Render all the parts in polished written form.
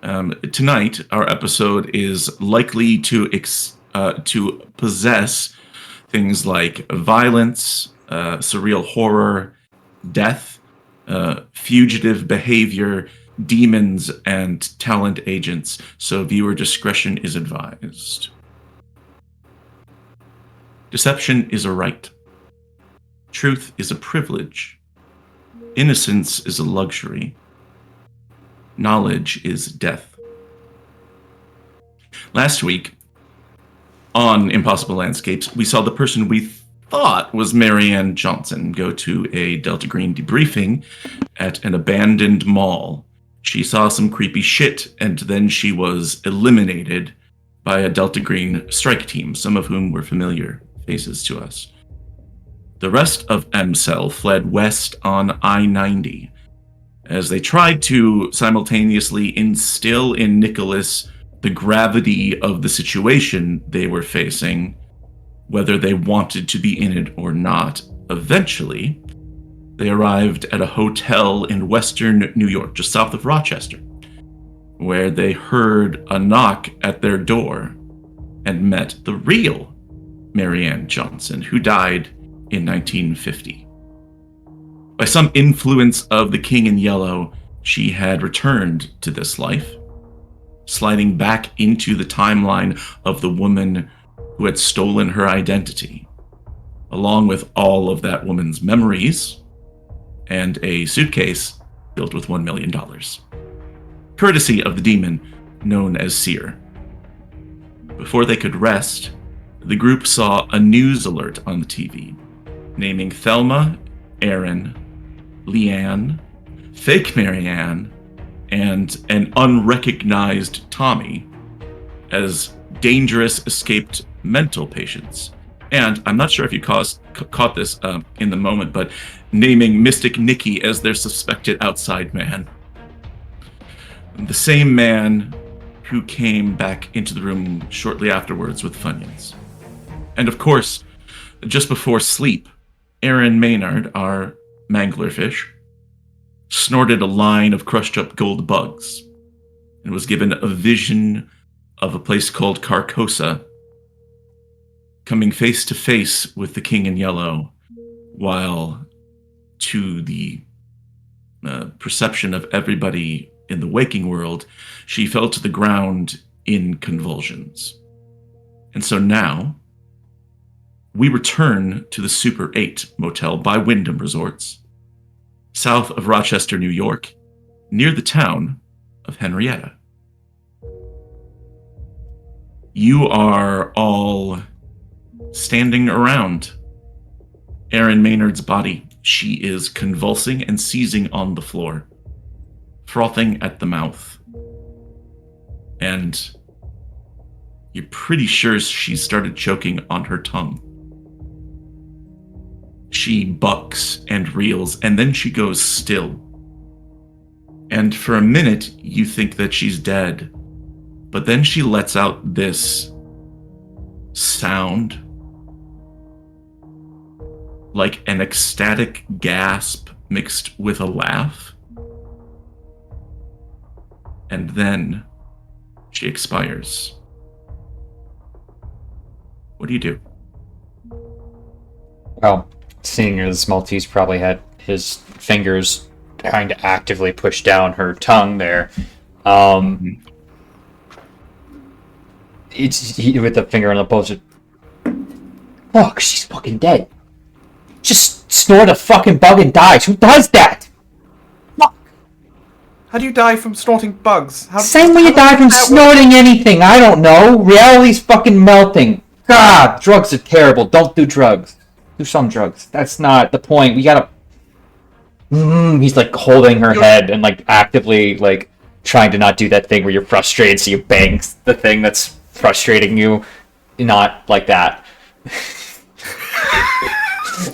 Tonight, our episode is likely to possess things like violence, surreal horror, death, fugitive behavior, demons, and talent agents. So viewer discretion is advised. Deception is a right. Truth is a privilege. Innocence is a luxury. Knowledge is death. Last week, on Impossible Landscapes, we saw the person we thought was Marianne Johnson go to a Delta Green debriefing at an abandoned mall. She saw some creepy shit, and then she was eliminated by a Delta Green strike team, some of whom were familiar faces to us. The rest of M-Cell fled west on I-90 as they tried to simultaneously instill in Nicholas the gravity of the situation they were facing, whether they wanted to be in it or not. Eventually, they arrived at a hotel in western New York, just south of Rochester, where they heard a knock at their door and met the real Marianne Johnson, who died in 1950. By some influence of the King in Yellow, she had returned to this life, sliding back into the timeline of the woman who had stolen her identity, along with all of that woman's memories and a suitcase filled with $1 million, courtesy of the demon known as Seer. Before they could rest, the group saw a news alert on the TV, naming Thelma, Aaron, Leanne, fake Marianne, and an unrecognized Tommy as dangerous escaped mental patients. And I'm not sure if you caught this in the moment, but naming Mystic Nicky as their suspected outside man. The same man who came back into the room shortly afterwards with Funyuns. And of course, just before sleep, Aaron Maynard, our manglerfish, snorted a line of crushed up gold bugs and was given a vision of a place called Carcosa, coming face to face with the King in Yellow, while to the perception of everybody in the waking world, she fell to the ground in convulsions. And so now, we return to the Super 8 Motel by Wyndham Resorts, south of Rochester, New York, near the town of Henrietta. You are all standing around Aaron Maynard's body. She is convulsing and seizing on the floor, frothing at the mouth. And you're pretty sure she started choking on her tongue. She bucks and reels, and then she goes still. And for a minute, you think that she's dead. But then she lets out this sound, like an ecstatic gasp mixed with a laugh. And then she expires. What do you do? Well, seeing as Maltese probably had his fingers trying to actively push down her tongue there, he with the finger on the pulse. Fuck, she's fucking dead. Just snort a fucking bug and dies. Who does that? Fuck. How do you die from snorting bugs? Same way you die from snorting anything. I don't know. Reality's fucking melting. God, drugs are terrible. Don't do drugs. Do some drugs. That's not the point. We gotta... he's like holding her head and like actively like trying to not do that thing where you're frustrated so you bang the thing that's frustrating you. Not like that.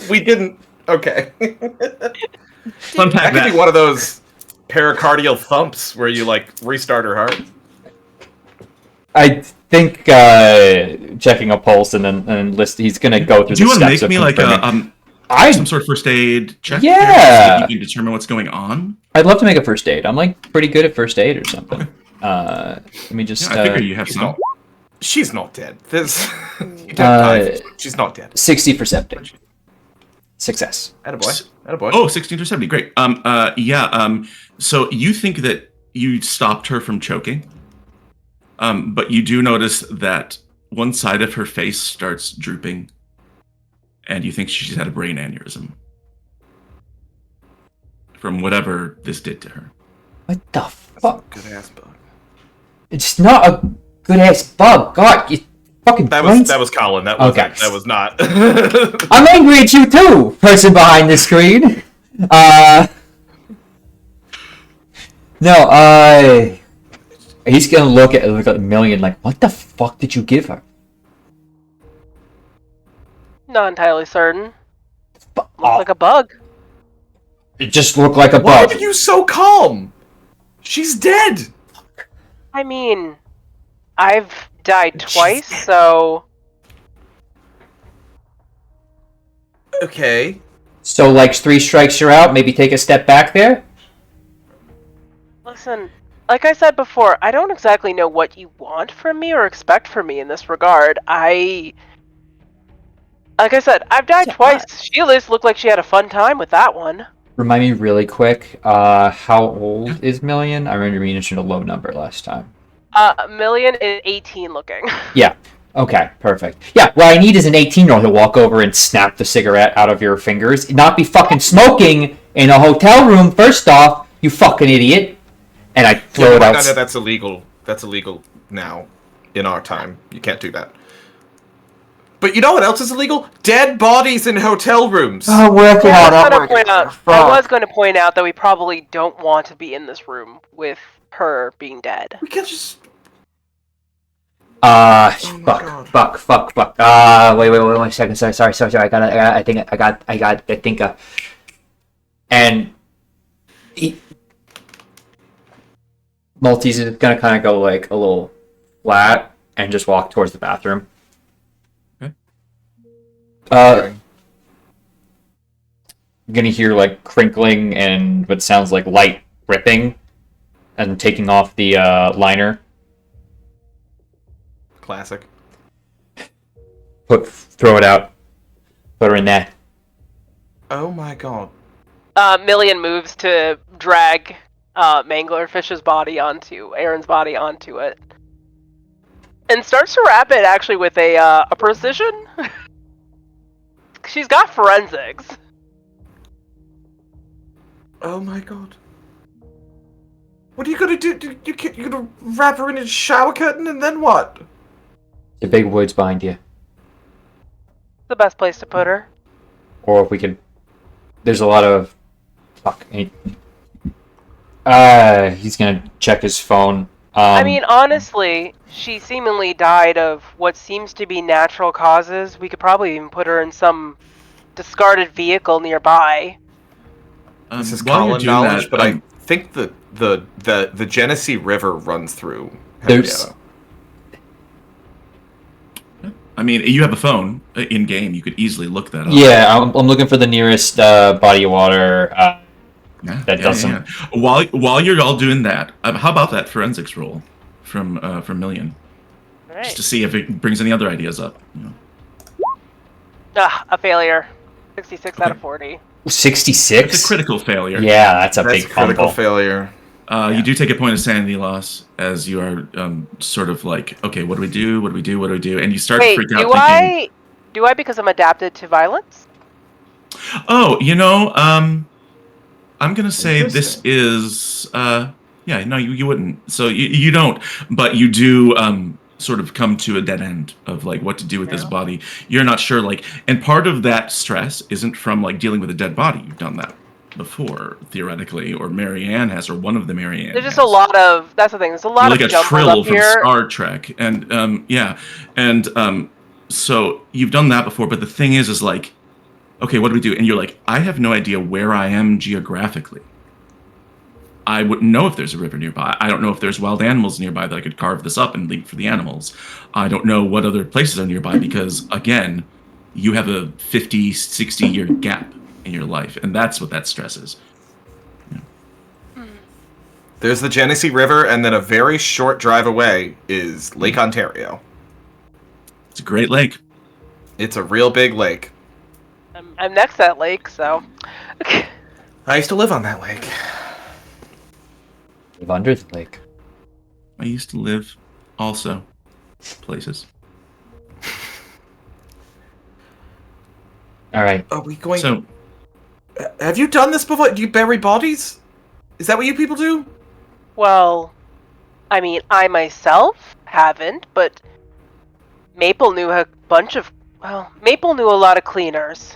We didn't... Okay. Unpack That could be one of those pericardial thumps where you like restart her heart. I think checking a pulse and then list. He's gonna go through. Do you want to make me like some sort of first aid check? Yeah, so you can determine what's going on. I'd love to make a first aid. I'm like pretty good at first aid or something. Okay. Let me just. Yeah, I figure you have She's some. not, she's not dead. There's you don't die. She's not dead. 60 perceptive. Success. Attaboy. Attaboy. Oh, 16 to 70. Great. So you think that you stopped her from choking. But you do notice that one side of her face starts drooping. And you think she's had a brain aneurysm. From whatever this did to her. What the fuck? Good ass bug. It's not a good ass bug. God, you fucking That brains- was Colin. That was Okay. that was not. I'm angry at you too, person behind the screen. He's gonna look at Million like, what the fuck did you give her? Not entirely certain. Looks Looks like a bug. It just looked like a Why bug. are you so calm? She's dead. I mean, I've died twice, so Okay. So, like, 3 strikes, you're out. Maybe take a step back there. listen. Like I said before, I don't exactly know what you want from me or expect from me in this regard. Like I said, I've died twice. She at least looked like she had a fun time with that one. Remind me really quick. How old is Million? I remember you mentioned a low number last time. Million is 18 looking. Yeah. Okay, perfect. Yeah, what I need is an 18-year-old to walk over and snap the cigarette out of your fingers. Not be fucking smoking in a hotel room, first off, you fucking idiot. And I throw it out. No, that's illegal. That's illegal now, in our time. You can't do that. But you know what else is illegal? Dead bodies in hotel rooms. Oh, working I on was going to point out that we probably don't want to be in this room with her being dead. We can't just. Fuck. Wait, 1 second. Sorry. And Maltese is gonna kind of go like a little flat and just walk towards the bathroom. Okay. You're gonna hear like crinkling and what sounds like light ripping and taking off the liner. Classic. Throw it out. Put her in there. Oh my god. Million moves to drag Manglerfish's body onto Aaron's body onto it, and starts to wrap it actually with a precision. She's got forensics. Oh my god. What are you gonna do? You're gonna wrap her in a shower curtain and then what? The big woods behind you. The best place to put her. Or if we could... There's a lot of... Fuck. He's gonna check his phone. I mean, honestly, she seemingly died of what seems to be natural causes. We could probably even put her in some discarded vehicle nearby. This is while you're Colin doing knowledge, that, but I think the Genesee River runs through There's- Henrietta. I mean, you have a phone in game. You could easily look that up. Yeah, I'm looking for the nearest body of water. That doesn't... Yeah. While you're all doing that, how about that forensics roll from Million, Alright. just to see if it brings any other ideas up. You know. A failure. 66 out of Okay. 40. 66? It's a critical failure. Yeah, that's a That's big a critical fumble. failure. You do take a point of sanity loss as you are sort of like, okay, what do we do? What do we do? What do we do? And you start to Wait, freak out. do I because I'm adapted to violence? Oh, I'm gonna say this Interesting. is you wouldn't. So you don't, but you do sort of come to a dead end of like what to do with this body. You're not sure, like, and part of that stress isn't from like dealing with a dead body. You've done that before, theoretically, or Marianne has, or one of the Marianne. There's just has. a lot of that's the thing. There's a lot You're of like a jumbled Trill up from here. Star Trek, and so you've done that before. But the thing is like, okay, what do we do? And you're like, I have no idea where I am geographically. I wouldn't know if there's a river nearby. I don't know if there's wild animals nearby that I could carve this up and leave for the animals. I don't know what other places are nearby because, again, you have a 50, 60-year gap in your life, and that's what that stress is. There's the Genesee River, and then a very short drive away is Lake Ontario. It's a great lake. It's a real big lake. I'm next to that lake, so. I used to live on that lake. Live under the lake. I used to live also places. All right. Are we going? So Have you done this before? Do you bury bodies? Is that what you people do? Well, I mean, I myself haven't, but Maple knew a bunch of. Well, Maple knew a lot of cleaners,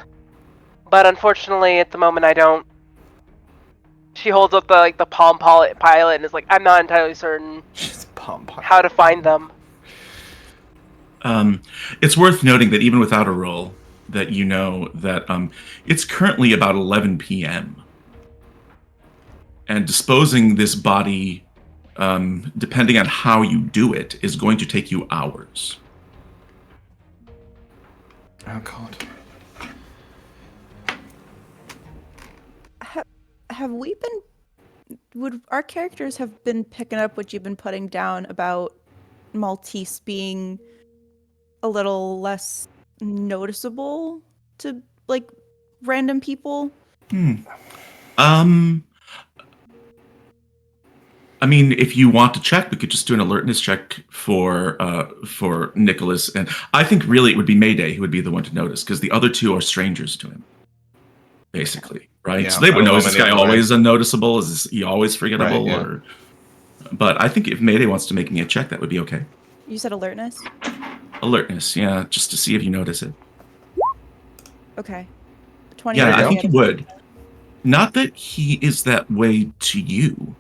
but unfortunately, at the moment, I don't. She holds up the Palm Pilot and is like, I'm not entirely certain Just pump. how to find them. it's worth noting that even without a roll, that you know that it's currently about 11 p.m. And disposing this body, depending on how you do it, is going to take you hours. Oh god. Have we been? Would our characters have been picking up what you've been putting down about Maltese being a little less noticeable to like random people? I mean, if you want to check, we could just do an alertness check for Nicholas, and I think really it would be Mayday who would be the one to notice, because the other two are strangers to him, basically, right? Yeah, so they I would know, don't is know this many guy of them, always unnoticeable? Is he always forgettable? Right, yeah. Or, but I think if Mayday wants to make me a check, that would be okay. You said alertness. Alertness, yeah, just to see if you notice it. Okay. 20. Yeah, you I go. think he would. Not that he is that way to you.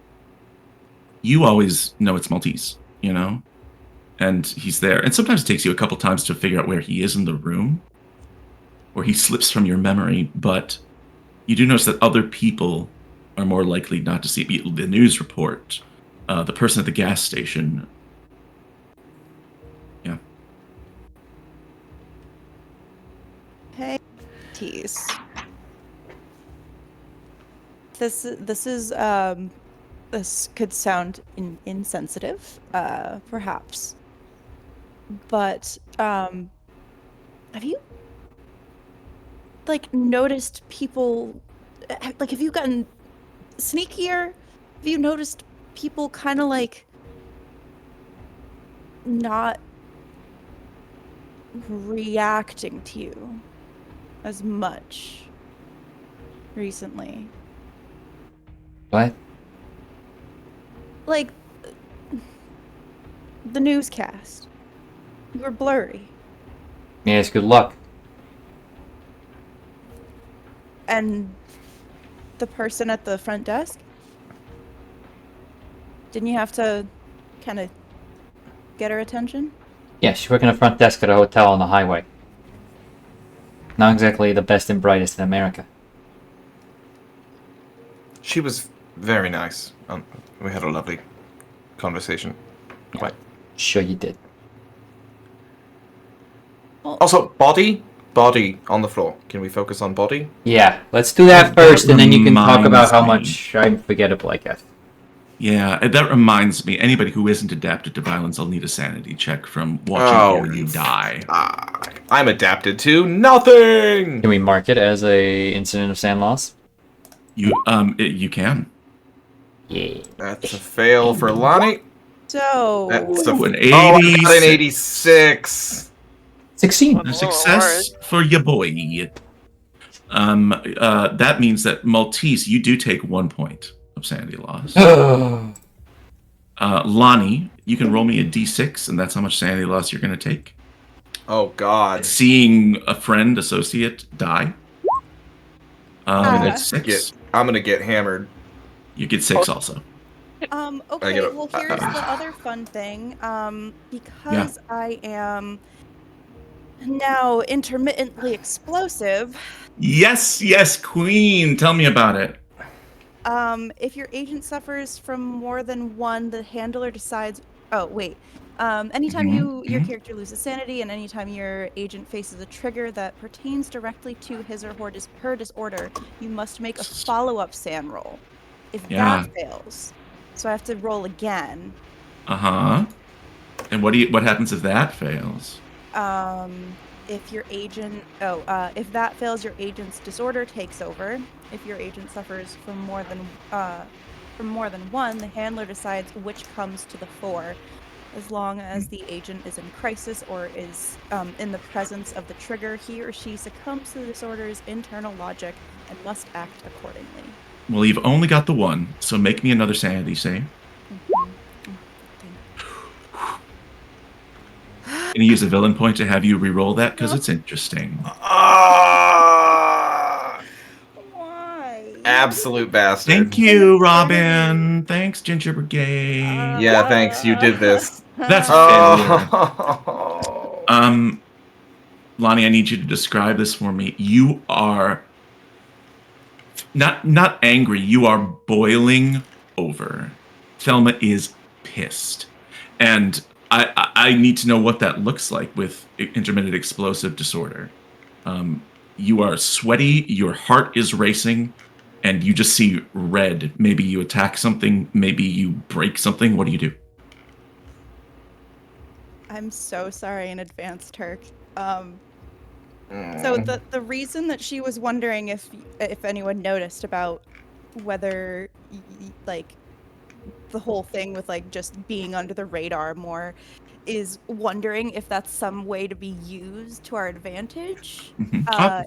You always know it's Maltese, you know? And he's there. And sometimes it takes you a couple times to figure out where he is in the room, or he slips from your memory, but you do notice that other people are more likely not to see it. The news report, the person at the gas station. Yeah. Hey, tease. This could sound insensitive, perhaps. But have you noticed people have you gotten sneakier? Have you noticed people kind of not reacting to you as much recently? What? Like the newscast. You were blurry. Yes, good luck. And the person at the front desk? Didn't you have to kind of get her attention? Yeah, she's working the front desk at a hotel on the highway. Not exactly the best and brightest in America. She was very nice. We had a lovely conversation. Quite. Sure you did. Also, body on the floor. Can we focus on body? Yeah, let's do that first, and then you can talk about how reminds much I'm forgettable, I guess. Yeah, and that reminds me, anybody who isn't adapted to violence, I'll need a sanity check from watching Oh, you die. I'm adapted to nothing. Can we mark it as a incident of sand loss? You can. Yeah. That's a fail for Lonnie. So That's a Ooh, an Oh, I got an 86. 86. 16. A success for your boy. That means that Maltese, you do take 1 point of sanity loss. Lonnie, you can roll me a d6, and that's how much sanity loss you're going to take. Oh God. Seeing a friend, associate die. That's 6. I'm gonna get hammered. You get 6 also. okay, get a- well here's the other fun thing. Because I am now intermittently explosive, Yes, Queen. Tell me about it. if your agent suffers from more than one, the handler decides. Oh wait. Anytime your character loses sanity, and anytime your agent faces a trigger that pertains directly to his or her disorder, you must make a follow-up SAN roll. If Yeah. that fails, So I have to roll again. Uh-huh. And what happens if that fails? If your agent, if that fails, your agent's disorder takes over. If your agent suffers from more than one, the handler decides which comes to the fore. As long as the agent is in crisis or is in the presence of the trigger, he or she succumbs to the disorder's internal logic and must act accordingly. Well, you've only got the one, so make me another sanity save. Can you use a villain point to have you re-roll that? Because it's interesting. Why? Absolute bastard. Thank you, Robin. Thanks, Ginger Brigade. Yeah, thanks. You did this. That's failure. Oh. Lonnie, I need you to describe this for me. You are not angry. You are boiling over. Thelma is pissed, and I need to know what that looks like with intermittent explosive disorder. You are sweaty. Your heart is racing, and you just see red. Maybe you attack something. Maybe you break something. What do you do? I'm so sorry in advance, Turk. So the reason that she was wondering if anyone noticed about whether like the whole thing with like just being under the radar more is wondering if that's some way to be used to our advantage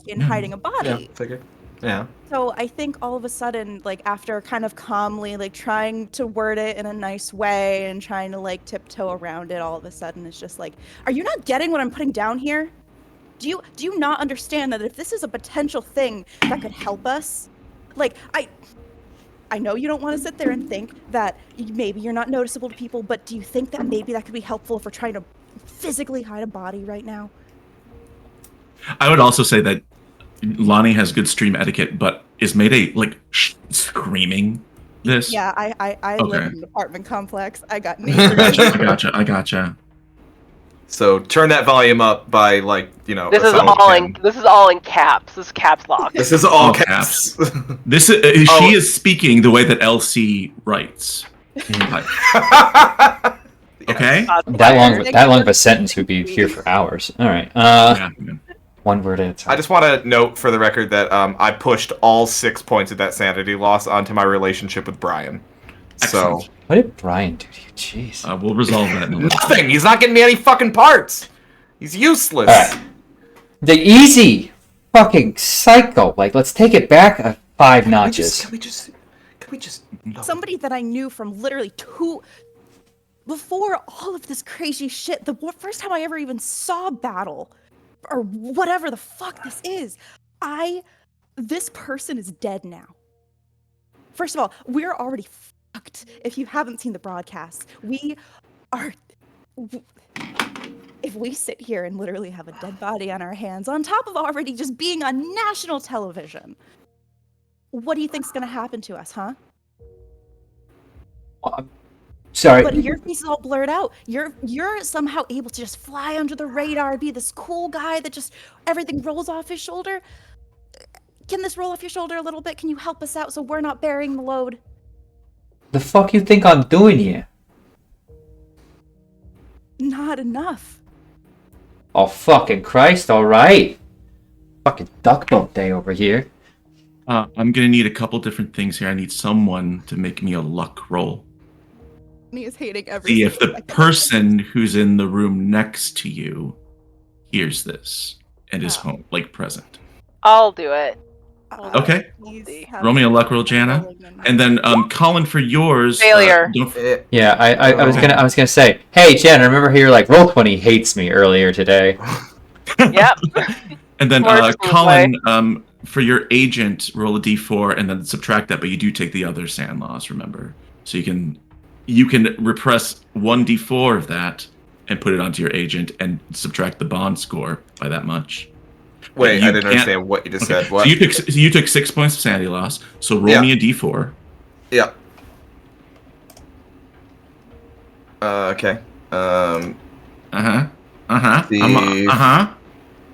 in hiding a body. Yeah, figure. Yeah. So I think all of a sudden, like after kind of calmly like trying to word it in a nice way and trying to like tiptoe around it, all of a sudden it's just like, are you not getting what I'm putting down here? Do you not understand that if this is a potential thing that could help us, like I know you don't want to sit there and think that maybe you're not noticeable to people, but do you think that maybe that could be helpful if we're trying to physically hide a body right now? I would also say that Lonnie has good stream etiquette, but is Mayday like screaming this? Yeah, I Okay. live in an apartment complex. I got I neighbors. gotcha. So turn that volume up by like, you know. This a is sound all can. in. This is all in caps. This is caps lock. This is all All caps. This is she is speaking the way that LC writes. Okay. That long of a sentence would be here for hours. All right. Yeah. One word at a time. I just want to note for the record that I pushed all 6 points of that sanity loss onto my relationship with Brian. Excellent. So What did Brian do to you? Jeez. We'll resolve that in a little bit. nothing. He's not getting me any fucking parts. He's useless. Alright. The easy fucking psycho. Like, let's take it back 5 notches. Can we just? Somebody that I knew from literally before all of this crazy shit, the first time I ever even saw Battle, or whatever the fuck this is, this person is dead now. First of all, we're already fucked. If you haven't seen the broadcast, if we sit here and literally have a dead body on our hands, on top of already just being on national television, what do you think's gonna happen to us, huh? Sorry. But your face is all blurred out. You're somehow able to just fly under the radar, be this cool guy that just everything rolls off his shoulder. Can this roll off your shoulder a little bit? Can you help us out so we're not bearing the load? The fuck you think I'm doing here? Not enough. Oh, fucking Christ, alright. Fucking duck boat day over here. I'm gonna need a couple different things here. I need someone to make me a luck roll. Me is hating every See if the second. person who's in the room next to you hears this and is home, like present. I'll do it. Okay. Please Roll me a luck roll, Jana. And then Colin, for yours, Failure. Yeah, I was gonna say, hey Jen, I remember how you're like, Roll20 hates me earlier today. Yep. And then Works both Colin, for your agent, roll a d4 and then subtract that, but you do take the other sand loss, remember? So you can repress 1d4 of that and put it onto your agent and subtract the bond score by that much. Wait, You I didn't can't- understand what you just Okay. said. What? So you took 6 points of sanity loss. So roll Yeah. me a d4. Yeah. Okay. The-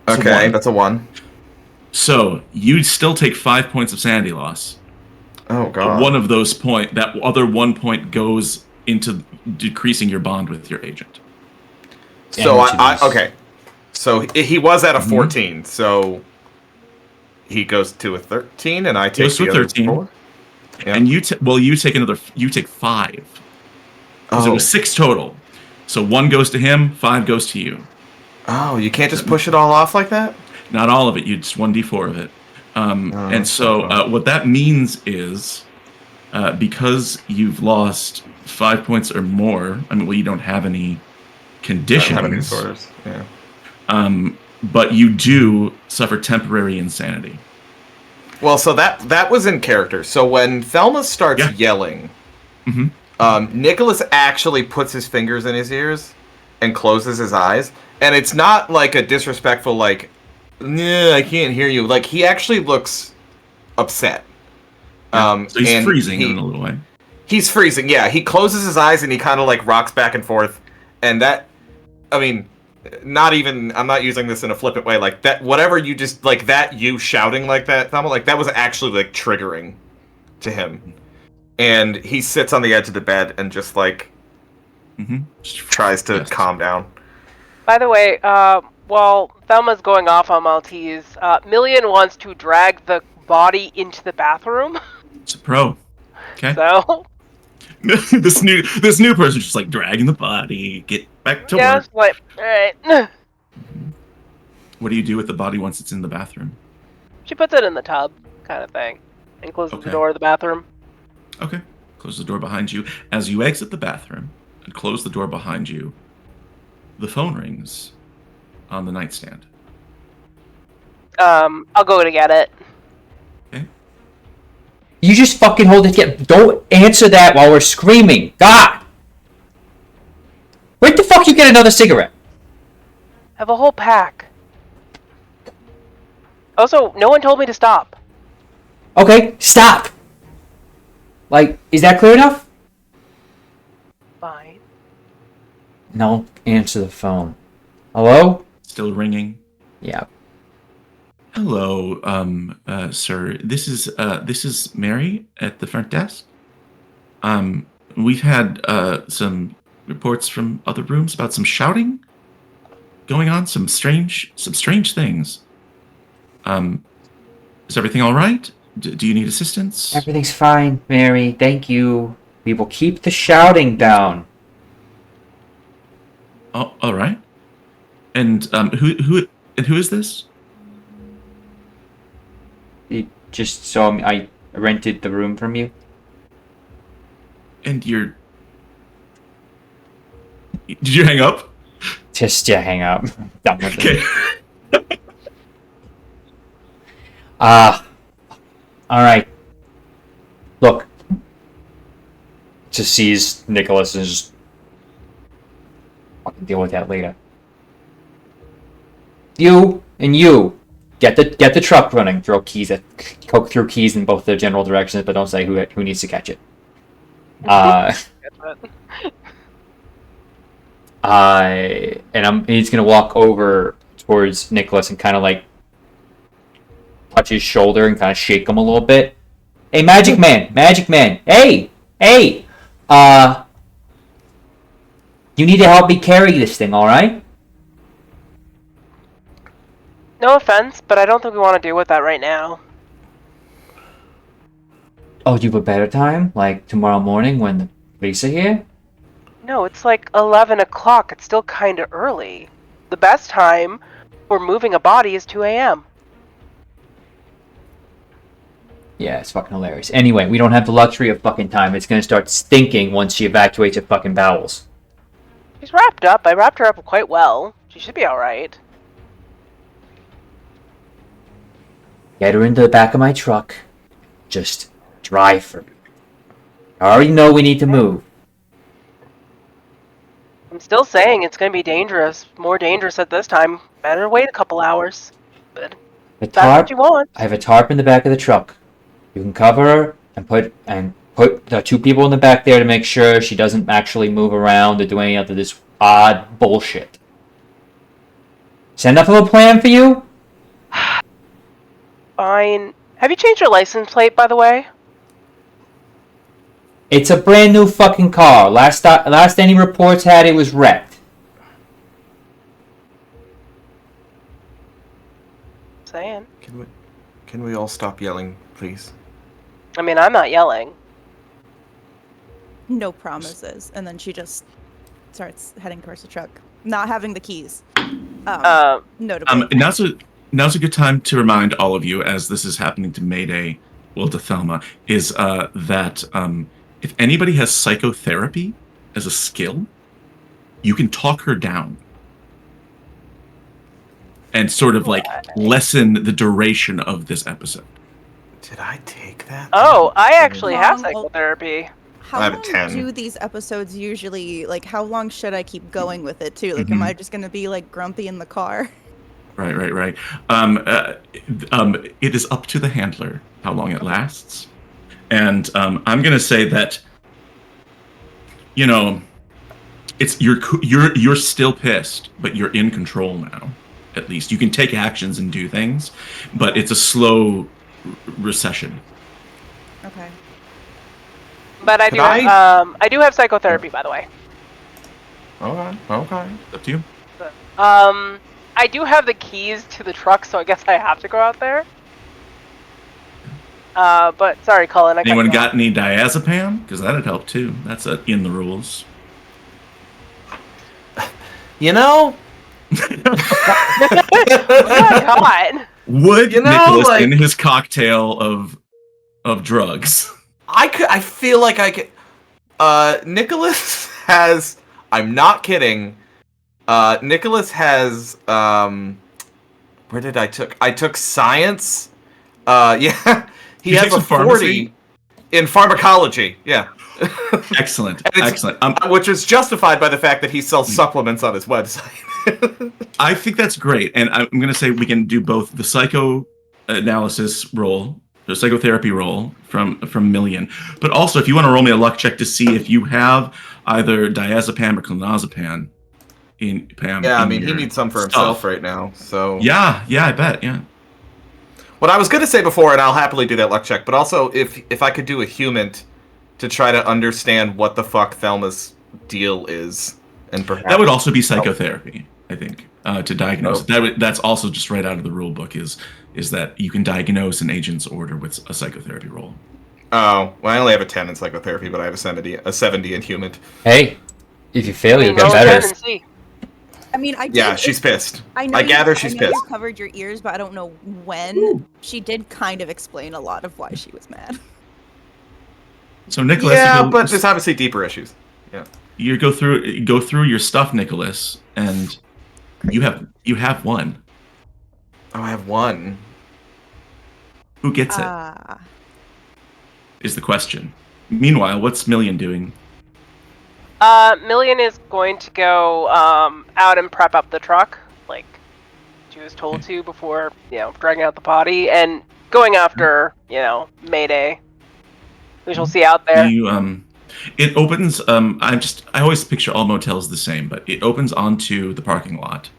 Okay, one. that's a 1. So you still take 5 points of sanity loss, Oh god. one of those that other 1 point goes into decreasing your bond with your agent. So And which is- okay. So he was at a Mhm. 14. So he goes to a 13, and I take Goes to the a other 13. 4. Yeah. And you take 5. Because it was 6 total. So 1 goes to him, 5 goes to you. Oh, you can't just push it all off like that? Not all of it. You just 1d4 of it. And that's so not fun. what that means is, because you've lost 5 points or more. I mean, well, you don't have any I don't conditions. have any disorders. Yeah. But you do suffer temporary insanity. Well, so that was in character. So when Thelma starts Yeah. yelling, Mhm. Nicholas actually puts his fingers in his ears and closes his eyes, and it's not like a disrespectful like, "Nah, I can't hear you." Like he actually looks upset. So he's and freezing in a little way. He's freezing. Yeah, he closes his eyes and he kind of like rocks back and forth, and that, I mean, not even. I'm not using this in a flippant way. Like that, whatever you just like that, you shouting like that, Thelma, like that was actually like triggering to him. And he sits on the edge of the bed and just like tries to Yes. calm down. By the way, while Thelma's going off on Maltese, Million wants to drag the body into the bathroom. It's a pro. Okay. So this new person's just like dragging the body. Get back to yeah, work. it's like all right. What do you do with the body once it's in the bathroom? She puts it in the tub, kind of thing, and closes Okay. the door of the bathroom. Okay. Close the door behind you. As you exit the bathroom and close the door behind you, the phone rings on the nightstand. I'll go to get it. Okay. You just fucking hold it together. Don't answer that while we're screaming. God! Where the fuck you get another cigarette? Have a whole pack. Also, no one told me to stop. Okay, stop! Like, is that clear enough? Fine. No, answer the phone. Hello? Still ringing. Yeah. Hello, sir. This is Mary at the front desk. We've had some reports from other rooms about some shouting going on, some strange things. Is everything all right? Do you need assistance? Everything's fine, Mary. Thank you. We will keep the shouting down. Oh, all right. And who is this? You just saw me. I rented the room from you. And you're. Did you hang up? Just hang up. Done with it. Okay. Alright. Look. Just sees Nicholas and just fucking deal with that later. You and you get the truck running. Throw keys in both the general directions, but don't say who needs to catch it. He's gonna walk over towards Nicholas and kind of like touch his shoulder and kind of shake him a little bit. Hey, Magic Man! Hey! You need to help me carry this thing, alright? No offense, but I don't think we want to deal with that right now. Oh, you have a better time? Like tomorrow morning when the police are here? No, it's like 11 o'clock. It's still kind of early. The best time for moving a body is 2 a.m. Yeah, it's fucking hilarious. Anyway, we don't have the luxury of fucking time. It's gonna start stinking once she evacuates her fucking bowels. She's wrapped up. I wrapped her up quite well. She should be alright. Get her into the back of my truck. Just drive for me. I already know we need to move. I'm still saying it's going to be dangerous. More dangerous at this time. Better wait a couple hours. But The if that's what tarp. you want. I have a tarp in the back of the truck. You can cover her and put the 2 people in the back there to make sure she doesn't actually move around or do any of this odd bullshit. Is that enough of a plan for you? Fine. Have you changed your license plate, by the way? It's a brand new fucking car. Last any reports had it was wrecked. Saying. Can we all stop yelling, please? I mean, I'm not yelling. No promises. And then she just starts heading towards the truck, not having the keys. Notably. Now's a good time to remind all of you, as this is happening to Mayday, well, to Thelma, is that if anybody has psychotherapy as a skill, you can talk her down and sort of like lessen the duration of this episode. Did I take that? Oh, I actually have Long- psychotherapy. How I have a long 10. do these episodes usually, like, how long should I keep going with it, too? Like, am I just gonna be, like, grumpy in the car? Right. It is up to the handler how long it lasts, and I'm gonna say that, you know, it's you're still pissed, but you're in control now. At least you can take actions and do things, but it's a slow recession. Okay. But I Could do I do have psychotherapy, by the way. Okay. It's up to you. I do have the keys to the truck, so I guess I have to go out there. But sorry, Colin. Anyone got any diazepam? Because that'd help too. That's in the rules. You know, God. Would You know, Nicholas like- in his cocktail of drugs? I feel like I could. Nicholas has. I'm not kidding. Nicholas has. Where did I took? I took science. Yeah. He You has take a some pharmacy? 40 in pharmacology. Yeah. Excellent, And it's- excellent. Which is justified by the fact that he sells supplements on his website. I think that's great, and I'm going to say we can do both the psychoanalysis roll, the psychotherapy roll from Million, but also if you want to roll me a luck check to see if you have either diazepam or clonazepam in Pam. Yeah, I in mean, he your needs some for stuff. himself right now. So Yeah, I bet. Yeah, what I was going to say before, and I'll happily do that luck check, but also if I could do a human to try to understand what the fuck Thelma's deal is, and perhaps that would also be psychotherapy. I think to diagnose Oh. that's also just right out of the rule book is that you can diagnose an agent's order with a psychotherapy roll. Oh, well, I only have a 10 in psychotherapy, but I have a 70 in human. Hey, if you fail, you Roll get 10 better. and see. I mean, I did, Yeah, she's pissed. I know. I gather she's I know pissed. You covered your ears, but I don't know when. She did kind of explain a lot of why she was mad. So Nicholas, Yeah, you but there's obviously deeper issues. Yeah. you go through your stuff, Nicholas, and you have one. Oh, I have one. Who gets it? Ah. Is the question. Meanwhile, what's Million doing? Million is going to go out and prep up the truck, like she was told to before, dragging out the body and going after, Mayday. We shall see out there. It opens. I always picture all motels the same, but it opens onto the parking lot,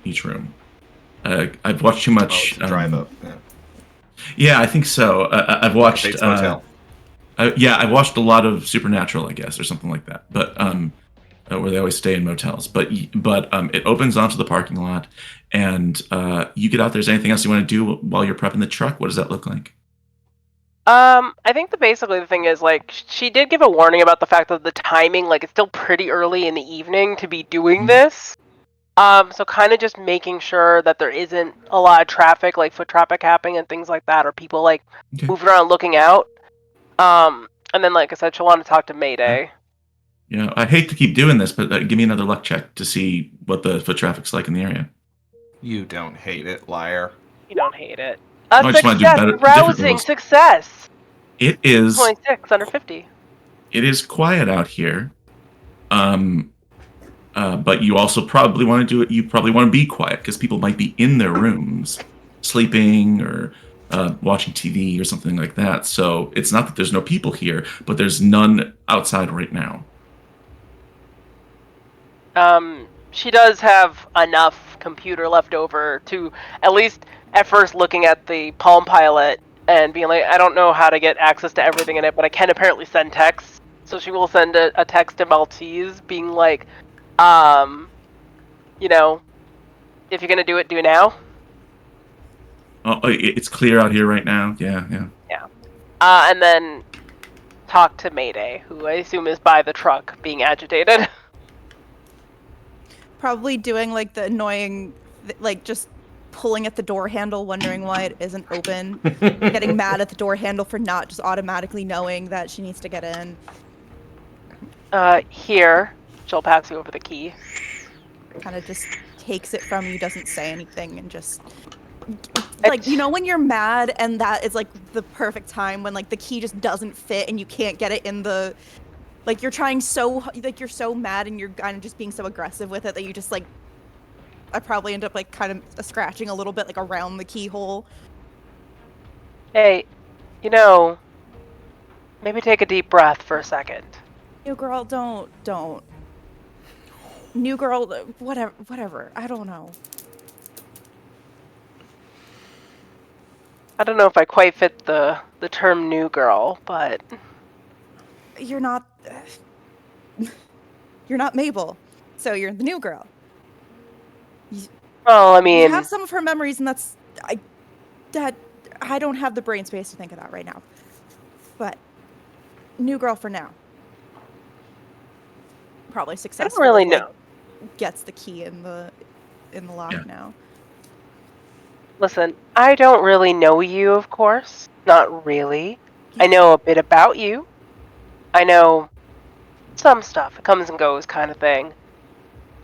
each room. I've watched too much. It's a drive up. Yeah. Yeah, I think so. I've watched. Bates Motel. I watched a lot of Supernatural, I guess, or something like that. But where they always stay in motels. But it opens onto the parking lot, and you get out there. Is there anything else you want to do while you're prepping the truck? What does that look like? I think basically the thing is, like, she did give a warning about the fact that the timing, like, it's still pretty early in the evening to be doing this. So kind of just making sure that there isn't a lot of traffic, like foot traffic happening and things like that, or people, like, Okay. moving around looking out. And then, like I said, she'll want to talk to Mayday. I hate to keep doing this, but give me another luck check to see what the foot traffic's like in the area. You don't hate it, liar. You don't hate it. I just wanna do Success, better- different rousing rules. success. It is. 26 under 50. It is quiet out here. But you also probably want to do it. You probably want to be quiet because people might be in their rooms, sleeping or watching TV or something like that. So it's not that there's no people here, but there's none outside right now. She does have enough computer left over to, at least at first, looking at the Palm Pilot and being like, I don't know how to get access to everything in it, but I can apparently send texts. So she will send a text to Maltese being like, you know, if you're gonna do it, do now. Oh, it's clear out here right now. Yeah, yeah. And then talk to Mayday, who I assume is by the truck being agitated. Probably doing like the annoying, like just pulling at the door handle, wondering why it isn't open. Getting mad at the door handle for not just automatically knowing that she needs to get in. Here, she'll pass you over the key. Kind of just takes it from you, doesn't say anything, and just like, you know, when you're mad and that is like the perfect time when like the key just doesn't fit and you can't get it in the, like you're trying so, like you're so mad and you're kind of just being so aggressive with it that you just like, I probably end up like kind of scratching a little bit like around the keyhole. Hey, you know, maybe take a deep breath for a second. New girl, don't. New girl, whatever. I don't know. I don't know if I quite fit the term new girl, but You're not. You're not Mabel, so you're the new girl. well, I You mean, have some of her memories, and that's I don't have the brain space to think of that right now. But new girl for now. Probably I successfully. don't really like, know. Gets the key in the lock Yeah. now. Listen, I don't really know you, of course. Not really. I Yes. know a bit about you. I know some stuff. It comes and goes kind of thing.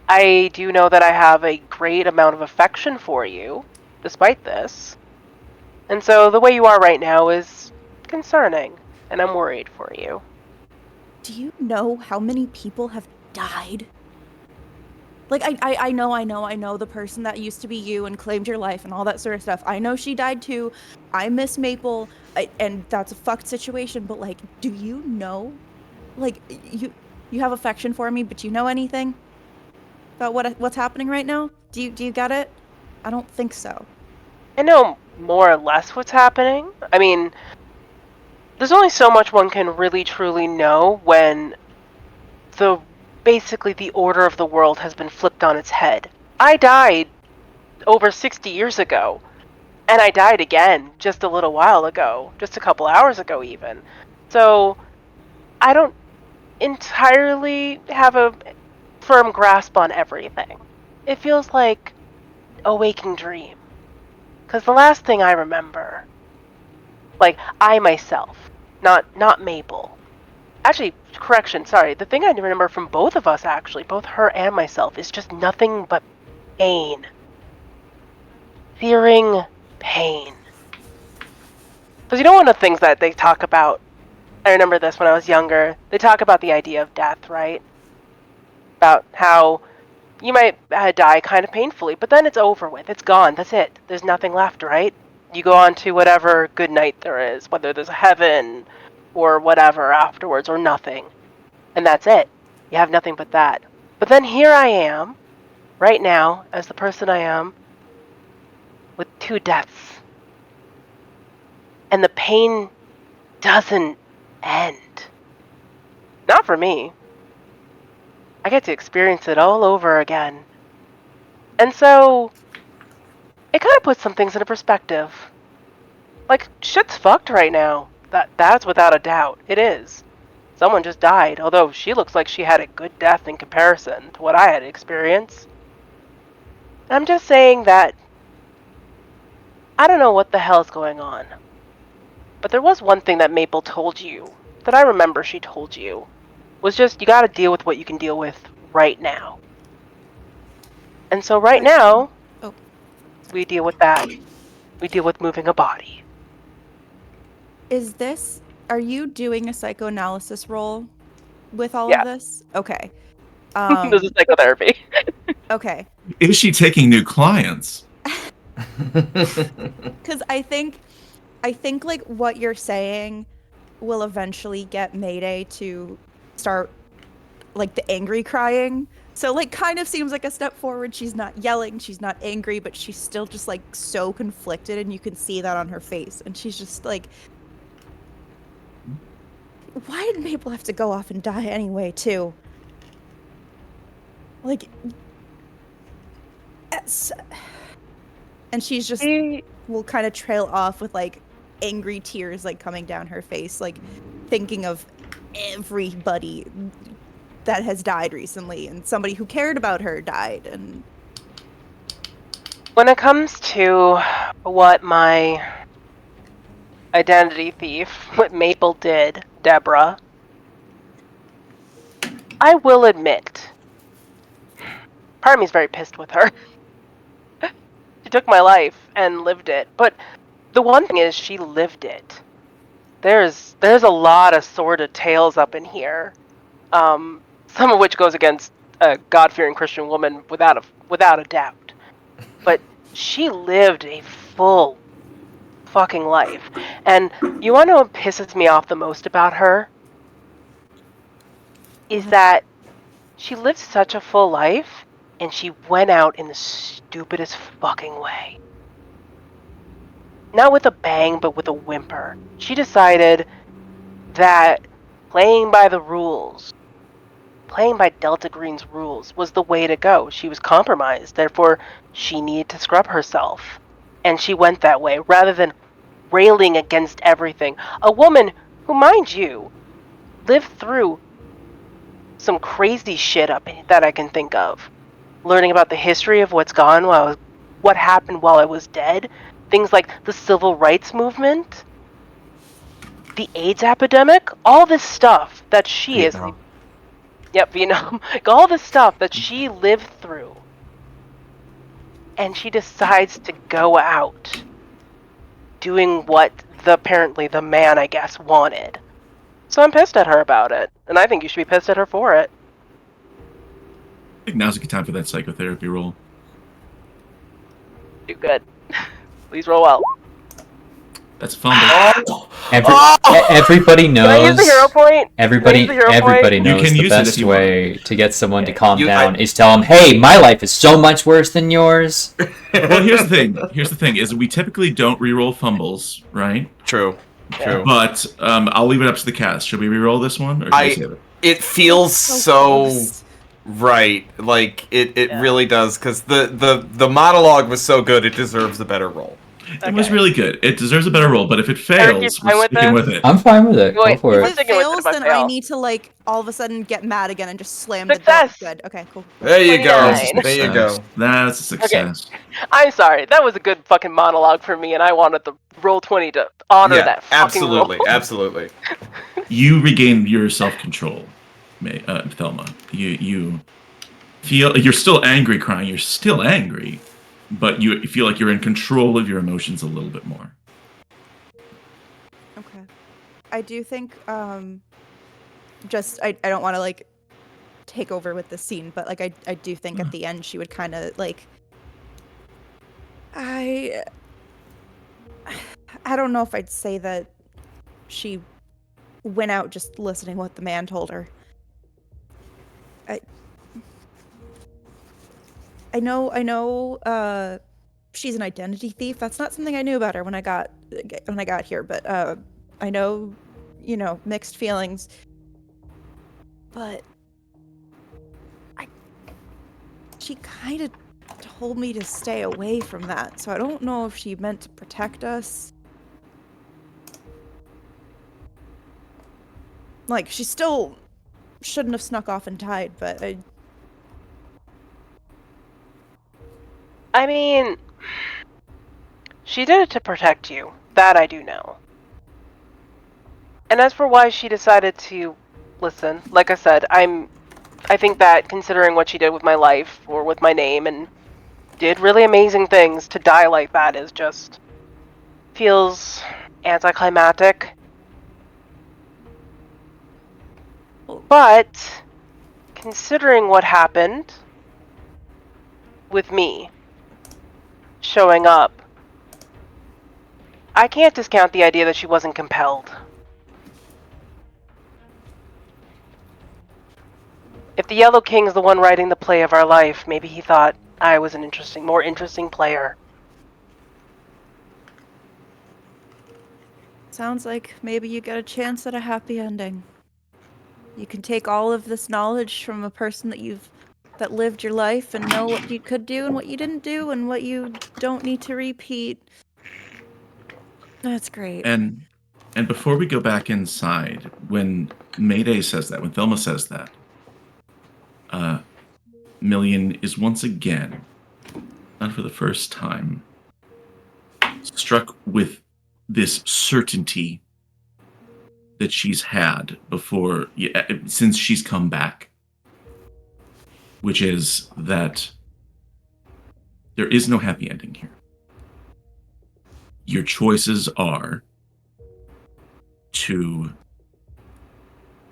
I do know that I have a great amount of affection for you, despite this. And so the way you are right now is concerning, and I'm worried for you. Do you know how many people have died? Like, I know the person that used to be you and claimed your life and all that sort of stuff. I know she died too. I miss Maple, and that's a fucked situation, but, like, do you know? Like, you have affection for me, but you know anything about what's happening right now? Do you get it? I don't think so. I know more or less what's happening. I mean, there's only so much one can really truly know when basically the order of the world has been flipped on its head. I died over 60 years ago, and I died again just a little while ago, just a couple hours ago even. So I don't entirely have a firm grasp on everything. It feels like a waking dream. Because the last thing I remember, like I myself, not Mabel. Actually, correction, sorry. The thing I remember from both of us, actually, both her and myself, is just nothing but pain. Fearing pain. Because you know one of the things that they talk about, I remember this when I was younger, they talk about the idea of death, right? About how you might die kind of painfully, but then it's over with. It's gone. That's it. There's nothing left, right? You go on to whatever good night there is, whether there's a heaven or whatever afterwards or nothing. And that's it. You have nothing but that. But then here I am, right now, as the person I am, with 2 deaths. And the pain doesn't end. Not for me. I get to experience it all over again. And so, it kind of puts some things into perspective. Like, shit's fucked right now. That's without a doubt. It is. Someone just died, although she looks like she had a good death in comparison to what I had experienced. I'm just saying that I don't know what the hell's going on. But there was one thing that Maple told you, that I remember she told you, was just you gotta deal with what you can deal with right now. And so right now, we deal with that. We deal with moving a body. Are you doing a psychoanalysis role with all Yeah. of this? Okay. This is psychotherapy. Okay. Is she taking new clients? Because I think like what you're saying will eventually get Mayday to start like the angry crying. So like kind of seems like a step forward. She's not yelling, she's not angry, but she's still just like so conflicted, and you can see that on her face. And she's just like, why did Maple have to go off and die anyway, too? Like, and she's just will kind of trail off with like angry tears like coming down her face, like thinking of everybody that has died recently, and somebody who cared about her died. And when it comes to what my identity thief, what Maple did, Deborah, I will admit, part of me is very pissed with her. She took my life and lived it, but the one thing is she lived it. There's a lot of sordid tales up in here, some of which goes against a God-fearing Christian woman without a doubt. But she lived a full fucking life. And you want to know what pisses me off the most about her? Is that she lived such a full life, and she went out in the stupidest fucking way. Not with a bang, but with a whimper. She decided that playing by the rules, playing by Delta Green's rules, was the way to go. She was compromised, therefore she needed to scrub herself. And she went that way, rather than railing against everything. A woman who, mind you, lived through some crazy shit that I can think of. Learning about the history of what happened while I was dead. Things like the civil rights movement, the AIDS epidemic, all this stuff that she Vietnam. Vietnam, all this stuff that she lived through. And she decides to go out doing what apparently the man, I guess, wanted. So I'm pissed at her about it, and I think you should be pissed at her for it. I think now's a good time for that psychotherapy roll. Do good. Please roll well. That's a fumble. Everybody Can I use knows. the hero point? Everybody Can I use the hero knows You can the use it if best you way to get someone to calm You- down is tell them, "Hey, my life is so much worse than yours." Well, here's the thing: is we typically don't reroll fumbles, right? True. But I'll leave it up to the cast. Should we reroll this one, or should we save it? It feels so close. right. Like it Yeah. really does, because the monologue was so good. It deserves a better roll. It was Okay. really good. It deserves a better roll, but if it Eric, you fails, fine we're with sticking this? with it. I'm fine with it. Go Wait, for we're if it. it sticking with it fails, if I then fail. I need to like all of a sudden get mad again and just slam Success! the door. Good. Okay, cool. There you go. 29. There you go. That's a success. I'm sorry, that was a good fucking monologue for me, and I wanted the roll 20 to honor Yeah, that fucking absolutely, roll. absolutely. You regain your self-control, Thelma. You feel you're still angry, crying. You're still angry, but you feel like you're in control of your emotions a little bit more. Okay. I do think just I don't want to like take over with the scene, but like I do think at the end she would kind of like I don't know if I'd say that she went out just listening what the man told her. I know she's an identity thief. That's not something I knew about her when I got here, but I know, mixed feelings. But she kind of told me to stay away from that, so I don't know if she meant to protect us. Like, she still shouldn't have snuck off and died, but I mean, she did it to protect you. That I do know. And as for why she decided to listen, like I said, I think that considering what she did with my life or with my name and did really amazing things, to die like that is just feels anticlimactic. But considering what happened with me showing up, I can't discount the idea that she wasn't compelled. If the Yellow King's the one writing the play of our life, maybe he thought I was an more interesting player. Sounds like maybe you get a chance at a happy ending. You can take all of this knowledge from a person that lived your life and know what you could do and what you didn't do and what you don't need to repeat. That's great. And before we go back inside, when Mayday says that, when Thelma says that, Million is once again, not for the first time, struck with this certainty that she's had before, since she's come back, which is that there is no happy ending here. Your choices are to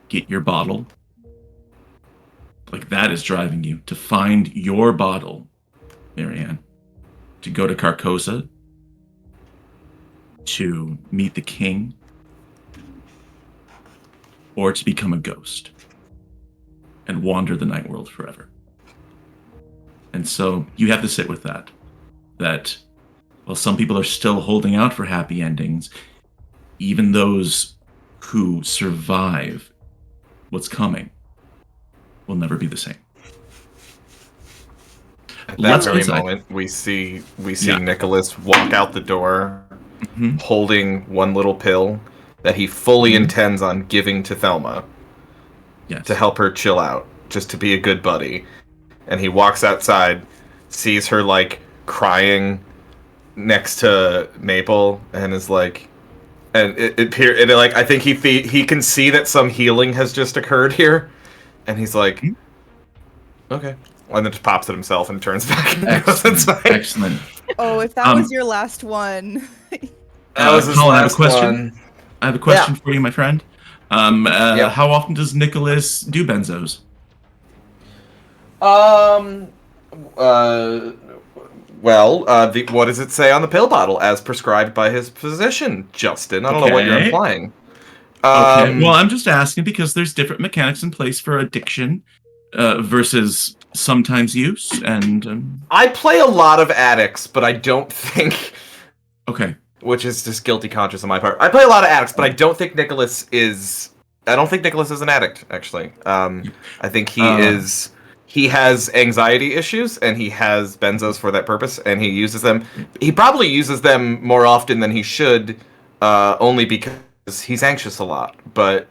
get your bottle, like that is driving you, to find your bottle, Marianne, to go to Carcosa, to meet the king, or to become a ghost and wander the night world forever. And so you have to sit with that while some people are still holding out for happy endings, even those who survive what's coming will never be the same. At that Let's very decide. moment, we see Yeah. Nicholas walk out the door, Mhm. holding one little pill that he fully Mhm. intends on giving to Thelma Yes. to help her chill out, just to be a good buddy. And he walks outside, sees her like crying next to Maple, and is like, and I think he can see that some healing has just occurred here, and he's like, Mhm. okay, and then just pops it himself and turns back and goes inside. Excellent. Oh, if that was your last one. That was his Colin, I have a last question. one. I have a question for you, my friend. Yeah. How often does Nicholas do benzos? What does it say on the pill bottle? As prescribed by his physician, Justin. I don't know what you're Okay. implying. Okay. Well, I'm just asking because there's different mechanics in place for addiction versus sometimes use, and I play a lot of addicts, but I don't think, okay. which is just guilty conscious on my part. I play a lot of addicts, but I don't think Nicholas is. I don't think Nicholas is an addict. Actually, I think he has anxiety issues, and he has benzos for that purpose, and he uses them. He probably uses them more often than he should, only because he's anxious a lot. But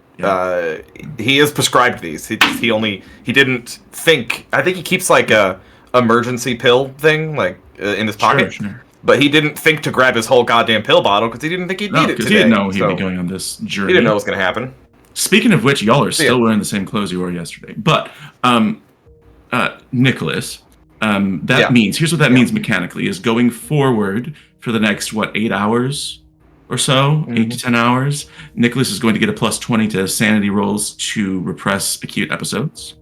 he is prescribed these. He didn't think. I think he keeps like a emergency pill thing like in his pocket. Sure. But he didn't think to grab his whole goddamn pill bottle because he didn't think he'd No, need it because today. he didn't know he'd so be going on this journey. he didn't know what was going to happen. Speaking of which, y'all are Yeah. still wearing the same clothes you wore yesterday. But Nicholas, means, here's what that means mechanically, is going forward for the next, 8 hours or so, 8 to 10 hours, Nicholas is going to get a plus 20 to sanity rolls to repress acute episodes.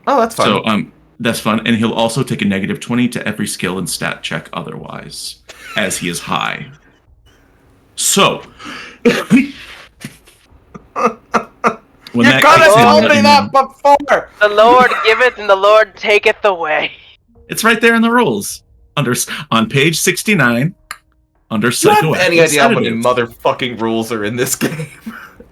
Oh, that's fun. So that's fun. And he'll also take a negative 20 to every skill and stat check otherwise, as he is high. So... When you that could have kicks in, told let me me that know. before. The Lord giveth and the Lord taketh away. It's right there in the rules. On page 69, under Do you have psychoactive any idea how many sedatives. motherfucking rules are in this game?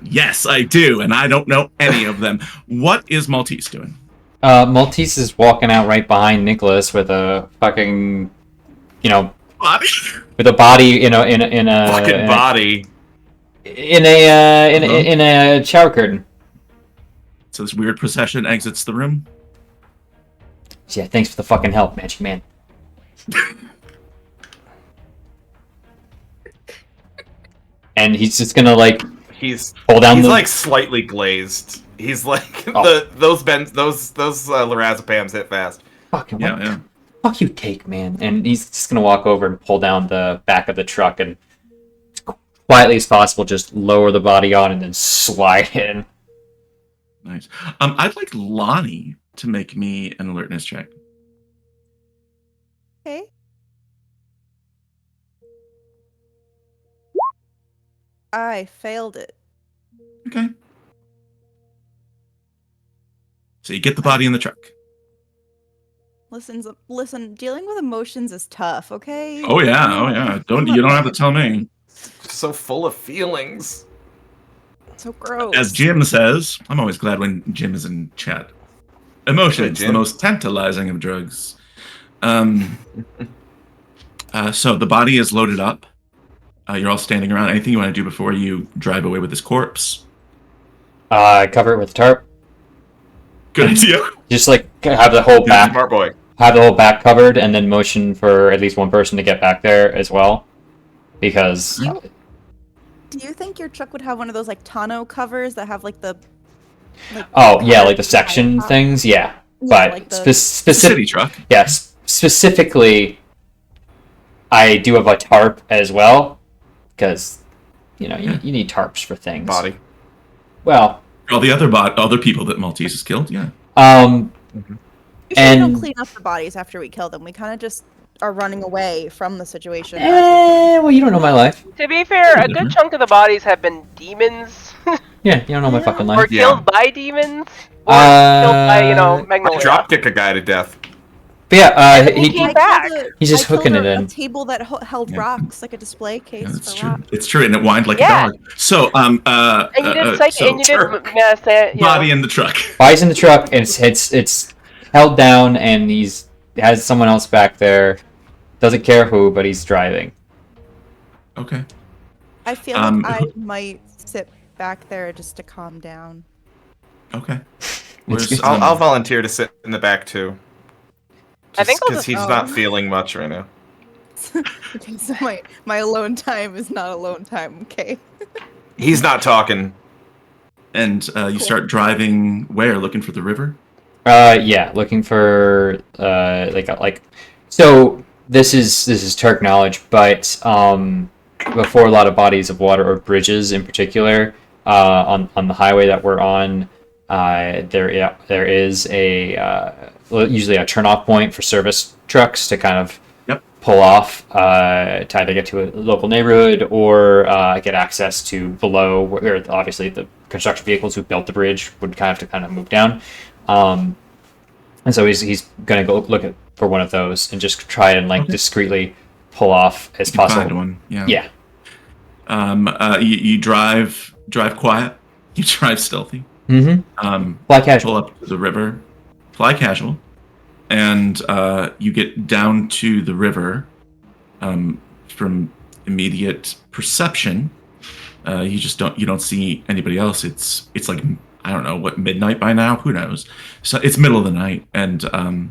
Yes, I do, and I don't know any of them. What is Maltese doing? Maltese is walking out right behind Nicholas with a fucking, Bobby? with a body in a Fucking body. in a shower curtain. So this weird procession exits the room. Yeah, thanks for the fucking help, Magic Man. And he's just gonna He's pull down he's the. like slightly glazed. He's like Oh. those lorazepams hit fast. Fucking Yeah, what yeah. the fuck you take, man? And he's just gonna walk over and pull down the back of the truck and as quietly as possible just lower the body on and then slide in. Nice. I'd like Lonnie to make me an alertness check. Okay. I failed it. Okay. So you get the body in the truck. Listen, dealing with emotions is tough, okay? Oh yeah. You don't have to tell me. so full of feelings. So gross. As Jim says, I'm always glad when Jim is in chat. Emotions, Good, the Jim. most tantalizing of drugs. So the body is loaded up. You're all standing around. Anything you want to do before you drive away with this corpse? Cover it with a tarp. Good idea. Just like have the whole back, Smart boy. have the whole back covered, and then motion for at least one person to get back there as well, because Do you think your truck would have one of those like tonneau covers that have like the oh yeah, cover like the section top? things, yeah. Yeah, But like the- City specific, truck. yes, specifically, I do have a tarp as well, because you know you need tarps for things. Body. Well, All the other people that Maltese has killed. Yeah. um, Usually we And- don't clean up the bodies after we kill them. We kind of just are running away from the situation. as we're killing well, you don't know my life. To be fair, a good chunk of the bodies have been demons, Yeah, you don't know my fucking or life. Yeah. killed by demons, or killed by I Magnolia. dropkick a guy to death. But yeah, And he, he came back. He's just I killed hooking it a in. table that held Yeah. rocks, like a display case Yeah, that's for true. rocks. It's true, and it whined like Yeah. a dog. So, And you did body in the truck. Body's in the truck, and it's held down, and has someone else back there. Doesn't care who, but he's driving. Okay. I feel Um, like I might sit back there just to calm down. Okay. Where's, good. I'll volunteer to sit in the back too. I think I'll because just- he's not feeling much right now. Okay, so my alone time is not alone time. Okay. He's not talking. and you start driving where? Looking for the river? Yeah, looking for so this is Turk knowledge, but before a lot of bodies of water or bridges in particular, on the highway that we're on, there is usually a turnoff point for service trucks to kind of pull off to either get to a local neighborhood or get access to below where obviously the construction vehicles who built the bridge would have to move down. And so he's going to go look for one of those and just try and discreetly pull off as You can possible. find one. Yeah. Yeah. You drive quiet. You drive stealthy. Mm-hmm. Fly casual. Pull up to the river. Fly casual. And you get down to the river from immediate perception. You don't see anybody else. It's like, I don't know, what, midnight by now? Who knows? So it's middle of the night, and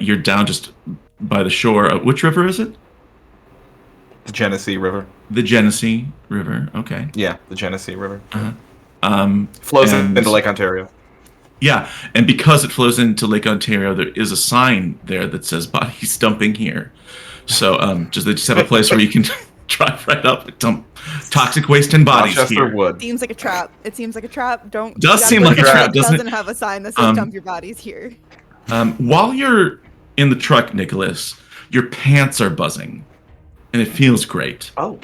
you're down just by the shore. Which river is it? The Genesee River. The Genesee River. Okay. Yeah, the Genesee River. Flows into Lake Ontario. Yeah, and because it flows into Lake Ontario, there is a sign there that says "bodies dumping here." So they just have a place where you can drive right up and dump toxic waste and bodies Rochester here. Wood. Seems like a trap. It seems like a trap. Don't. Does you seem gotta like a look trap, it doesn't it? doesn't have a sign that says "dump your bodies here." While you're in the truck, Nicholas, your pants are buzzing, and it feels great. Oh.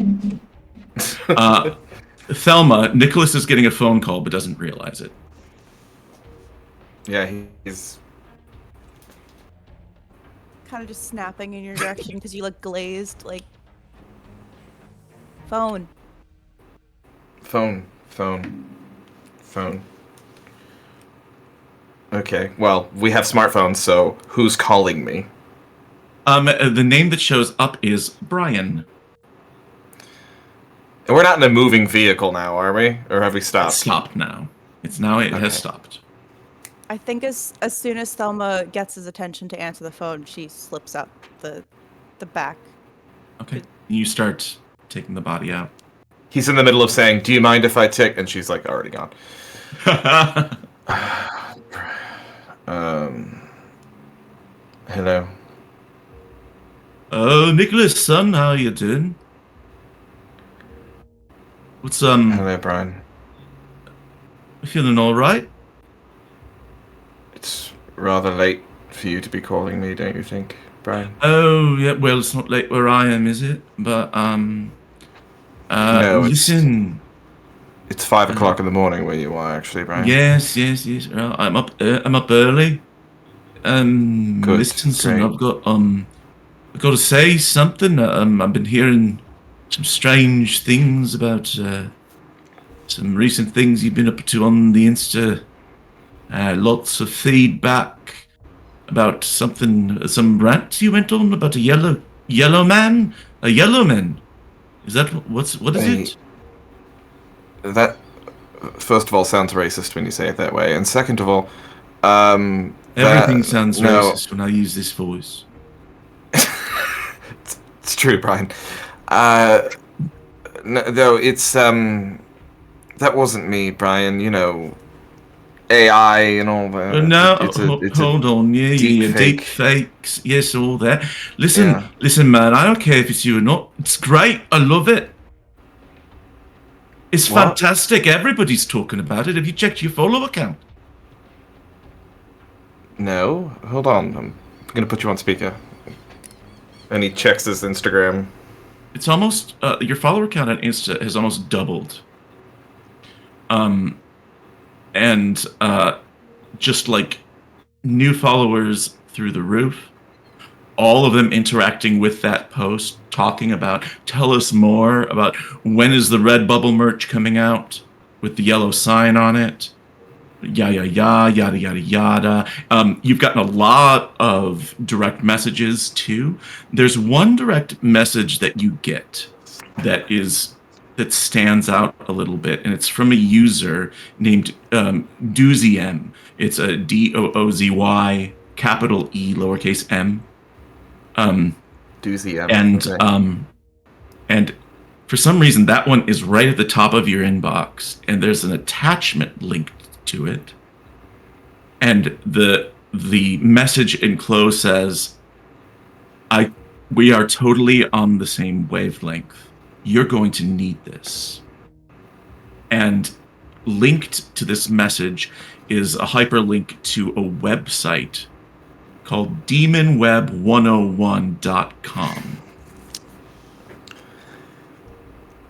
Thelma, Nicholas is getting a phone call but doesn't realize it. Yeah, he's. Kind of just snapping in your direction because you look glazed. Like phone. Phone. Okay, well, we have smartphones, so who's calling me? The name that shows up is Brian. And we're not in a moving vehicle now, are we? Or have we stopped? It's stopped now. It has stopped. I think as soon as Thelma gets his attention to answer the phone, she slips up the back. Okay. You start taking the body out. He's in the middle of saying, "Do you mind if I tick?" And she's like, already gone. Hello. Oh, Nicholas, son, how you doing? What's Hello, Brian. feeling all right? It's rather late for you to be calling me, don't you think, Brian? Oh, yeah. Well, it's not late where I am, is it? But No, it's- listen. It's 5 o'clock in the morning where you are, actually, Brian. Yes. Well, I'm up early. Good, Listen, son, great. I've got to say something. I've been hearing some strange things about some recent things you've been up to on the Insta. Lots of feedback about some rant you went on about a yellow man. A yellow man. Is that what is it? That, first of all, sounds racist when you say it that way, and second of all, Everything sounds racist when I use this voice. It's true, Brian. No, though it's that wasn't me, Brian. You know, AI and all that. No, It's hold on. Yeah, deep fakes. Yes, all that. Listen, Yeah. listen, man. I don't care if it's you or not. It's great. I love it. It's What? fantastic. Everybody's talking about it. Have you checked your follow account? No, hold on. I'm gonna put you on speaker. And he checks his Instagram. It's almost your follower count on Insta has almost doubled. And just like new followers through the roof. All of them interacting with that post, talking about, tell us more about when is the Redbubble merch coming out with the yellow sign on it. Yada yada. You've gotten a lot of direct messages too. There's one direct message that you get that stands out a little bit, and it's from a user named Doozy M. It's a Doozy, capital E, lowercase m. Doozy, And for some reason that one is right at the top of your inbox, and there's an attachment linked to it, and the message enclosed says, we are totally on the same wavelength. You're going to need this. And linked to this message is a hyperlink to a website called demonweb101.com.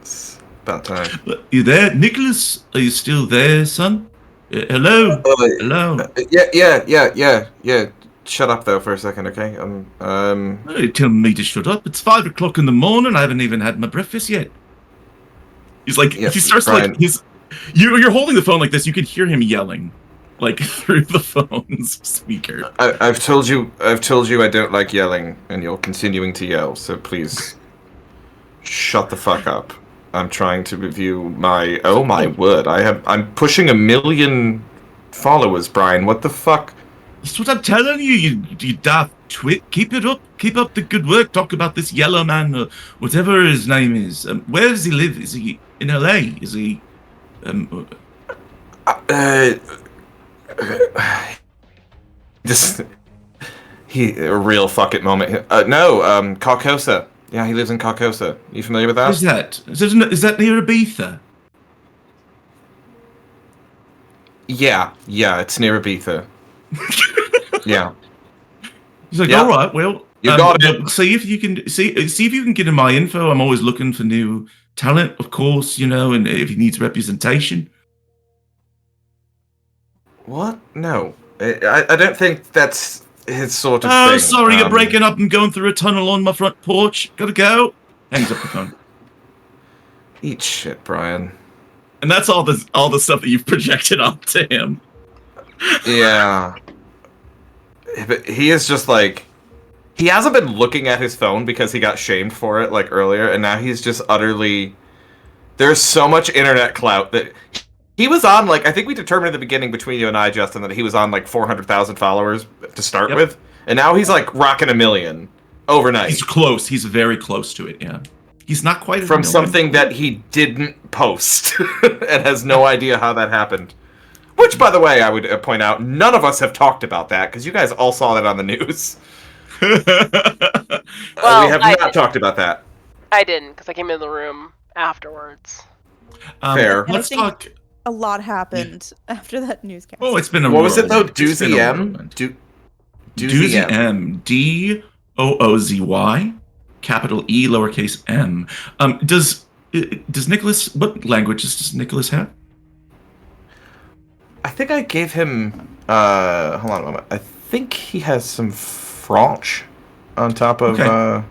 It's about time. You there, Nicholas? Are you still there, son? Hello? Hello? Yeah. Shut up though for a second, okay? You're telling me to shut up. It's 5 o'clock in the morning. I haven't even had my breakfast yet. He's like, Yes, he starts Brian. like, you're holding the phone like this. You can hear him yelling, like through the phone's speaker. I've told you I don't like yelling, and you're continuing to yell. So please, shut the fuck up. I'm trying to review my. Oh my word! I'm pushing 1 million followers, Brian. What the fuck? That's what I'm telling you, you daft twit. Keep it up. Keep up the good work. Talk about this yellow man, or whatever his name is. Where does he live? Is he in LA? Is he? Just a real fuck it moment. No, Carcosa. Yeah, he lives in Carcosa. You familiar with that? Where's that? Is that near Ibiza? Yeah, it's near Ibiza. Yeah. He's like, Yeah. all right, well, You got it. See if you can see if you can get him my info. I'm always looking for new talent, of course, and if he needs representation. What? No, I don't think that's his sort of Oh, thing. sorry, you're breaking up and going through a tunnel on my front porch. Gotta go. Hangs up the phone. Eat shit, Brian. And that's all the stuff that you've projected onto him. Yeah. But he is just like, he hasn't been looking at his phone because he got shamed for it like earlier, and now he's just utterly. There's so much internet clout that he was on, like, I think we determined at the beginning between you and I, Justin, that he was on like 400,000 followers to start with, and now he's like rocking 1 million overnight. He's close. He's very close to it. Yeah. He's not quite From 1 million. something that he didn't post and has no idea how that happened. Which, by the way, I would point out, none of us have talked about that because you guys all saw that on the news. Well, We have not talked about that. I didn't, because I came in the room afterwards. Fair. And I Let's think- talk. A lot happened after that newscast. Oh, it's been a What was it though? whirlwind. It's been Doozy a M? whirlwind. Doozy Doozy M. Doozy, capital E, lowercase m. Does Nicholas? What languages does Nicholas have? I think I gave him. Hold on a moment. I think he has some French on top of. Okay.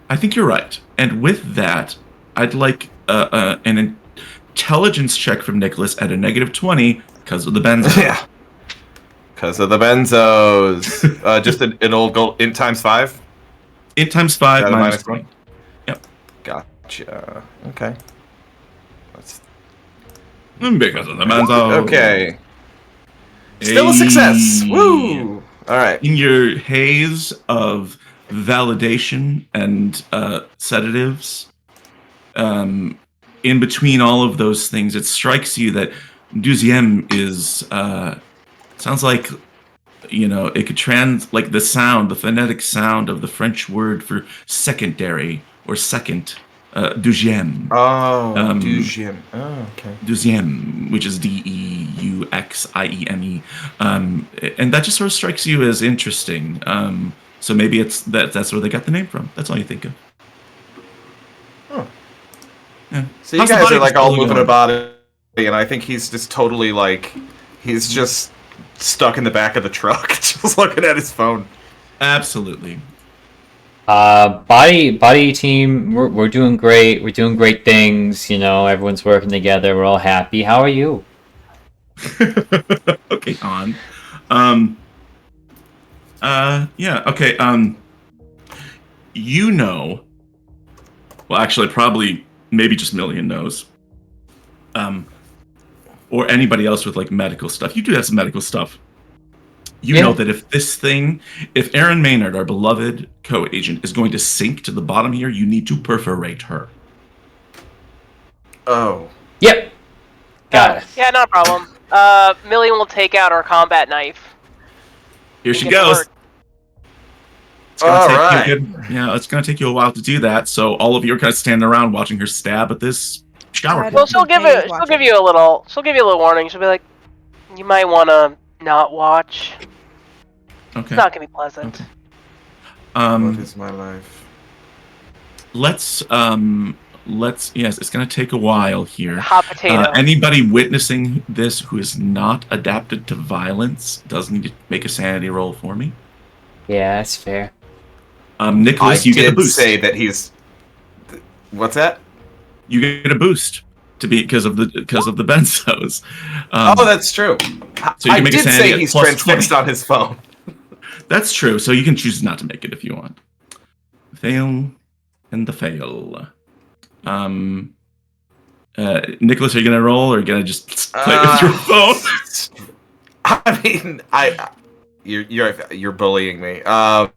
I think you're right. And with that, I'd like an intelligence check from Nicholas at a -20 because of the benzo. Yeah. Because of the benzos. Just an old gold int times 5. Int times 5 Is that a minus -1? 20. Yep. Gotcha. Okay. That's Because of the benzo. okay. Still a success. Hey. Woo! All right. In your haze of validation and sedatives, in between all of those things, it strikes you that deuxième is sounds like, you know, it could like the phonetic sound of the French word for secondary or second, deuxième. Oh, Um, Deuxième. Oh, okay. Deuxième, which is DEUXIEME, and that just sort of strikes you as interesting. So maybe that's where they got the name from. That's all you think of. Huh. Yeah. So you How's the guys body are like all control moving going? about it, and I think he's just totally like he's just stuck in the back of the truck, just looking at his phone. Absolutely. Body team, we're doing great. We're doing great things. You know, everyone's working together. We're all happy. How are you? Okay, on. Yeah. Okay. You know. Well, actually, probably maybe just Million knows. Or anybody else with like medical stuff. You do have some medical stuff. You Yeah. know that if Erin Maynard, our beloved co-agent, is going to sink to the bottom here, you need to perforate her. Oh. Yep. Got it. Yeah, not a problem. Million will take out her combat knife. Here she Get to goes. work. It's gonna All take right. you it's gonna take you a while to do that. So all of you are kind of standing around watching her stab at this shower. Right. Well, She'll give you a little warning. She'll be like, you might want to not watch. Okay. It's not gonna be pleasant. Okay. What is my life? Let's yes, it's gonna take a while here. Hot potato. Anybody witnessing this who is not adapted to violence does need to make a sanity roll for me. Yeah, that's fair. Nicholas, I you get a did boost. say that he's. What's that? You get a boost to be because of the benzos. Oh, that's true. so you I can make a did sanity say at he's plus transfixed 20. on his phone. That's true. So you can choose not to make it if you want. Fail and the fail. Nicholas, are you gonna roll or are you gonna just play with your phone? I mean, you're bullying me. Yeah.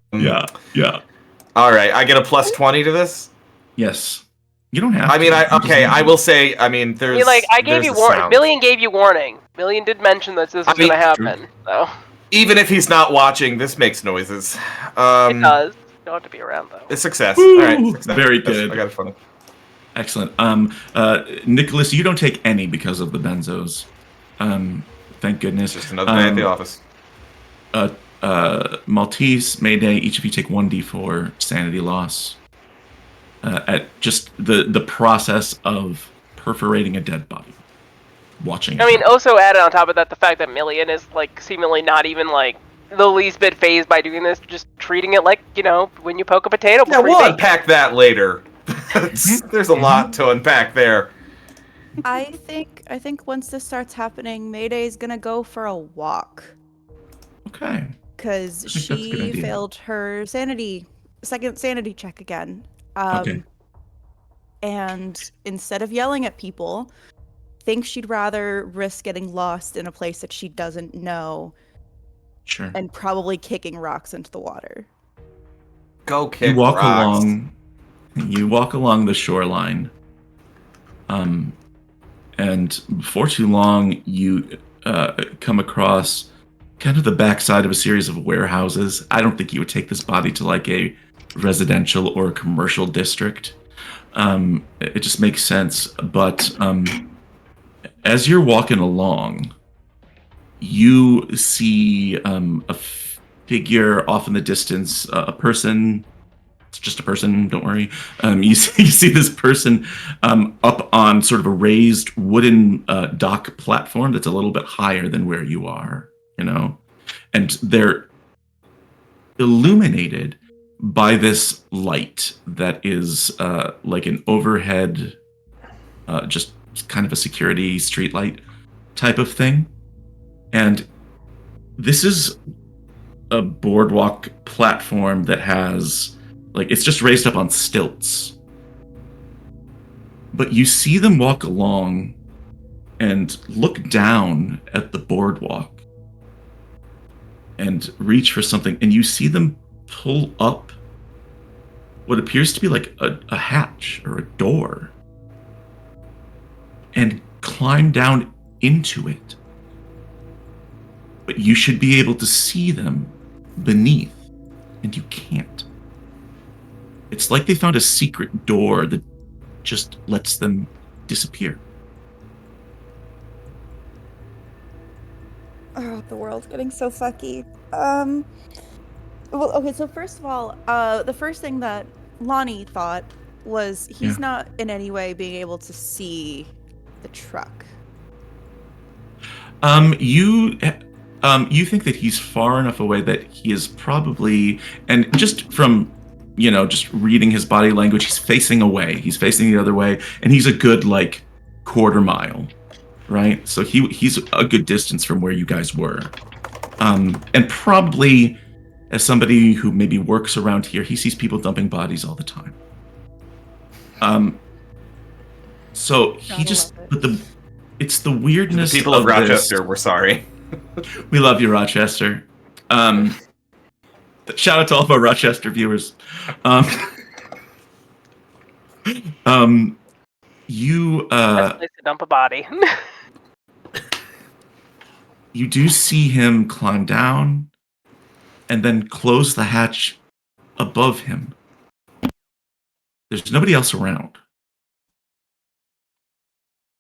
All right, I get a plus 20 to this. Yes. You don't have. I mean, to. You just I need will say. I mean, there's. I gave there's you a warning. sound. Million gave you warning. Million did mention that this was I mean, gonna happen. So Even if he's not watching, this makes noises. it does. You don't have to be around though. A success. Woo! All right, success. Very That's- good. I got it funny. Excellent. Nicholas, you don't take any because of the benzos. Thank goodness. Just another day at the office. Maltese, Mayday, each of you take 1d4 sanity loss. At just the process of perforating a dead body. Watching. I mean, also added on top of that the fact that Million is like seemingly not even like the least bit phased by doing this, just treating it like, you know, when you poke a potato Yeah, before you we'll bake it. unpack that later. There's a lot to unpack there. I think once this starts happening, Mayday's gonna go for a walk Okay. because I think that's a good she idea. failed her second sanity check again. Okay. And instead of yelling at people, think she'd rather risk getting lost in a place that she doesn't know Sure. and probably kicking rocks into the water. Go kick You walk rocks. along the shoreline. And before too long, you come across kind of the backside of a series of warehouses. I don't think you would take this body to like a residential or commercial district. It just makes sense. But as you're walking along, you see a figure off in the distance, a person. It's just a person, don't worry. You see this person up on sort of a raised wooden dock platform that's a little bit higher than where you are, you know? And they're illuminated by this light that is like an overhead, just kind of a security street light type of thing. And this is a boardwalk platform that has, like, it's just raised up on stilts. But you see them walk along and look down at the boardwalk and reach for something, and you see them pull up what appears to be like a hatch or a door and climb down into it. But you should be able to see them beneath, and you can't. It's like they found a secret door that just lets them disappear. Oh, the world's getting so fucky. Well, okay, so first of all, the first thing that Lonnie thought was he's not in any way being able to see the truck. You think that he's far enough away that he is probably, and just from, just reading his body language, he's facing away. He's facing the other way, and he's a good, like, quarter mile, right? So he's a good distance from where you guys were. And probably, as somebody who maybe works around here, he sees people dumping bodies all the time. So he just, it's the weirdness The people of this. Rochester, we're sorry. We love you, Rochester. Shout out to all of our Rochester viewers. You Best place to dump a body. you do see him climb down and then close the hatch above him. There's nobody else around.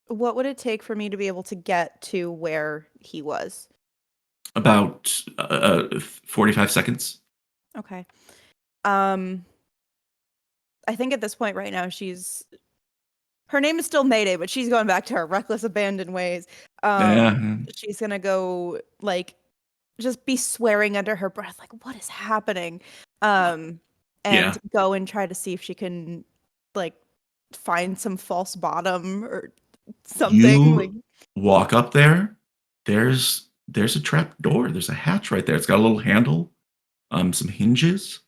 What would it take for me to be able to get to where he was? About 45 seconds. Okay. I think at this point right now her name is still Mayday, but she's going back to her reckless abandoned ways. She's gonna go, like, just be swearing under her breath, like, what is happening? And go and try to see if she can, like, find some false bottom or something. You walk up there. There's a trap door. There's a hatch right there. It's got a little handle, some hinges.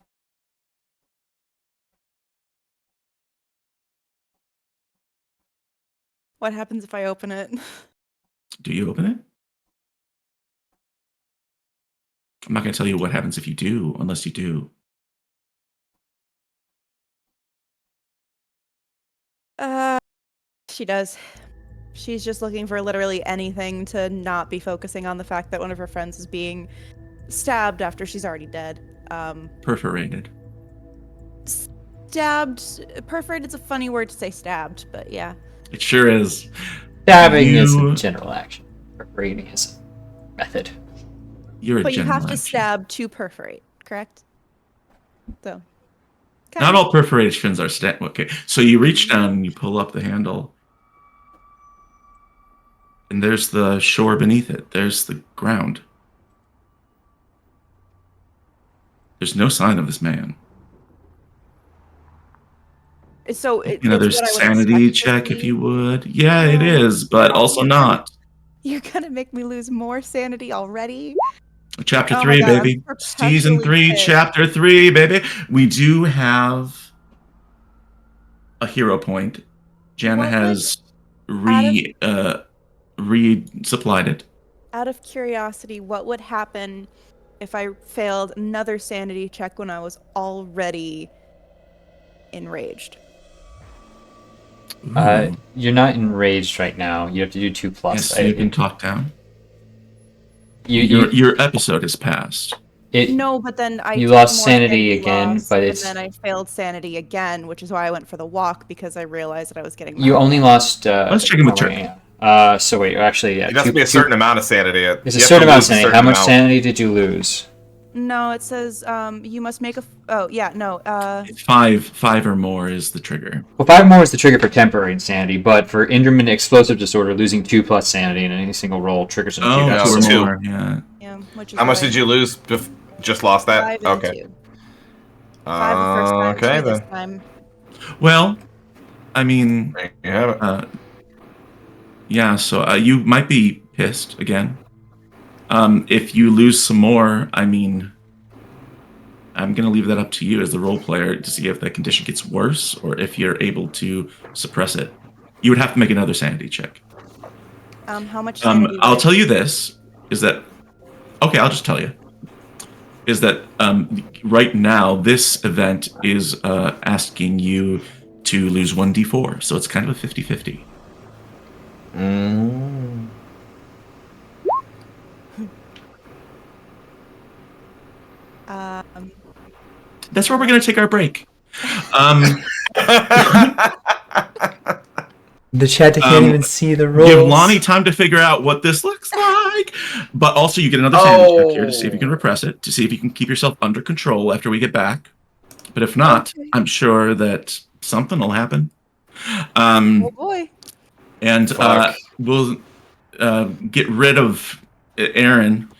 What happens if I open it? Do you open it? I'm not going to tell you what happens if you do, unless you do. She does. She's just looking for literally anything to not be focusing on the fact that one of her friends is being stabbed after she's already dead. Perforated. Perforated's a funny word to say stabbed, but yeah. It sure is. Stabbing is a general action. Perforating is a method. You're a But you general have to action. stab to perforate, correct? So. Not all perforations are stab. Okay, so you reach down and you pull up the handle. And there's the shore beneath it. There's the ground. There's no sign of this man. So There's a sanity check if you would. Yeah, it is, but also not. You're gonna make me lose more sanity already. Chapter Oh my 3, God, I'm baby. perpetually Season 3, pissed. Chapter 3, baby. We do have a hero point. Jana What has re-supplied it. Out of curiosity, what would happen if I failed another sanity check when I was already enraged? Ooh. You're not enraged right now. You have to do 2+. Yes, you can talk down. You Your episode has passed. No, but then I You took lost more sanity again, loss, but and it's- then I failed sanity again, which is why I went for the walk because I realized that I was getting. You only lost. Let's check in with Turk. So wait, actually, yeah. It has to be a certain amount of sanity. There's a certain amount of sanity. How much sanity did you lose? No, it says you must make a. Oh yeah, no. 5 or more is the trigger. Well, 5 more is the trigger for temporary insanity, but for Enderman explosive disorder, losing 2+ sanity in any single roll triggers an acute Oh, Yeah, 2 or episode. two. more, yeah. Yeah, which is How much why did you lose? Just lost that? 5 and Okay. 2. 5 the first time, Okay 2 this then. time. Well, I mean, There you have it. yeah. So you might be pissed again. If you lose some more, I mean, I'm gonna leave that up to you as the role player to see if that condition gets worse or if you're able to suppress it. You would have to make another sanity check. How much sanity? I'll would I- tell you this: is that okay? I'll just tell you. Is that right now this event is asking you to lose 1d4, so it's kind of a 50-50. That's where we're gonna take our break. The chat can't even see the rolls. Give Lonnie time to figure out what this looks like. But also, you get another sanity check here to see if you can repress it, to see if you can keep yourself under control after we get back. But if not, Okay. I'm sure that something will happen. Oh boy. And Fuck. we'll get rid of Aaron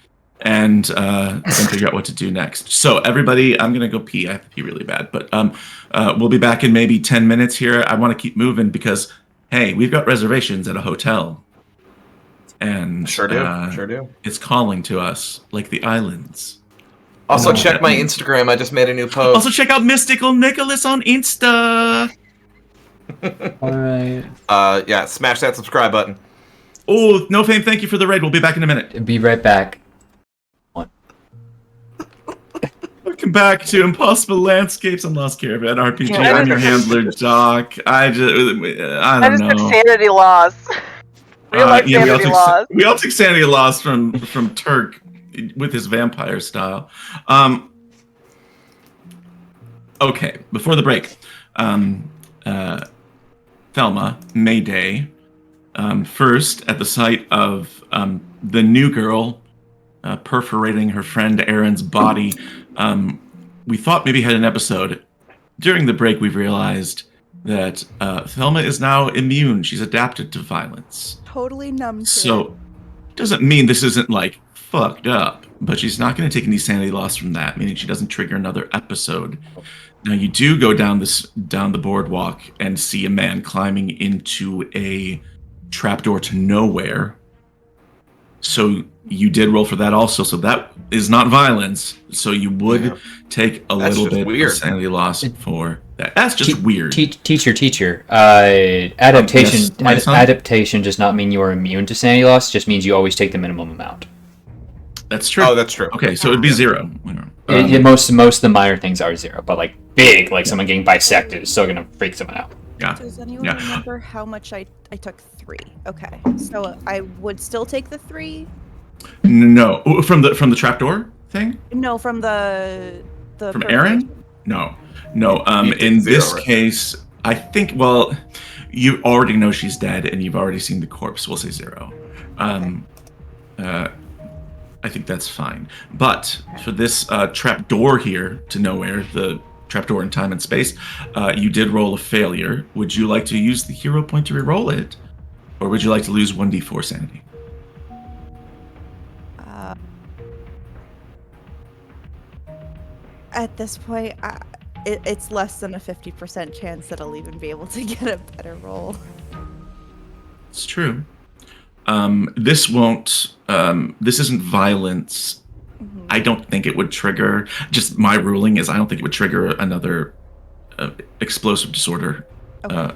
and then figure out what to do next. So everybody, I'm gonna go pee. I have to pee really bad, but we'll be back in maybe 10 minutes here. I want to keep moving because hey, we've got reservations at a hotel, and Sure do. it's calling to us like the islands. Also, Oh, check that my means- Instagram. I just made a new post. Also check out Mystical Nicholas on Insta. All right. Yeah, smash that subscribe button. Oh, No Fame, thank you for the raid. We'll be back in a minute. Be right back. Welcome back to Impossible Landscapes and Lost Caravan RPG. Yeah, I'm your handler, Doc. I I don't just took know. sanity loss. Real life Yeah, sanity loss. we all took sanity loss from Turk with his vampire style. Okay, before the break, Thelma, Mayday, first at the sight of the new girl perforating her friend Aaron's body. We thought maybe had an episode. During the break, we've realized that Thelma is now immune. She's adapted to violence. Totally numb to it. So, doesn't mean this isn't like fucked up, but she's not going to take any sanity loss from that, meaning she doesn't trigger another episode. Now, you do go down the boardwalk and see a man climbing into a trapdoor to nowhere. So you did roll for that also. So that is not violence. So you would take a That's little just bit weird. of sanity loss for that. That's just weird. Teacher. Adaptation. Yes, my son? Adaptation does not mean you are immune to sanity loss. Just means you always take the minimum amount. That's true. Oh, that's true. Okay, so it'd be 0. Most of the minor things are 0, but like big, like someone getting bisected is still gonna freak someone out. Yeah. Does anyone Yeah. remember how much I took? 3. Okay, so I would still take the 3. No, from the trapdoor thing. No, from the From person. Aaron? No. You did In 0, this right? case, I think, well, you already know she's dead and you've already seen the corpse. We'll say 0. I think that's fine. But for this trapdoor here to nowhere, the trapdoor in time and space, you did roll a failure. Would you like to use the hero point to reroll it? Or would you like to lose 1d4 sanity? At this point, it's less than a 50% chance that I'll even be able to get a better roll. It's true. This won't. This isn't violence. I don't think it would trigger. Just my ruling is I don't think it would trigger another explosive disorder Okay.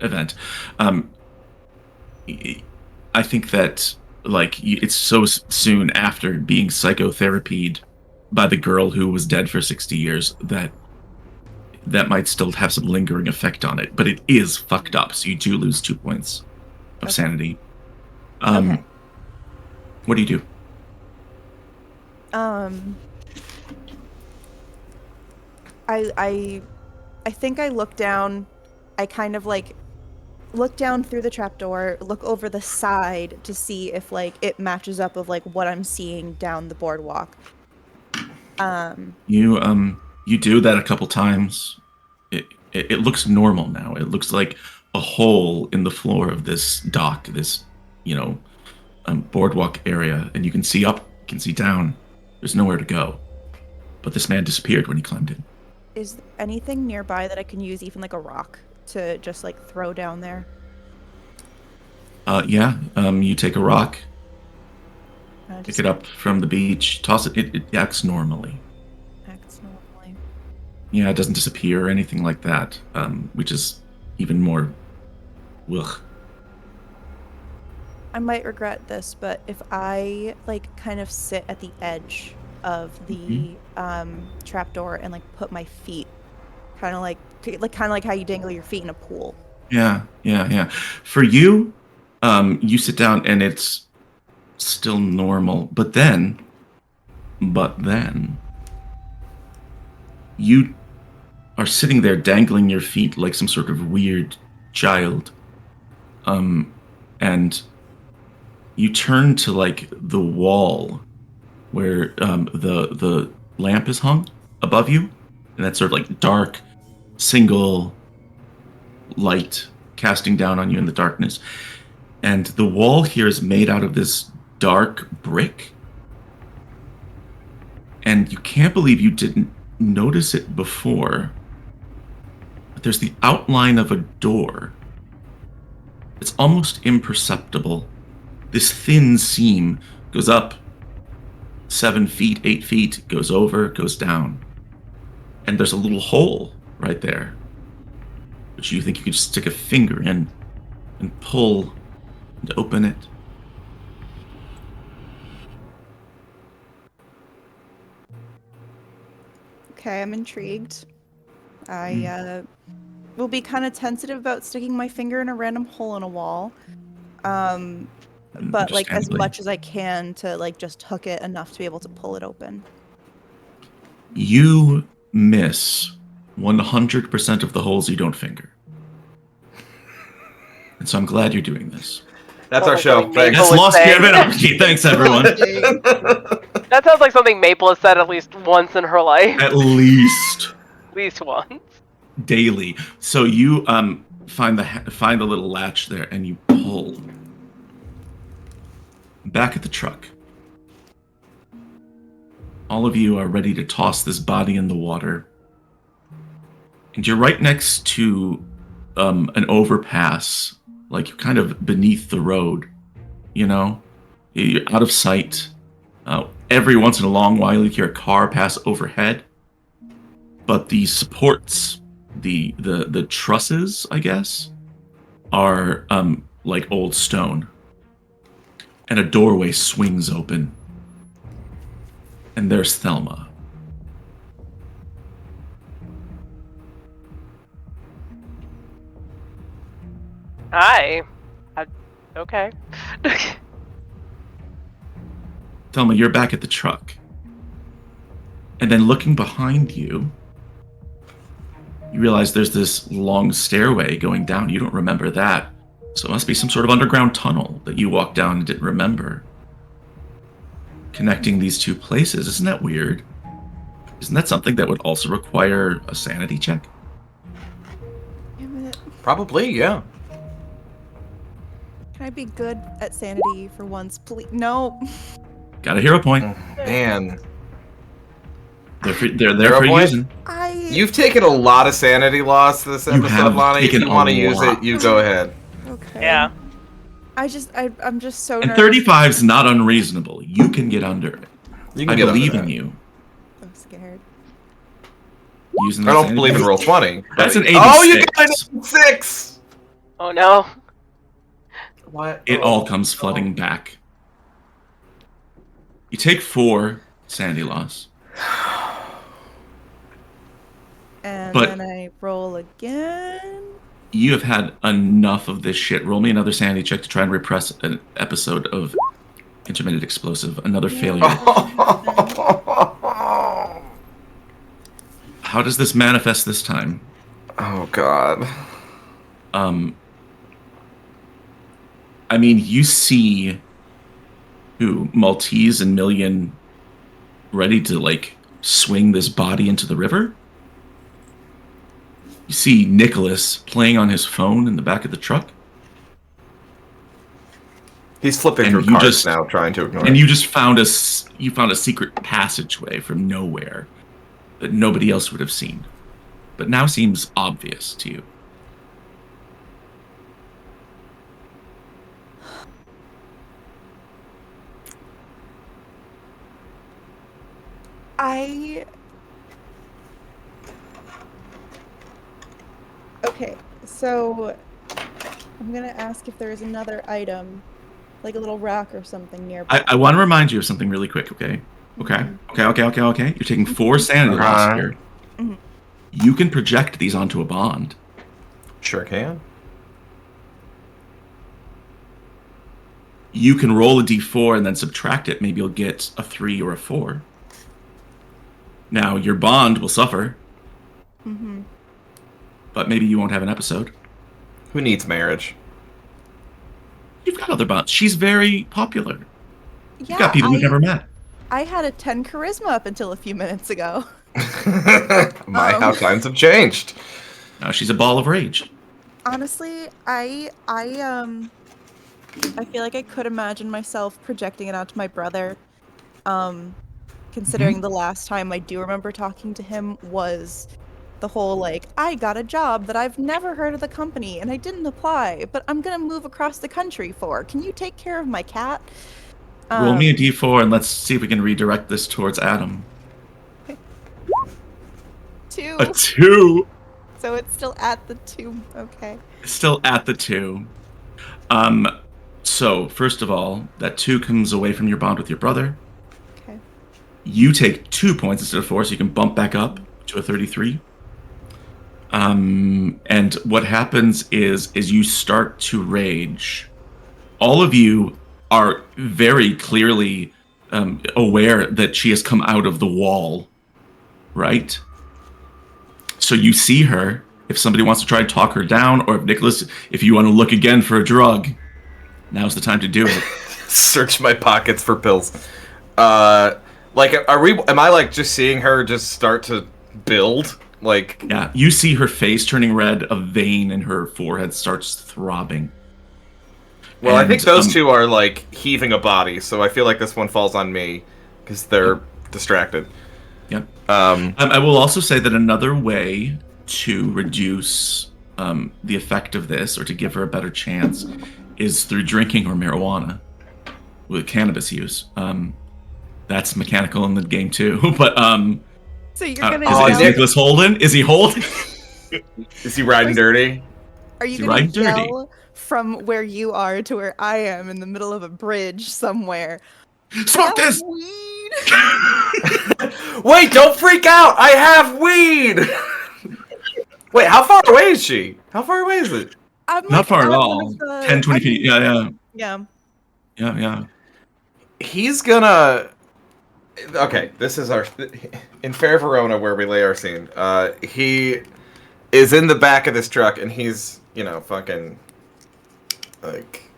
event. I think that it's so soon after being psychotherapied by the girl who was dead for 60 years that might still have some lingering effect on it. But it is fucked up, so you do lose 2 points of Okay. sanity. Okay. What do you do? I think I look down. I kind of look down through the trapdoor, look over the side to see if it matches up of what I'm seeing down the boardwalk. You do that a couple times. It looks normal now. It looks like a hole in the floor of this dock, this boardwalk area, and you can see up, you can see down. There's nowhere to go. But this man disappeared when he climbed in. Is there anything nearby that I can use, even like a rock, to just like throw down there? Yeah. You take a rock, Uh, pick just it up from the beach, toss it. It acts normally. acts normally. Yeah, it doesn't disappear or anything like that. Which is even more. Ugh. I might regret this, but if I like kind of sit at the edge of the trapdoor and like put my feet, kind of like how you dangle your feet in a pool. Yeah. For you, you sit down and it's still normal, but then you are sitting there dangling your feet like some sort of weird child. And you turn to like the wall where the lamp is hung above you, and that sort of like dark single light casting down on you in the darkness. And the wall here is made out of this dark brick. And you can't believe you didn't notice it before. But there's the outline of a door. It's almost imperceptible. This thin seam goes up 7 feet, 8 feet, goes over, goes down. And there's a little hole right there, which you think you could just stick a finger in and pull and open it. Okay, I'm intrigued. I will be kind of tentative about sticking my finger in a random hole in a wall. But like as Understandably. much as I can to like just hook it enough to be able to pull it open. You miss 100% of the holes you don't finger. And so I'm glad you're doing this. That's our Sounds show. like something Thanks. Maple That's was Lost saying. Caravan RPG. Thanks, everyone. That sounds like something Maple has said at least once in her life. At least At least once. daily. So you find the little latch there and you pull. Back at the truck. All of you are ready to toss this body in the water. And you're right next to an overpass, like you're kind of beneath the road, you know? You're out of sight. Every once in a long while you hear a car pass overhead. But the supports, the trusses, I guess, are like old stone. And a doorway swings open. And there's Thelma. Hi. Okay. Thelma, you're back at the truck. And then looking behind you, you realize there's this long stairway going down. You don't remember that. So it must be some sort of underground tunnel that you walked down and didn't remember. Connecting these two places. Isn't that weird? Isn't that something that would also require a sanity check? Damn it. Probably, yeah. Can I be good at sanity for once, please? No. Got a hero point. Man, They're there Hero for point? using. you've taken a lot of sanity loss this You episode, have Lonnie. If taken you want to a use lot. it, you go ahead. Okay. Yeah. I'm just so And nervous. 35 is not unreasonable. You can get under it. You I get under believe that. in you. I'm scared. Using I that don't sanity believe in check. roll 20. That's an Oh, you 86. got an 6! Oh no. What? It Oh. all comes flooding back. You take 4 sanity loss. And But- then I roll again. You have had enough of this shit. Roll me another sanity check to try and repress an episode of Intermittent Explosive. Another failure. How does this manifest this time? Oh, God. I mean, you see who Maltese and Million ready to like swing this body into the river. You see Nicholas playing on his phone in the back of the truck, He's flipping And through you cards just- now, trying to ignore and it. you just found a secret passageway from nowhere that nobody else would have seen. but now seems obvious to you. Okay, so I'm gonna ask if there is another item, like a little rock or something nearby. I want to remind you of something really quick, okay? Okay. You're taking 4 sanity loss here. Mhm. You can project these onto a bond. Sure can. You can roll a d4 and then subtract it. Maybe you'll get a 3 or a 4. Now, your bond will suffer, Mm-hmm. but maybe you won't have an episode. Who needs marriage? You've got other bonds. She's very popular. Yeah, You've got people you've never met. I had a 10 charisma up until a few minutes ago. How times have changed. Now she's a ball of rage. Honestly, I feel like I could imagine myself projecting it onto my brother. Considering the last time I do remember talking to him was the whole like, I got a job that I've never heard of the company and I didn't apply, but I'm gonna move across the country for. Can you take care of my cat? Roll me a d4 and let's see if we can redirect this towards Adam. 2. A 2. So it's still at the 2. Okay. Still at the 2. So first of all, that 2 comes away from your bond with your brother. Okay. You take 2 points instead of 4, so you can bump back up to a 33. And what happens is you start to rage. All of you are very clearly aware that she has come out of the wall, right? So you see her. If somebody wants to try to talk her down, or if Nicholas, if you want to look again for a drug, now's the time to do it. Search my pockets for pills. Like, am I like just seeing her just start to build? Like, Yeah, you see her face turning red, a vein in her forehead starts throbbing. well, I think And, those two are like heaving a body, so I feel like this one falls on me because they're distracted. Yep. Um, I will also say that another way to reduce the effect of this, or to give her a better chance, is through drinking or marijuana with cannabis use. That's mechanical in the game too. But So you're gonna is yell, Nicholas holding? Is he holding? is he riding dirty? are you Is he gonna riding dirty? yell from where you are to where I am in the middle of a bridge somewhere? Smoke "That this! weed!" Wait, don't freak out! I have weed! Wait, how far away is she? How far away is it? I'm Not like, far at at one all. of the- 10, 20 I feet. mean, Yeah. Yeah. He's gonna... Okay, this is our... In Fair Verona, where we lay our scene, he is in the back of this truck, and he's, fucking... Like...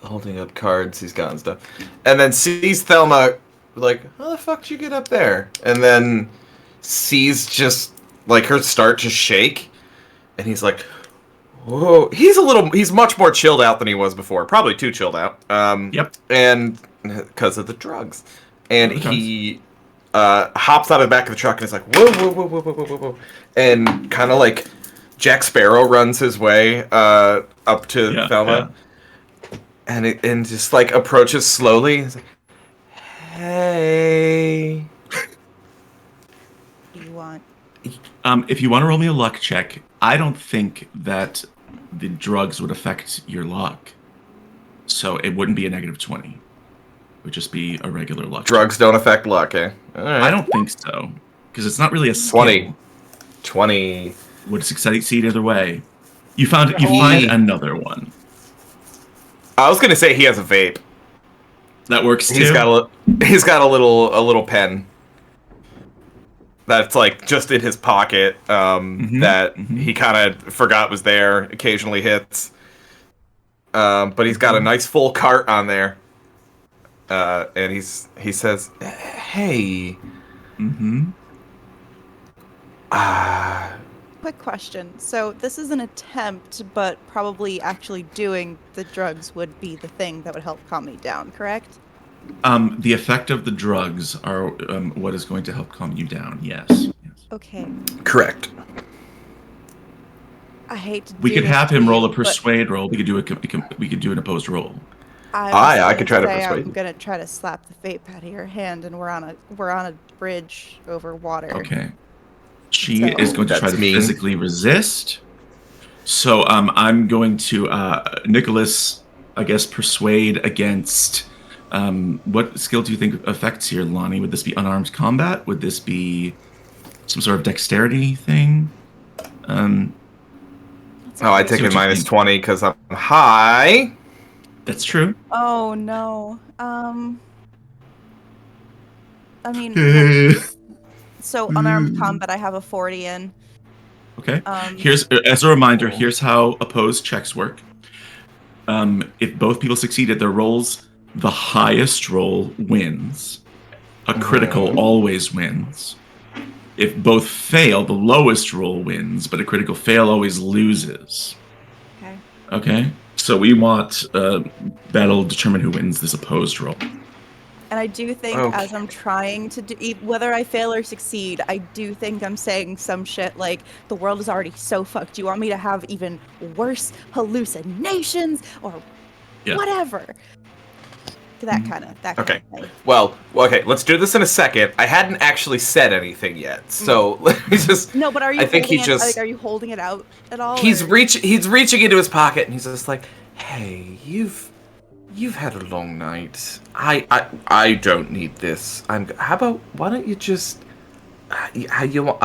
holding up cards he's got and stuff. And then sees Thelma, like, how the fuck did you get up there? And then sees just, like, her start to shake. And he's like, whoa. He's much more chilled out than he was before. Probably too chilled out. Yep. And because of the drugs. And The drugs. he hops out of the back of the truck and is like, whoa, whoa, whoa, whoa, whoa, whoa, whoa, whoa. And kind of like Jack Sparrow runs his way up to Yeah, Thelma. And just like approaches slowly. He's like, hey. What do you want? If you want to roll me a luck check, I don't think that the drugs would affect your luck. So it wouldn't be a negative 20. It would just be a regular luck check. Drugs don't affect luck, eh? All right. I don't think so. Because it's not really a skill. 20. Would succeed either way. You find Holy- another one. I was gonna say he has a vape. That works too. He's got a little pen. That's like just in his pocket. That he kind of forgot was there. Occasionally hits. But he's got a nice full cart on there. And he says, "Hey, Mm-hmm. Quick question. So this is an attempt, but probably actually doing the drugs would be the thing that would help calm me down, correct? The effect of the drugs are what is going to help calm you down. Yes. Okay. Correct. I hate to We do could this have to him roll a you, but persuade roll. We could do we could do an opposed roll. I could try to say persuade I'm you. gonna try to slap the vape out of your hand, and we're on a bridge over water. Okay. She So- is going to try That's to mean. physically resist. So I'm going to Nicholas, I guess, persuade against. What skill do you think affects here, Lonnie? Would this be unarmed combat? Would this be some sort of dexterity thing? Oh, I See take what a you minus think. 20 because I'm high. That's true. Oh no. I mean, so unarmed combat, I have a 40 in. Okay. Um, Here's as a reminder. Cool. Here's how opposed checks work. If both people succeeded their rolls, the highest roll wins. A critical always wins. If both fail, the lowest roll wins, but a critical fail always loses. Okay. Okay. So we want that'll determine who wins this opposed roll. And I do think, Okay. as I'm trying to do, whether I fail or succeed, I do think I'm saying some shit like, the world is already so fucked. Do you want me to have even worse hallucinations or Yeah. whatever? That kind of Okay. of thing. Well, okay, let's do this in a second. I hadn't actually said anything yet, so let me just. No, but are you? I think he holding it, just- like, are you holding it out at all? He's or- reaching into his pocket, and he's just like, "Hey, you've had a long night. I don't need this. How about why don't you just you want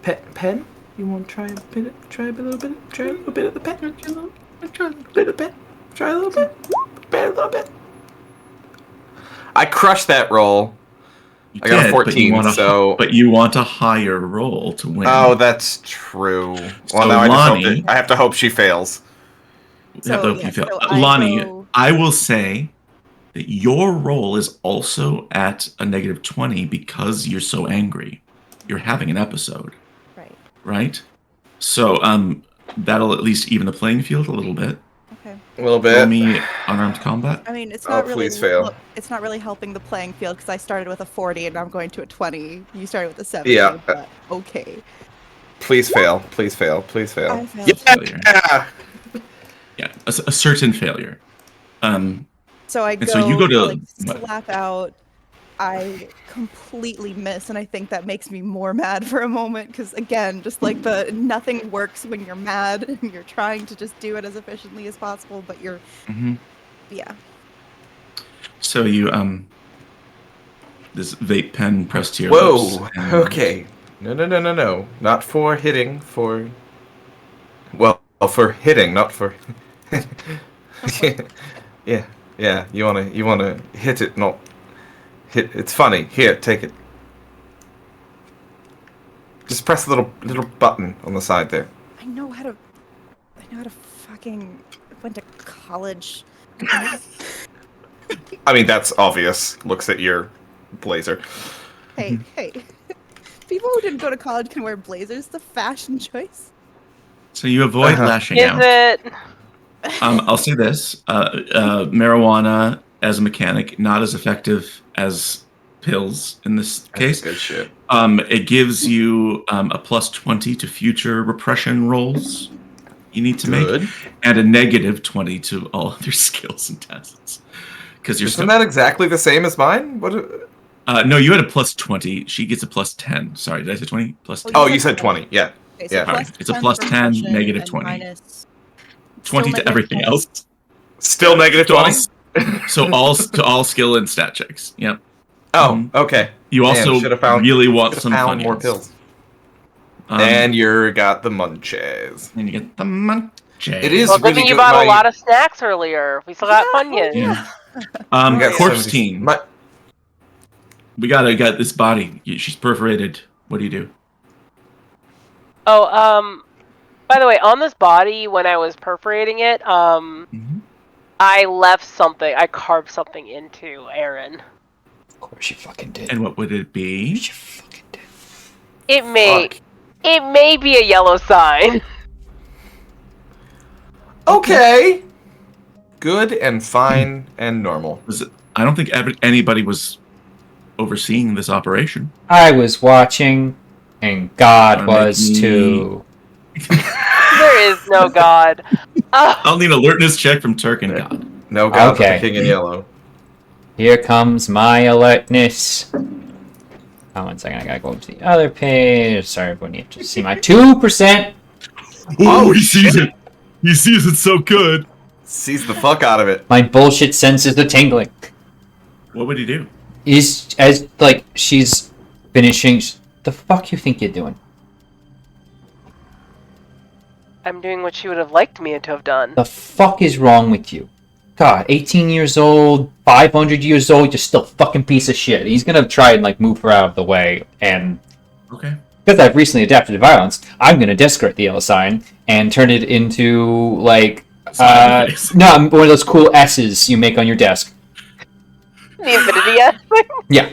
pen? You want to try a little bit of the pen? Try a little bit of pen. Try a little bit. A little bit. I crushed that roll. You I got a did, but you 14, want so- but you want a higher roll to win. Oh, that's true. Well, So now Lonnie- I have to hope she fails. You have to hope yeah, you fail. so I Lonnie, go- I will say that your roll is also at a negative 20 because you're so angry. You're having an episode, Right. right? So that'll at least even the playing field a little bit. Okay. A little Roll bit. me unarmed combat. I mean, it's Oh, not really. please fail. It's not really helping the playing field because I started with a 40 and I'm going to a 20. You started with a 70. Yeah. But okay. Please fail. Please fail. Please fail. I failed. Failure. Yeah. Yeah, a certain failure. So I go, And so you go to- like, slap out. I completely miss, and I think that makes me more mad for a moment because, again, just like nothing works when you're mad and you're trying to just do it as efficiently as possible, but you're, Mhm. yeah. So you this vape pen pressed to your Whoa. lips. and- Okay. No. Not for hitting. For hitting, not for. Yeah. You wanna hit it, not hit. It's funny. Here, take it. Just press the little button on the side there. I know how to fucking went to college. I mean, that's obvious. Looks at your blazer. Hey. People who didn't go to college can wear blazers. It's a fashion choice. So you avoid Uh-huh. lashing Is out. it? I'll say this: marijuana as a mechanic, not as effective as pills in this case. Good shit. It gives you a plus 20 to future repression rolls you need to make, Good. and a negative 20 to all other skills and tests. Because you're Isn't that exactly the same as mine? What? no, you had a plus 20. She gets a plus 10. Sorry, did I say 20? Plus 10. Oh, you said 20. Yeah. Okay, so Yeah. plus Alright, it's a 10 plus for 10, repression negative and 20. minus 20 still to everything negative else. Still negative So all, 20. so all to all skill and stat checks. Yep. Oh, okay. You Man, also should've found- really want Should've some found more Funyuns. pills. Um, And you got the munches. and you get the munchies. It is Well, good really thing you good. bought a My- lot of snacks earlier. We still got Yeah, Funyuns. Yeah. I got Corpse 70 team. My, We got this body. She's perforated. What do you do? Oh, by the way, on this body, when I was perforating it, Mhm. I left something. I carved something into Aaron. Of course you fucking did. And what would it be? You fucking did. It may, Fuck. it may be a yellow sign. okay. Good and fine and normal. Was it? I don't think anybody was overseeing this operation. I was watching, and God Wanna make was me- too. There is no god. I'll need alertness check from Turk and God. No god but Okay. the king in yellow. Here comes my alertness. Oh, 1 second, I gotta go over to the other page. Sorry, everyone, you have to see my 2%. Oh, he sees it. He sees it so good. Sees the fuck out of it. My bullshit senses are tingling. What would he do? Is as like she's finishing. The fuck you think you're doing? I'm doing what she would have liked me to have done. The fuck is wrong with you? God, 18 years old, 500 years old, you're still a fucking piece of shit. He's gonna try and like move her out of the way, and Okay. because I've recently adapted to violence, I'm gonna discard the L sign and turn it into like Smiley face. no, one of those cool S's you make on your desk. The Infinity S thing? Yeah.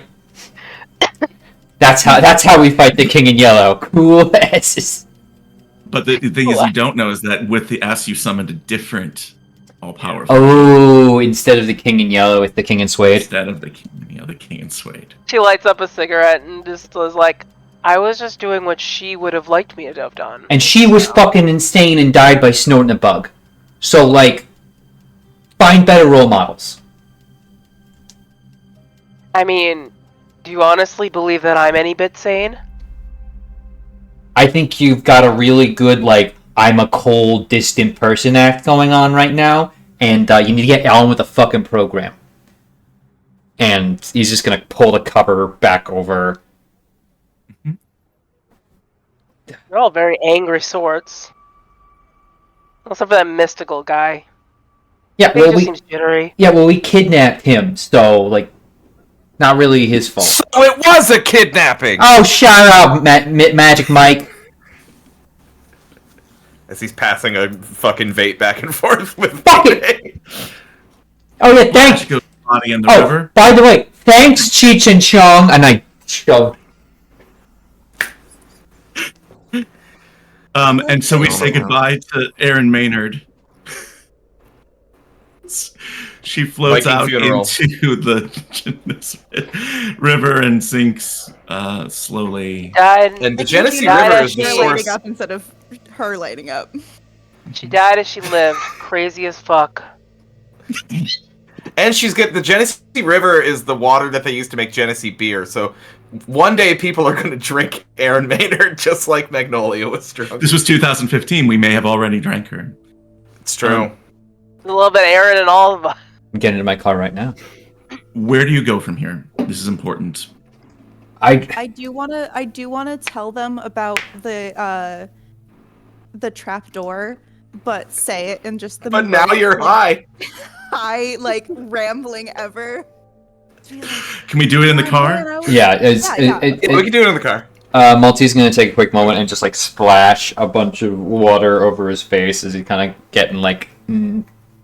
That's how we fight the King in Yellow. Cool S's. But the thing is, you don't know is that with the S, you summoned a different all-powerful Oh, instead of the King in Yellow, it's the King in Suede. instead of the king and Suede. She lights up a cigarette and just was like, I was just doing what she would have liked me to have done. And she was fucking insane and died by snorting a bug. So, like, find better role models. I mean, do you honestly believe that I'm any bit sane? I think you've got a really good, like, I'm a cold, distant person act going on right now, and you need to get Alan with the fucking program. And he's just gonna pull the cover back over. They're all very angry sorts. Except for that mystical guy. Yeah, He well, just seems jittery. we kidnapped him, so, like, not really his fault. So it was a kidnapping! Oh, shut up, Magic Mike. As he's passing a fucking vape back and forth with Fuck it! Oh, yeah, thanks. She goes body in the Oh, river. by the way, thanks, Cheech and Chong. And I shoved. And so we say goodbye to Erin Maynard. She floats Viking out funeral. into the river and sinks slowly. Died. And the I think Genesee you died River died is the her source. lighting up instead of her lighting up. She died as she lived. Crazy as fuck. And she's the Genesee River is the water that they use to make Genesee beer. So one day people are going to drink Erin Maynard just like Magnolia was drunk. This was 2015. We may have already drank her. It's true. A little bit Aaron and all of us. I'm getting into my car right now. Where do you go from here? This is important. I do wanna tell them about the trap door, but say it in just the But now most, you're high. high, like rambling ever. Can we do it in the car? Yeah, it's Yeah. We can do it in the car. Multi's gonna take a quick moment and just like splash a bunch of water over his face as he kind of getting like,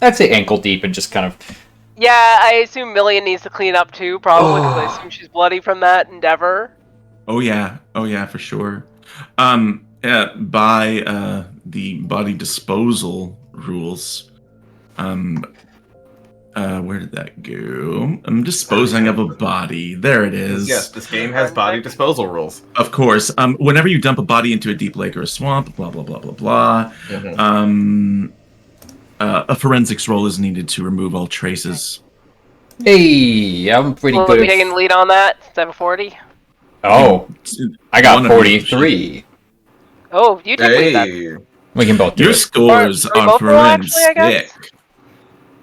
I'd say ankle deep and just kind of. Yeah, I assume Million needs to clean up too, probably, because I assume she's bloody from that endeavor. Oh yeah, for sure. By the body disposal rules, where did that go? I'm disposing of a body. There it is. Yes, this game has body disposal rules. Of course. Whenever you dump a body into a deep lake or a swamp, blah blah blah blah blah. A forensics roll is needed to remove all traces. Hey, I'm pretty Will good. we taking the lead on that? 740? Oh, I got One of you 43. Oh, you take lead then. Hey. We can both do Your it. scores Are we on both roll, actually, I guess? forensic.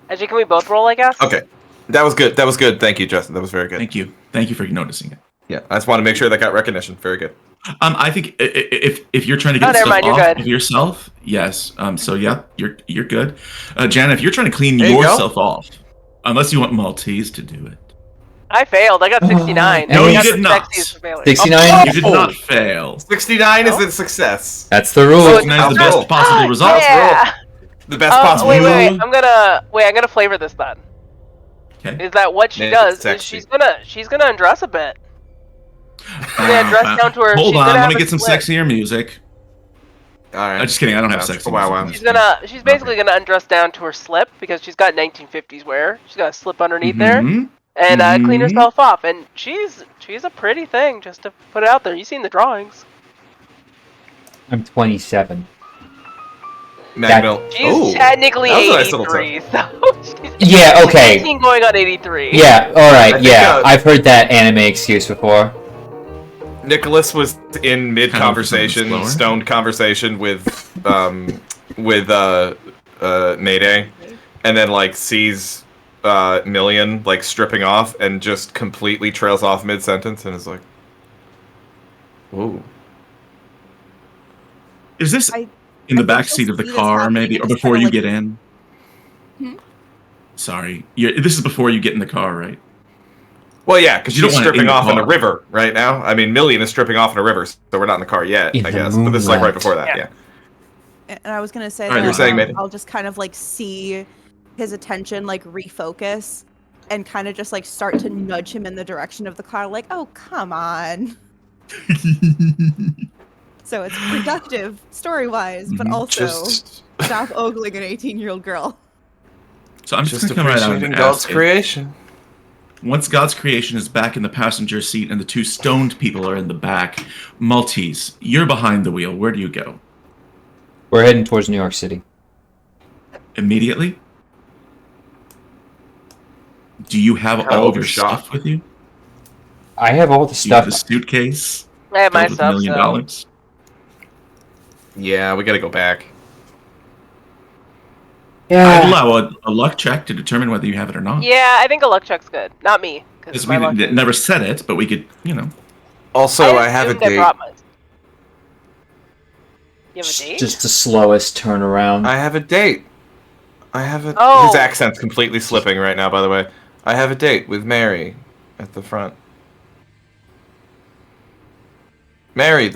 Actually, can we both roll, I guess? Okay. That was good. That was good. Thank you, Justin. That was very good. Thank you. Thank you for noticing it. Yeah, I just want to make sure that got recognition. Very good. I think if you're trying to Oh, get never stuff mind, you're off good. of yourself, yes. So yeah, you're good. Janet, if you're trying to clean There you go. yourself off, unless you want Maltese to do it, I failed. I got 69. No, you That's did the not. sexiest for failure. 69? you did not fail. 69 is Oh. a success. That's the Oh, rule. it's- 69 is the House best rule. possible result. Yeah. The best Oh, possible. wait. rule. I'm gonna flavor this then. Okay. Is that what she Make it does? Is sexy. she's gonna undress a bit. gonna dress down to her- Hold she's on, gonna let have me a get some slit. sexier music. All right. Just kidding. I don't have Sounds sexy. like a wow, music. wow. She's basically gonna undress down to her slip because she's got 1950s wear. She's got a slip underneath there. Mhm. and clean Mhm. herself off. And she's a pretty thing, just to put it out there. You've seen the drawings. I'm 27. Magno. She's technically that was a nice little 83, so Yeah, she's okay. 18 going on 83. Yeah, alright, I think, yeah. I've heard that anime excuse before. Nicholas was in mid 10% conversation, slower. stoned conversation with Mayday, and then like sees Million like stripping off and just completely trails off mid sentence and is like, "Whoa." Is this I- in the I think back she'll seat of the see this car, happening maybe, and or just before kinda, you like- get in? Hmm? Sorry, this is before you get in the car, right? Well, yeah, because You don't she's want it in stripping the off in the car. river right now. I mean, Million is stripping off in a river, so we're not in the car yet, In I the guess. But this is like right moonlight. before that, Yeah. yeah. And I was gonna say Alright, that you're saying, Mayday? I'll just kind of like see his attention like refocus and kind of just like start to nudge him in the direction of the car, like, oh come on. So it's productive story wise, but Mhm. also Just, stop ogling an 18-year-old girl. So I'm just just going to come right out appreciating and God's ask it. creation. Once God's creation is back in the passenger seat and the two stoned people are in the back, Maltese, you're behind the wheel. Where do you go? We're heading towards New York City. Immediately? Do you have Kinda all of your overshot. stuff with you? I have all the Do you have stuff. the suitcase I have my filled with stuff, $1 so. million? Yeah, we gotta go back. I'd Yeah. allow a luck check to determine whether you have it or not. Yeah, I think a luck check's good. Not me, because Because my we luck is- never said it, but we could, Also, I have a assumed I date. brought mine. You have a date? Just the slowest turnaround. I have a date. I have a. Oh. His accent's completely slipping right now. By the way, I have a date with Mary at the front. Mary,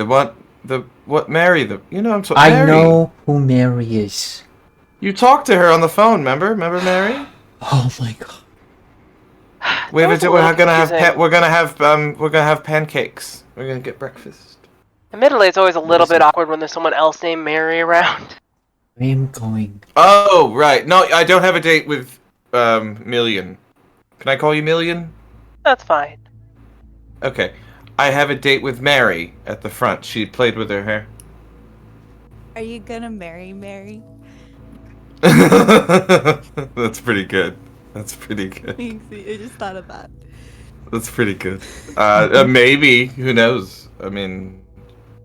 Mary, you know I'm so. I Mary. know who Mary is. You talked to her on the phone. Remember, Mary? Oh my god. We have That was a, a we're little gonna have confusing. we're gonna have pancakes. We're gonna get breakfast. Admittedly, it's always a little bit awkward when there's someone else named Mary around. I am going. Oh right, no, I don't have a date with Million. Can I call you Million? That's fine. Okay. I have a date with Mary at the front. She played with her hair. Are you gonna marry Mary? That's pretty good. That's pretty good. I just thought of that. That's pretty good. Maybe. Who knows? I mean,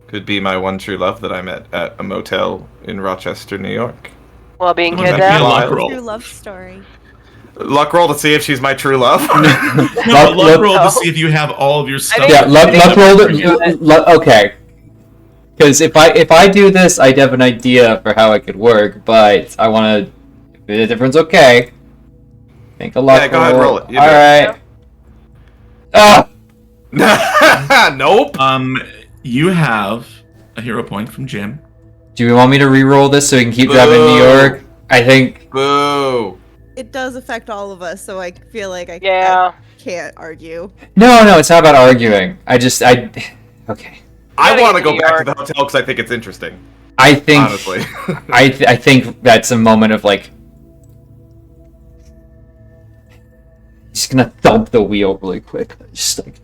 could be my one true love that I met at a motel in Rochester, New York. While being Well, that'd be a kidnapped. luck roll. True love story. Luck roll to see if she's my true love. No, Luck- luck luck- roll Oh. to see if you have all of your stuff. think- Yeah, luck roll. Yeah. Okay. Because if I do this, I'd have an idea for how it could work, but I want to. If the difference, okay. Think a luck Yeah, go ahead, roll it. You do All it. right. Ah. Nope. You have a hero point from Jim. Do you want me to re-roll this so we can keep driving to New York? I think. Boo. It does affect all of us, so I feel like I can't argue. No, it's not about arguing. Okay. I gotta want get to go to New back to York. the hotel because I think it's interesting. I think. Honestly. I think that's a moment of like. Just gonna thump the wheel really quick. Just like.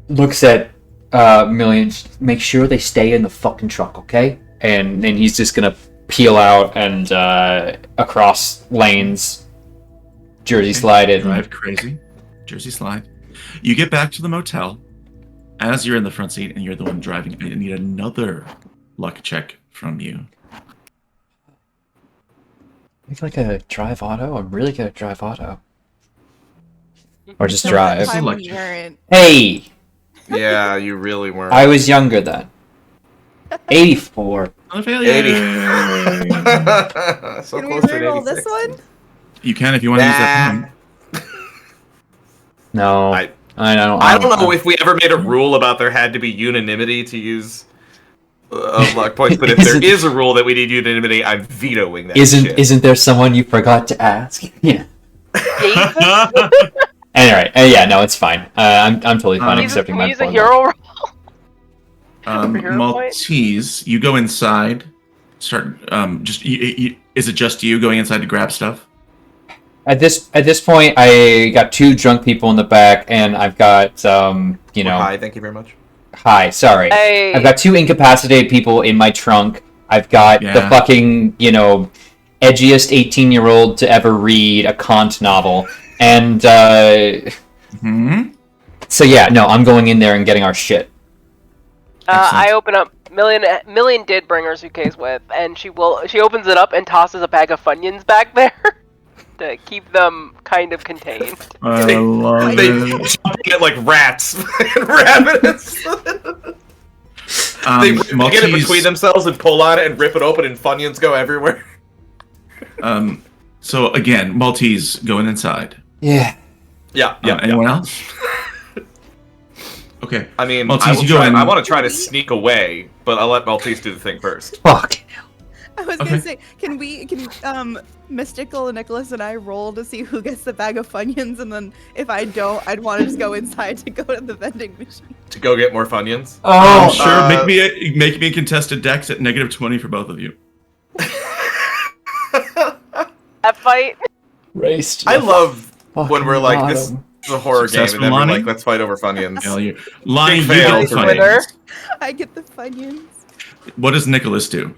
Looks at Million. Make sure they stay in the fucking truck, okay? And then he's just gonna peel out and across lanes. Jersey slide it. Drive crazy. Jersey slide. You get back to the motel. As you're in the front seat and you're the one driving, I need another luck check from you. Make like a drive auto. I'm really good at drive auto. Or just That drive. time when Like- you weren't. Hey, Yeah, you really weren't. I was younger then. 84. Another failure. 80. So Can we close to an reroll this 86. one? You can if you want to use that Nah. point. No, I- I don't. I don't know if we ever made a rule about there had to be unanimity to use luck points, but if there Isn't- is a rule that we need unanimity, I'm vetoing that. Isn't shit. isn't there someone you forgot to ask? Yeah. David? Anyway, yeah, no, it's fine. I'm totally fine Can accepting Can my we use a point. hero roll? For hero Maltese, you go inside. Start. Is it just you going inside to grab stuff? At this point, I got 2 drunk people in the back, and I've got Hi, thank you very much. Hi, sorry. I've got 2 incapacitated people in my trunk. I've got the fucking edgiest 18-year-old to ever read a Kant novel, and so yeah, no, I'm going in there and getting our shit. I open up. Million did bring her suitcase with, and she opens it up and tosses a bag of Funyuns back there to keep them kind of contained. I love They it. jumping at like rats and rabbits. They get it Maltese, between themselves and pull on it and rip it open, and Funyuns go everywhere. So again, Maltese going inside. Yeah. Yeah. Anyone else? Okay. I mean, Maltese, you go in. I want to try to sneak away, but I'll let Maltese do the thing first. Fuck. I was Okay. gonna say, can Mystical, Nicholas, and I roll to see who gets the bag of Funyuns, and then if I don't, I'd want to just go inside to go to the vending machine. To go get more Funyuns. Oh, Sure. Make me a contested dex at -20 for both of you. That fight. race. to I the love when fucking we're like, this bottom. is a horror game, Successful, and then we're Lonnie? like, let's fight over Funyuns. Hell, you lying. You fail get the for me. Funyuns. I get the Funyuns. What does Nicholas do?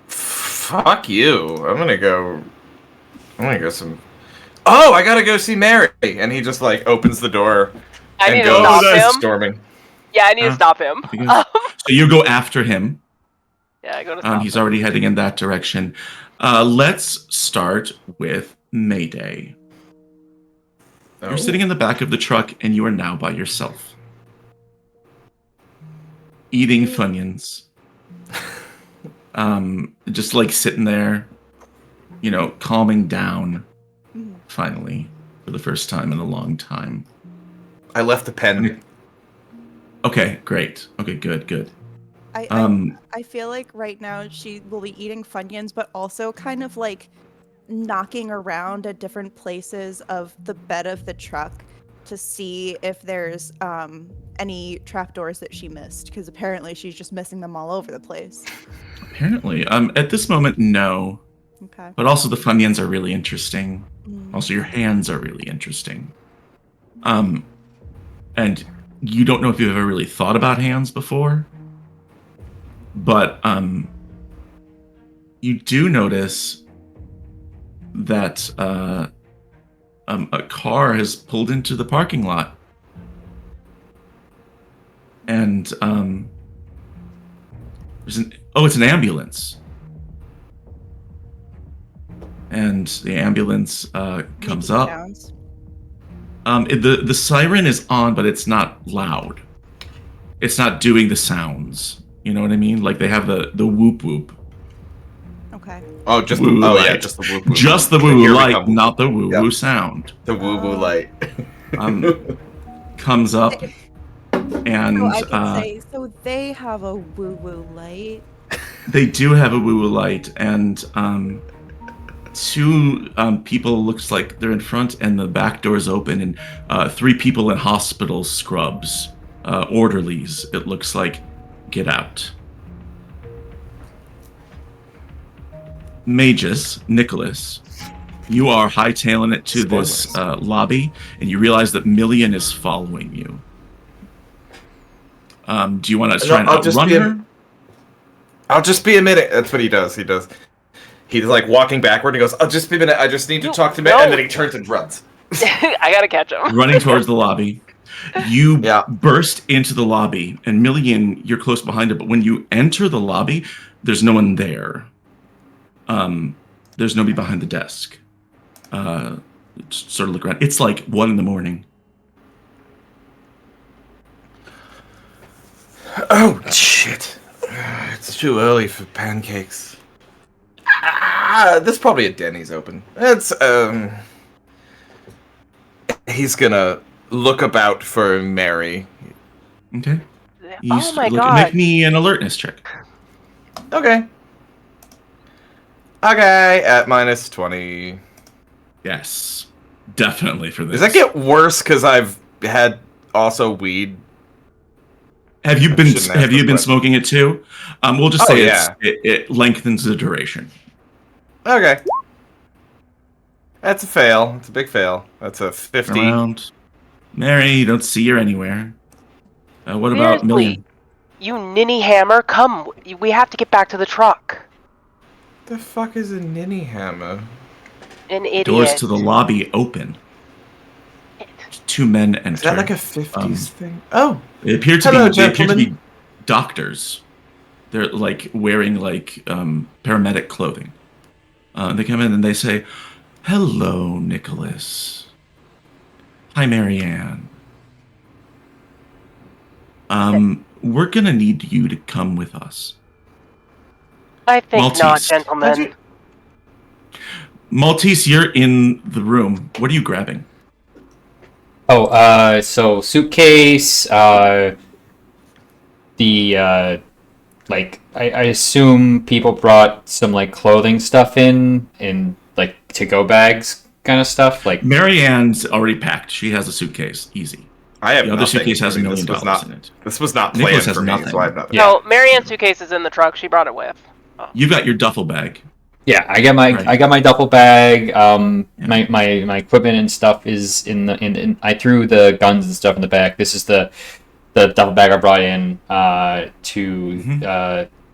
Fuck you. I'm gonna go some. Oh, I gotta go see Mary, and he just like opens the door I and need to goes stop him. storming. Yeah, I need to stop him. Because- So you go after him. Yeah, I go to stop He's him. already heading in that direction. Let's start with Mayday. Oh. You're sitting in the back of the truck, and you are now by yourself, eating Funyuns. Just like sitting there, calming down. Finally, for the first time in a long time. I left the pen. Okay, great. Okay, good. I feel like right now she will be eating Funyuns, but also kind of like knocking around at different places of the bed of the truck to see if there's any trapdoors that she missed, because apparently she's just missing them all over the place. Apparently, at this moment, no. Okay. But also the Funyuns are really interesting. Mm. Also, your hands are really interesting. And you don't know if you've ever really thought about hands before, but you do notice that a car has pulled into the parking lot, and it's an ambulance. And the ambulance comes Making up. sounds. The siren is on, but it's not loud. It's not doing the sounds. You know what I mean? Like they have the whoop whoop. Okay. Oh, just Woo the, light. just the woo woo. Just the woo Here woo we light, come. not the woo woo Yep. sound. The woo woo light. Comes up, and So I can say, so they have a woo-woo light. they do have a woo woo light, and two people looks like they're in front, and the back door's open, and 3 people in hospital scrubs, orderlies. It looks like, get out. Magus, Nicholas, you are hightailing it to this lobby, and you realize that Million is following you. Do you want to try and I'll just outrun be her? I'll just be a minute. That's what he does. He's like walking backward and he goes, I'll just be a minute. I just need to talk to me. no. And then he turns and runs. I gotta catch him. Running towards the lobby. You Yeah. burst into the lobby, and Million, you're close behind it, but when you enter the lobby, there's no one there. There's nobody behind the desk. Sort of look around. It's like 1 a.m. Oh, shit. It's too early for pancakes. There's probably a Denny's open. He's gonna look about for Mary. Okay. You Oh my make god. me an alertness check. Okay. Okay, at -20. Yes. Definitely for this. Does that get worse because I've had also weed? Have you been Shouldn't ask have you this been question. smoking it too? We'll just Oh, say yeah. it lengthens the duration. Okay. That's a fail. It's a big fail. That's a 50. Around. Mary, you don't see her anywhere. What about Seriously, Million? You ninny hammer, come. We have to get back to the truck. The fuck is a ninny hammer? An idiot. Doors to the lobby open. Two men enter. Is that like a 50s thing? Oh, They appear to Hello, be. They appear to gentlemen. be doctors. They're like wearing like paramedic clothing. They come in and they say, "Hello, Nicholas. Hi, Marianne. We're gonna need you to come with us." I think not, Maltese. gentlemen. Maltese, you're in the room. What are you grabbing? Oh, so suitcase, like, I assume people brought some, like, clothing stuff in like, to-go bags kind of stuff, like... Marianne's already packed. She has a suitcase. Easy. I have The other nothing. suitcase has I mean, $1 this million was not- in it. This was not Nicholas planned has for me, nothing. so I have nothing. Yeah. No, Marianne's suitcase is in the truck. She brought it with. You've got your duffel bag. Yeah, I Right. got my duffel bag. My equipment and stuff is in I threw the guns and stuff in the back. This is the duffel bag I brought in to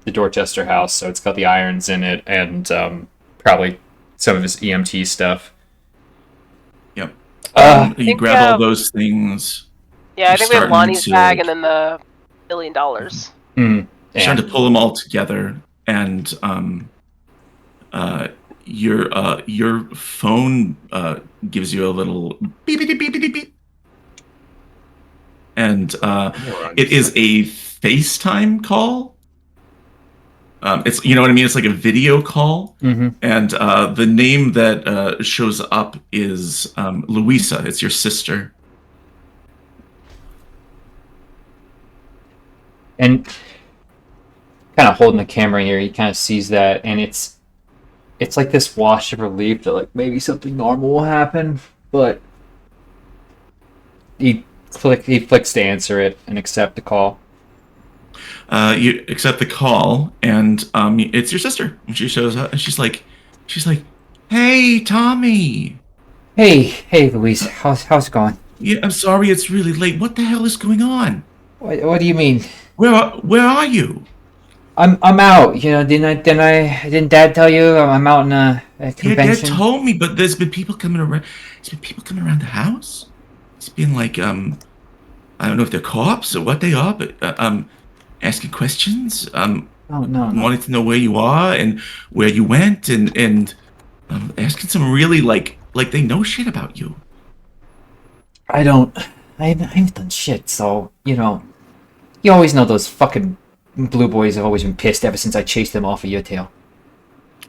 the Dorchester house. So it's got the irons in it and probably some of his EMT stuff. Yep. You think, grab all those things. Yeah, I You're think we have starting Lonnie's to- bag and then the $1 million. Mm, You're trying to pull them all together, and your phone gives you a little beep beep beep beep beep, and it is a FaceTime call. It's, you know what I mean. It's like a video call, mhm. and the name that shows up is Louisa. It's your sister. And kind of holding the camera here, he kind of sees that, and it's like this wash of relief that like maybe something normal will happen, but he flicks to answer it and accept the call. You accept the call, and it's your sister. And she shows up, and she's like, "Hey, Tommy. Hey, Louise, how's it going? Yeah, I'm sorry it's really late. What the hell is going on? What do you mean? Where are you? I'm out. You know, didn't Dad tell you I'm out in a Yeah, convention? Dad told me, but there's been people coming around. There's been people coming around the house. It's been like I don't know if they're cops or what they are, but asking questions. Oh no. Wanting to know where you are and where you went, and asking some really like they know shit about you. I haven't done shit, so, you know, you always know those fucking blue boys have always been pissed ever since I chased them off of your tail.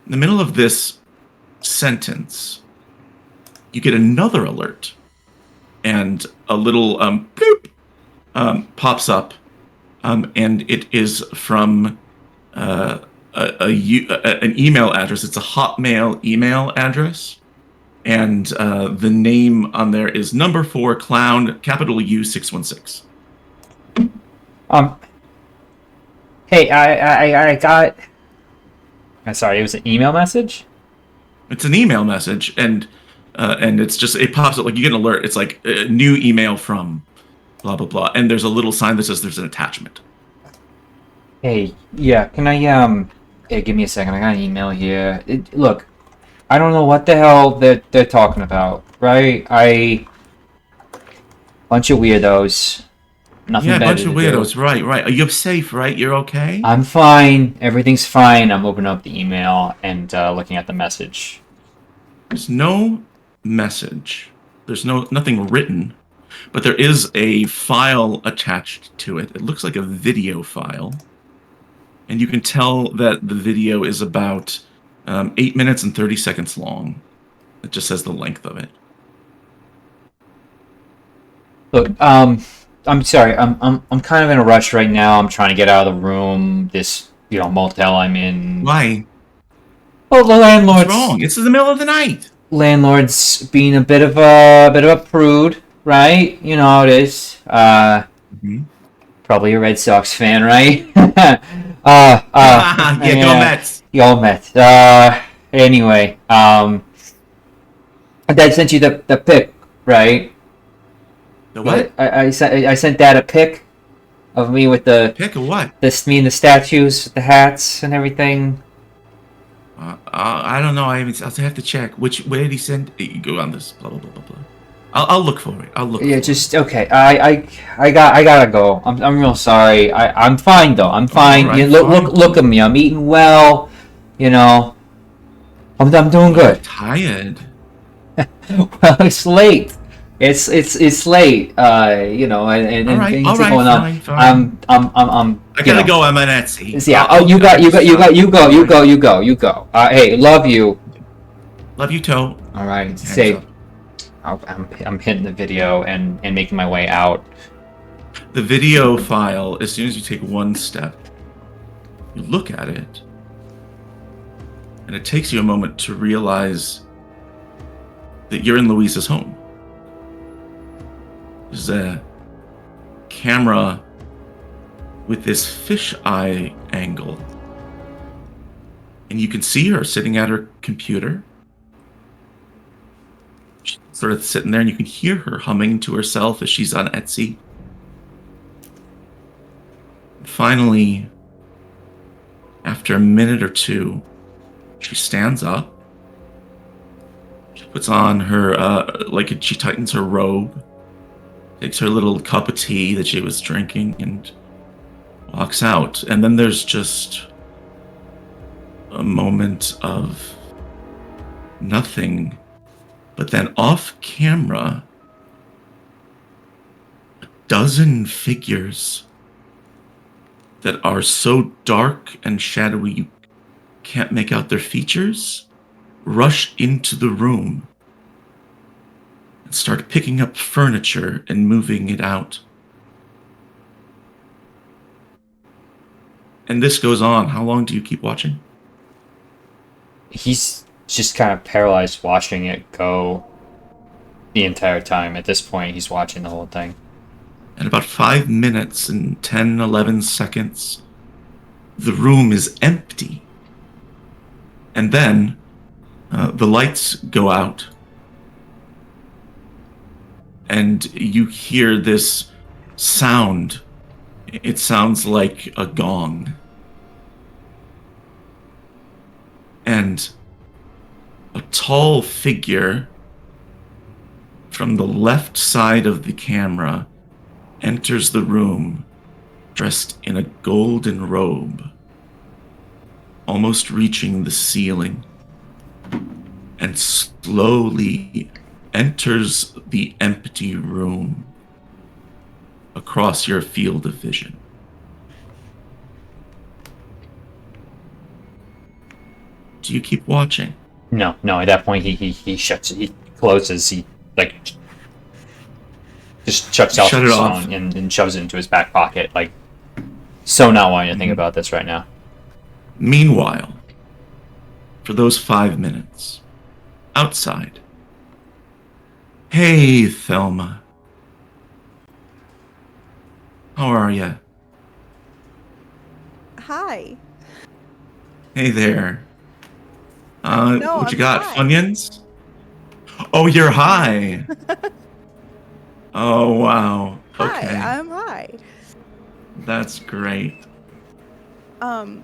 In the middle of this sentence, you get another alert, and a little bloop pops up, and it is from an email address. It's a Hotmail email address, and the name on there is number 4 clown capital U 616. Hey, I got... I'm sorry, it was an email message? It's an email message, and it's just, it pops up like you get an alert. It's like a new email from blah blah blah, and there's a little sign that says there's an attachment. Hey, yeah, can I, give me a second, I got an email here. Look, I don't know what the hell they're talking about, right? Bunch of weirdos. Nothing Yeah, a better bunch of to do. weirdos. Right. Are you safe? Right? You're okay. I'm fine. Everything's fine. I'm opening up the email and looking at the message. There's no message. There's nothing written, but there is a file attached to it. It looks like a video file, and you can tell that the video is about 8 minutes and 30 seconds long. It just says the length of it. Look, I'm sorry. I'm kind of in a rush right now. I'm trying to get out of the room. This, motel I'm in. Why? Well, the landlord's What's wrong? It's in the middle of the night. landlord's being a bit of a prude, right? You know how it is. Mhm. Probably a Red Sox fan, right? Yeah, go Mets. Y'all met. Anyway, Dad sent you the pic, right? The what? I sent Dad a pic of me with Pick of what? me and the statues, with the hats and everything. I don't know. I'll have to check. Where did he send? You go on this. Blah blah blah blah blah. I'll look for it. I'll look. Yeah, for just okay. I gotta go. I'm real sorry. I'm fine though. I'm fine. Alright, You look fine. look at me. I'm eating well. You know. I'm doing it. good. Tired. Well, it's late. It's late. You know, and All right, things all are right, going on. fine. I'm. I gotta go. I'm on Etsy. Yeah. I'll- Oh, you go. Hey, love you. Love you, Toe. All right. Hands Safe. up. I'm hitting the video and making my way out. The video file. As soon as you take one step, you look at it, and it takes you a moment to realize that you're in Louisa's home. There's a camera with this fisheye angle, and you can see her sitting at her computer. She's sort of sitting there, and you can hear her humming to herself as she's on Etsy. Finally, after a minute or two, she stands up. She puts on her, she tightens her robe, takes her little cup of tea that she was drinking, and walks out. And then there's just a moment of nothing. But then off camera, a dozen figures that are so dark and shadowy you can't make out their features rush into the room and start picking up furniture and moving it out. And this goes on. How long do you keep watching? He's just kind of paralyzed watching it go the entire time. At this point, he's watching the whole thing. At about 5 minutes and 10, 11 seconds, the room is empty. And then the lights go out. And you hear this sound. It sounds like a gong. And a tall figure from the left side of the camera enters the room dressed in a golden robe, almost reaching the ceiling, and slowly enters the empty room across your field of vision. Do you keep watching? No. At that point, he shuts it. He closes. He just shuts off Shut his it off. phone and shoves it into his back pocket. Like, so not wanting to think about this right now. Meanwhile, for those 5 minutes, outside. Hey, Thelma. How are ya? Hi. Hey there. No, what you I'm got? high. Funyuns? Oh, you're high. Oh, wow. Okay. Hi, I'm high. That's great. I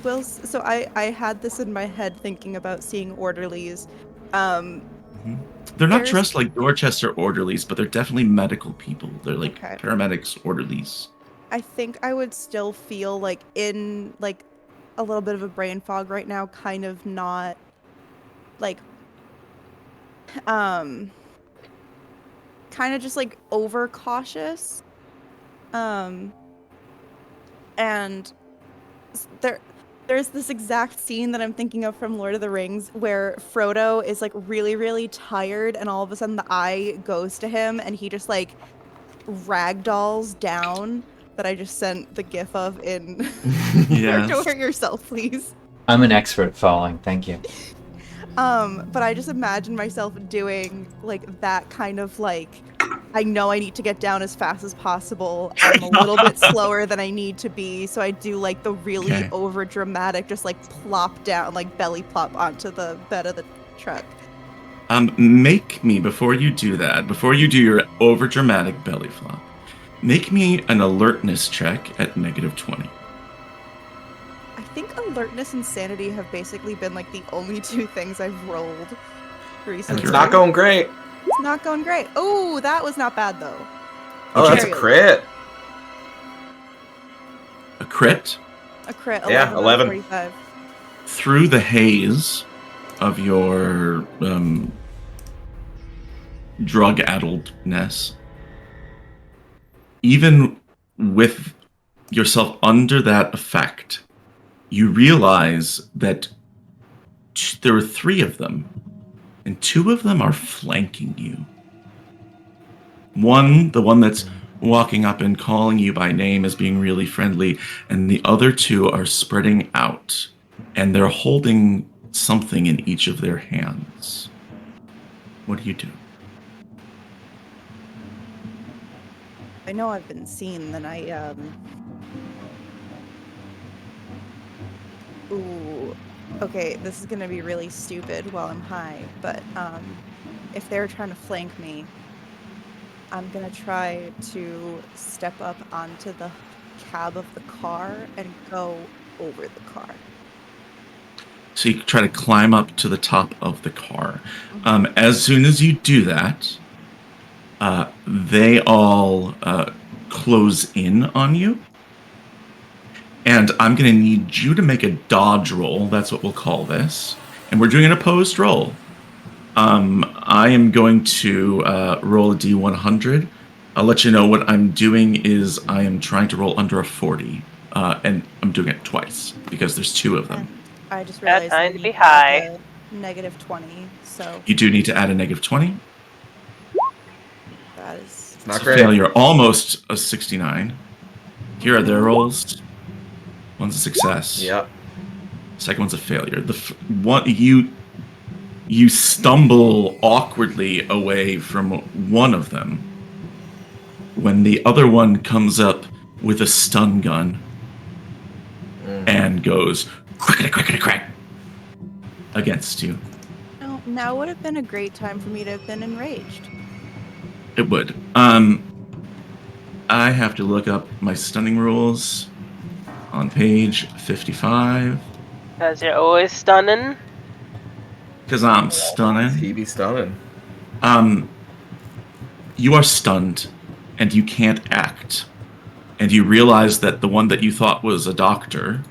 will. So I had this in my head thinking about seeing orderlies. They're not There's- dressed like Dorchester orderlies, but they're definitely medical people. They're like Okay. paramedics orderlies. I think I would still feel like in like a little bit of a brain fog right now, kind of not like kind of just like overcautious. And there's this exact scene that I'm thinking of from Lord of the Rings where Frodo is like really, really tired and all of a sudden the eye goes to him and he just like ragdolls down, that I just sent the gif of in Yes. Don't hurt yourself, please. I'm an expert at falling. Thank you. But I just imagine myself doing like that kind of like, I know I need to get down as fast as possible. I'm a little bit slower than I need to be, so I do like the really Okay. over dramatic, just like plop down, like belly plop onto the bed of the truck. Make me, before you do that, before you do your overdramatic belly flop, make me an alertness check at -20. I think alertness and sanity have basically been like the only two things I've rolled recently. It's not going great. It's not going great. Oh, that was not bad though. Oh, that's a crit. A crit? A crit. Yeah, 11. 45. Through the haze of your drug-addledness, even with yourself under that effect, you realize that there are 3 of them, and 2 of them are flanking you. One, the one that's walking up and calling you by name as being really friendly, and the other 2 are spreading out, and they're holding something in each of their hands. What do you do? I know I've been seen, then Ooh. Okay, this is gonna be really stupid while I'm high, but if they're trying to flank me, I'm gonna try to step up onto the cab of the car and go over the car. So you try to climb up to the top of the car. As soon as you do that, they all close in on you. And I'm going to need you to make a dodge roll. That's what we'll call this. And we're doing an opposed roll. I am going to roll a D100. I'll let you know what I'm doing is I am trying to roll under a 40. And I'm doing it twice because there's 2 of them. I just realized That I time to need be to add high. a -20, so You do need to add a -20. that is It's not It's a great. failure, almost a 69. Here are their rolls. One's a success. Yep. Second one's a failure. One you stumble awkwardly away from one of them when the other one comes up with a stun gun and goes crack against you. No, now would have been a great time for me to have been enraged. It would. I have to look up my stunning rules on page 55 Because you're always stunning. because I'm stunning. He be stunning. You are stunned and you can't act. And you realize that the one that you thought was a doctor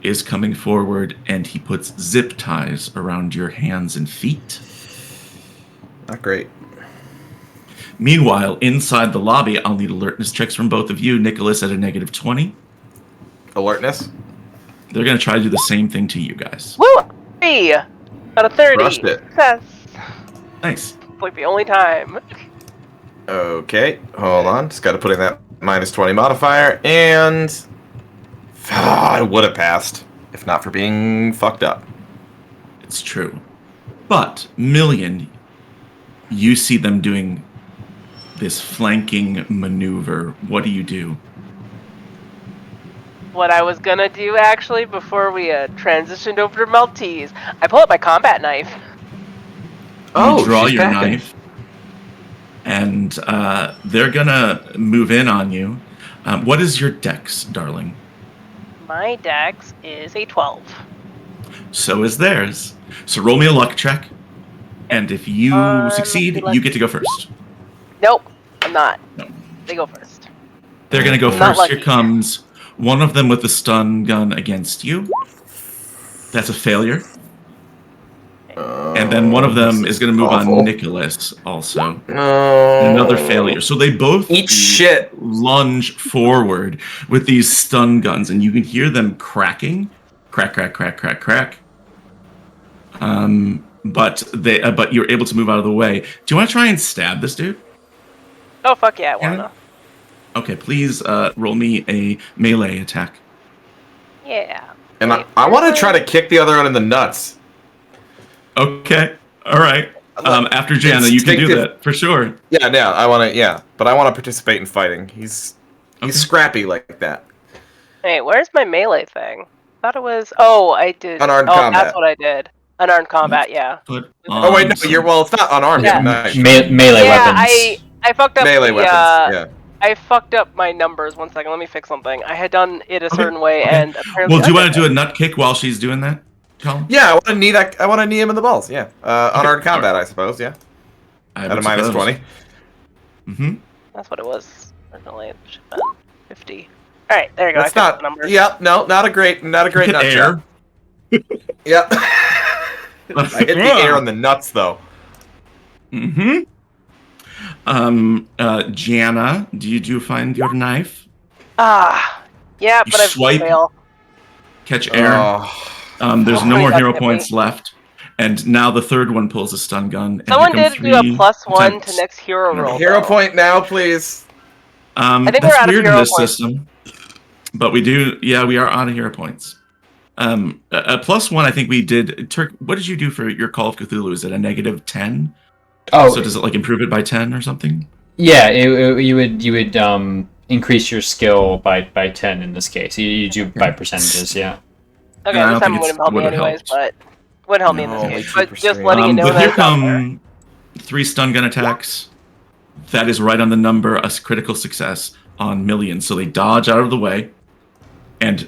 is coming forward and he puts zip ties around your hands and feet. Not great. Meanwhile, inside the lobby, I'll need alertness checks from both of you. Nicholas at a -20. Alertness. They're going to try to do the same thing to you guys. Woo! 3 out of 30. Crushed it. Success. Nice. Like the only time. Okay, hold on. Just got to put in that -20 modifier, and I would have passed if not for being fucked up. It's true. But, Million, you see them doing this flanking maneuver. What do you do? What I was gonna do actually before we transitioned over to Maltese, I pull out my combat knife. You draw she's your packing. knife, and they're gonna move in on you. What is your dex, darling? My dex is a 12. So is theirs. So roll me a luck check, and if you succeed, lucky. you get to go first. Nope, I'm not. No. They go first. They're gonna go Not first. lucky. Here comes one of them with the stun gun against you. That's a failure. And then one of them is going to move awful. on Nicholas also. No. Another failure. So they both Eat shit. lunge forward with these stun guns, and you can hear them cracking. Crack, crack, crack, crack, crack. But you're able to move out of the way. Do you want to try and stab this dude? Oh, fuck yeah, I Yeah. wanna. Okay, please roll me a melee attack. Yeah. And I want to try to kick the other one in the nuts. Okay, all right. After Jana, you can do Instinctive- that for sure. Yeah, but I want to participate in fighting. He's Okay. scrappy like that. Hey, where's my melee thing? Thought it was. Oh, I did. Unarmed oh, combat. that's what I did. Unarmed combat, yeah. Put Oh wait, no, on you're well. It's not unarmed. Yeah. Nice. Melee Yeah, weapons. I fucked up Melee the, weapons. Yeah. I fucked up my numbers. 1 second, let me fix something. I had done it a Okay, certain way, okay. and apparently. Well, do you want to do it? a nut kick while she's doing that, Colin? Yeah, I want to knee that. I want to knee him in the balls. Yeah. Unarmed combat, I suppose. Yeah. I At would a minus suppose. 20. Mm-hmm. That's what it was originally. It should have been 50. All right, there you go. That's I fixed not. the numbers. Yep. No, not a great nut Air. shot. Yep. I hit the air on the nuts though. Mm-hmm. Gianna, do you find your knife? Yeah, You but I swipe. fail. Catch air. Oh. There's Oh no my more God, hero hit points me. left. And now the third one pulls a stun gun. And Someone here did come do a three +1 attempts. to next hero roll. Hero though. point now, please. think That's we're out of weird in hero this points. system. But we do, yeah, we are out of hero points. A +1, I think we did. Turk, what did you do for your Call of Cthulhu? Is it a -10? Oh, So does it like improve it by 10 or something? yeah. You would increase your skill by 10 in this case. You do by percentages. Yeah. Okay, Yeah, I this don't time think it wouldn't help me would've anyways, helped. but wouldn't help me in No, this only case. But 2%. just letting you know But that here it's out there. come 3 stun gun attacks. That is right on the number, a critical success on millions. So they dodge out of the way, and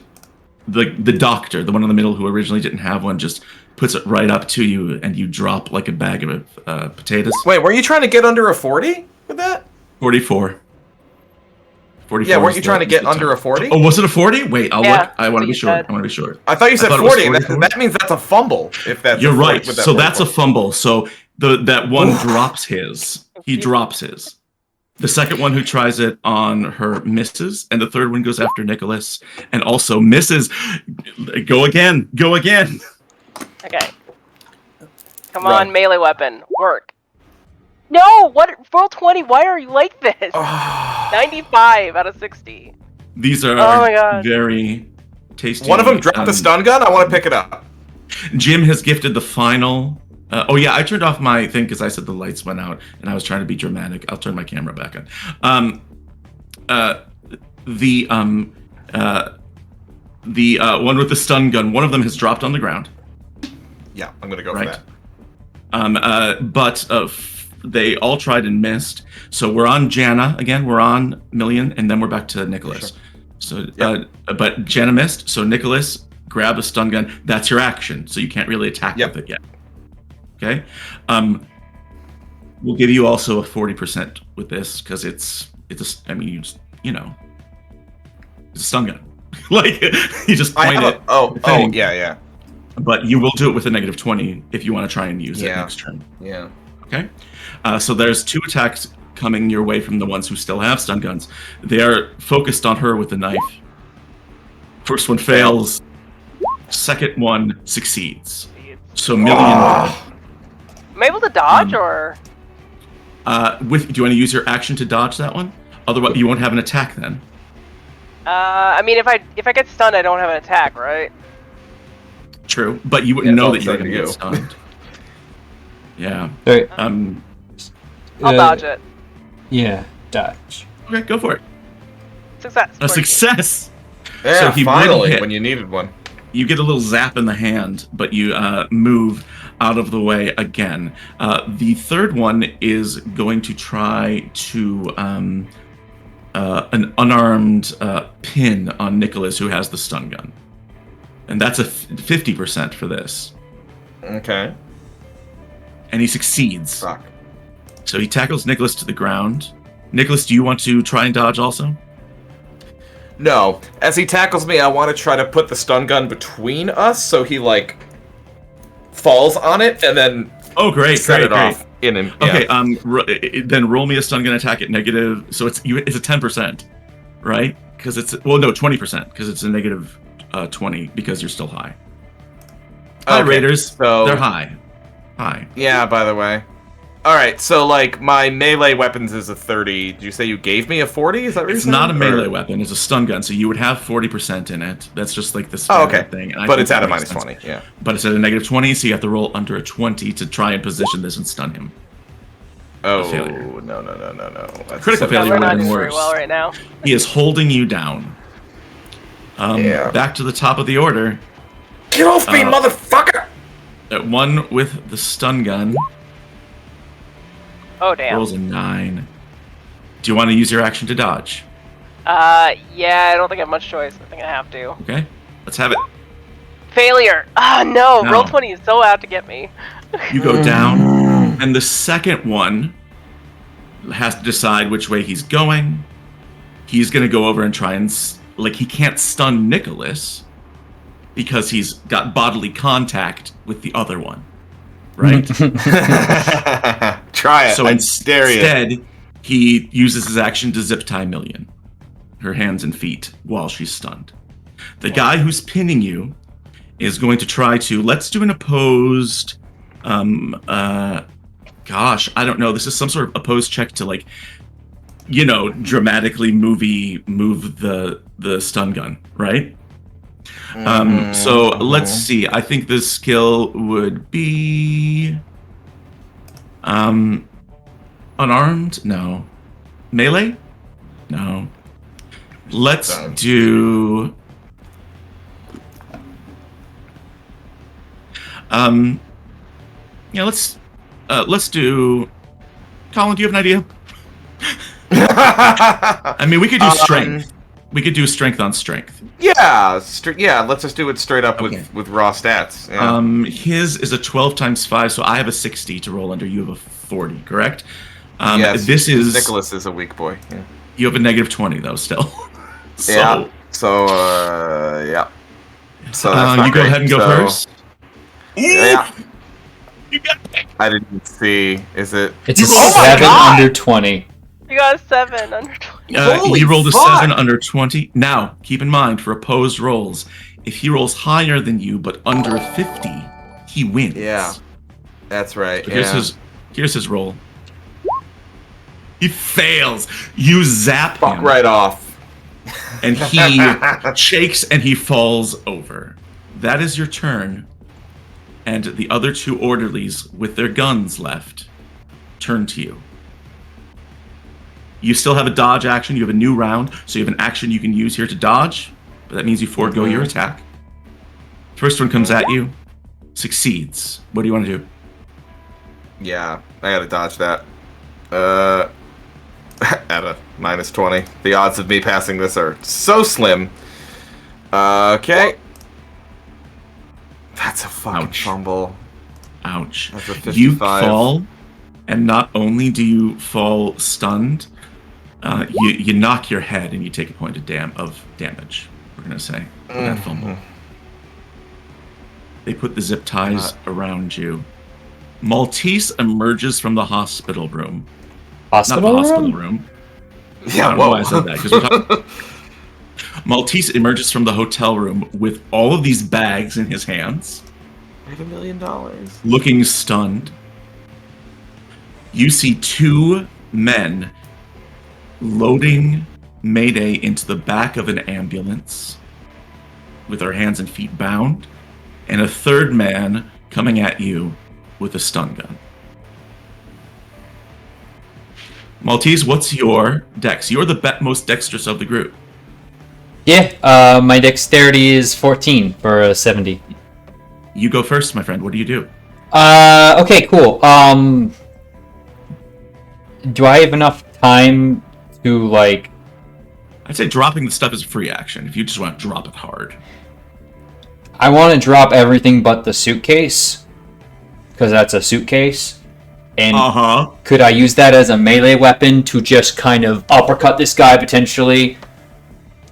the doctor, the one in the middle who originally didn't have one, just puts it right up to you, and you drop like a bag of potatoes. Wait, were you trying to get under a 40 with that? 44. 44 Yeah, weren't is you the- trying to is get the under top. a 40? Oh, was it a 40? Wait, I'll Yeah, look. I want to you be sure. said. I want to be sure. I thought you said thought it was 40. 44. That means that's a fumble. If that's You're a 40 right. with that So that's a 44. fumble. So that one drops his. He drops his. The second one who tries it on her misses, and the third one goes after Nicholas and also misses. Go again. Go again. Okay. Come Run. on, melee weapon. Work. No! What? Roll 20. Why are you like this? 95 out of 60. These are Oh my God. very tasty. One of them dropped the stun gun. I want to pick it up. Jim has gifted the final. Oh yeah, I turned off my thing because I said the lights went out, and I was trying to be dramatic. I'll turn my camera back on. The one with the stun gun. One of them has dropped on the ground. Yeah, I'm gonna go Right. for that. But they all tried and missed. So we're on Jana again. We're on Million, and then we're back to Nicholas. So, but Jana missed. So Nicholas, grab a stun gun. That's your action. So you can't really attack Yep. with it yet. Okay. We'll give you also a 40% with this because it's I mean it's a stun gun. Like you just I point have it. oh, thing. yeah. But you will do it with a -20 if you want to try and use it Yeah. next turn. Yeah. Okay. So there's 2 attacks coming your way from the ones who still have stun guns. They are focused on her with the knife. First one fails. Second one succeeds. So Million. Am I able to dodge Um, or? Do you want to use your action to dodge that one? Otherwise, you won't have an attack then. I mean, if I get stunned, I don't have an attack, right? True, but you Yeah, wouldn't it's know all that you were up to going to get you. stunned. Yeah. There, I'll dodge it. Yeah, dodge. Okay, go for it. Success. A success. Yeah, So he would finally, hit. when you needed one. You get a little zap in the hand, but you move out of the way again. The third one is going to try to an unarmed pin on Nicholas, who has the stun gun, and that's a 50% for this. Okay. And he succeeds. Fuck. So he tackles Nicholas to the ground. Nicholas, do you want to try and dodge also? No. As he tackles me, I want to try to put the stun gun between us so he, like, falls on it and then Oh, great, set great, it great. off in him. Okay, Yeah. then roll me a stun gun attack at negative. So it's a 10%, right? Because it's 20% because it's a negative 20 because you're still high. Hi, Okay, Raiders. so- They're high. High. Yeah, by the way. Alright, so, like, my melee weapons is a 30. Did you say you gave me a 40? Is that what you're It's saying? not a melee Or- weapon. It's a stun gun, so you would have 40% in it. That's just like the Oh, standard okay. thing. and I But think it's at that a makes minus sense. 20, yeah. But it's at a negative 20, so you have to roll under a 20 to try and position this and stun him. Oh, failure. no. That's Critical so- failure. We're would not have been doing very worse. well right now. He is holding you down. Yeah. Back to the top of the order. Get off me, Uh, motherfucker! One with the stun gun Oh damn. rolls a 9. Do you want to use your action to dodge? Yeah, I don't think I have much choice. I think I have to. Okay, let's have it. Failure! Ah, no! No. Roll20 is so out to get me. You go down, and the second one has to decide which way he's going. He's going to go over and try and he can't stun Nicholas because he's got bodily contact with the other one, right? Try it. So I dare you. instead, he uses his action to zip tie Million, her hands and feet, while she's stunned. The guy who's pinning you is going to try to, let's do an opposed, gosh, I don't know. This is some sort of opposed check to dramatically move the stun gun, right? So let's see. I think the skill would be unarmed? No. Melee? No. Let's do let's do Colin, do you have an idea? I mean, we could do strength. We could do strength on strength. Yeah, let's just do it straight up Okay. with raw stats. Yeah. His is a 12 times 5, so I have a 60 to roll under. You have a 40, correct? Yes, This is Nicholas is a weak boy. Yeah. You have a negative 20 though, still. So Yeah. So yeah. So that's not you go great. ahead and go So, first. Yeah. You got I didn't see. Is it? It's a Oh my 7 God! under 20. You got a 7 under 20. Holy you rolled a fuck! 7 under 20. Now, keep in mind for opposed rolls, if he rolls higher than you but under 50, he wins. Yeah. That's right. So Yeah. here's his roll. He fails. You zap Fuck him, right off. and he shakes and he falls over. That is your turn. And the other two orderlies with their guns left turn to you. You still have a dodge action. You have a new round, so you have an action you can use here to dodge, but that means you forego your attack. First one comes at you, succeeds. What do you want to do? Yeah, I gotta dodge that. At a -20. The odds of me passing this are so slim. Okay. That's a fucking Ouch. fumble. Ouch. That's a You 55. fall, and not only do you fall stunned, you knock your head and you take a point of damage, we're going to say, for that fumble. They put the zip ties around you. Maltese emerges from the hospital room. Hospital Not the hospital room? room. I Yeah, don't know why I whoa. said that. 'Cause we're talking- Maltese emerges from the hotel room with all of these bags in his hands, $1 million. looking stunned. You see two men loading Mayday into the back of an ambulance with their hands and feet bound, and a third man coming at you with a stun gun. Maltese, what's your dex? You're the most dexterous of the group. Yeah, my dexterity is 14 for a 70. You go first, my friend. What do you do? Okay, cool. Do I have enough time to, like... I'd say dropping the stuff is a free action if you just want to drop it hard. I want to drop everything but the suitcase, because that's a suitcase. And Uh-huh. could I use that as a melee weapon to just kind of uppercut this guy, potentially?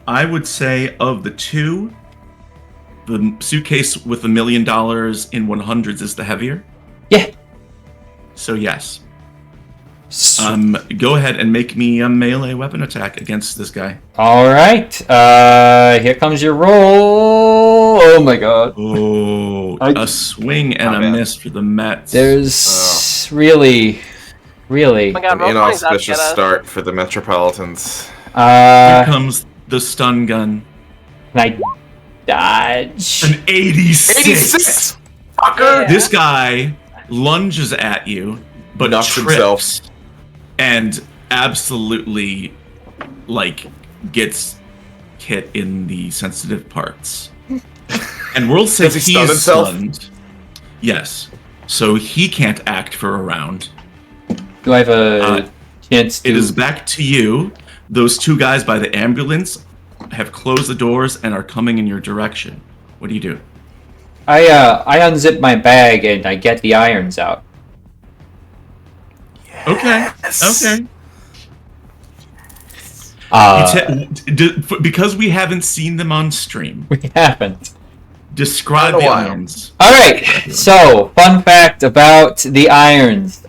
I would say of the two, the suitcase with $1 million in 100s is the heavier. Yeah. So yes. S- Go ahead and make me a melee weapon attack against this guy. Alright, here comes your roll. Oh my god. Oh, a swing and Not a bad. miss for the Mets. There's really... Oh my god, An roll 20's out to inauspicious get us. start for the Metropolitans. Here comes the stun gun. Can I dodge? An 86. 86! Fucker! Yeah. This guy lunges at you, but Knocks trips himself. and absolutely, gets hit in the sensitive parts. And we'll say Does he he stun is himself? stunned. Yes. So he can't act for a round. Do I have a chance to... It is back to you. Those two guys by the ambulance have closed the doors and are coming in your direction. What do you do? I unzip my bag and I get the irons out. Okay. Okay. Because we haven't seen them on stream, We haven't. describe Been the a while. irons. Alright, so, fun fact about the irons.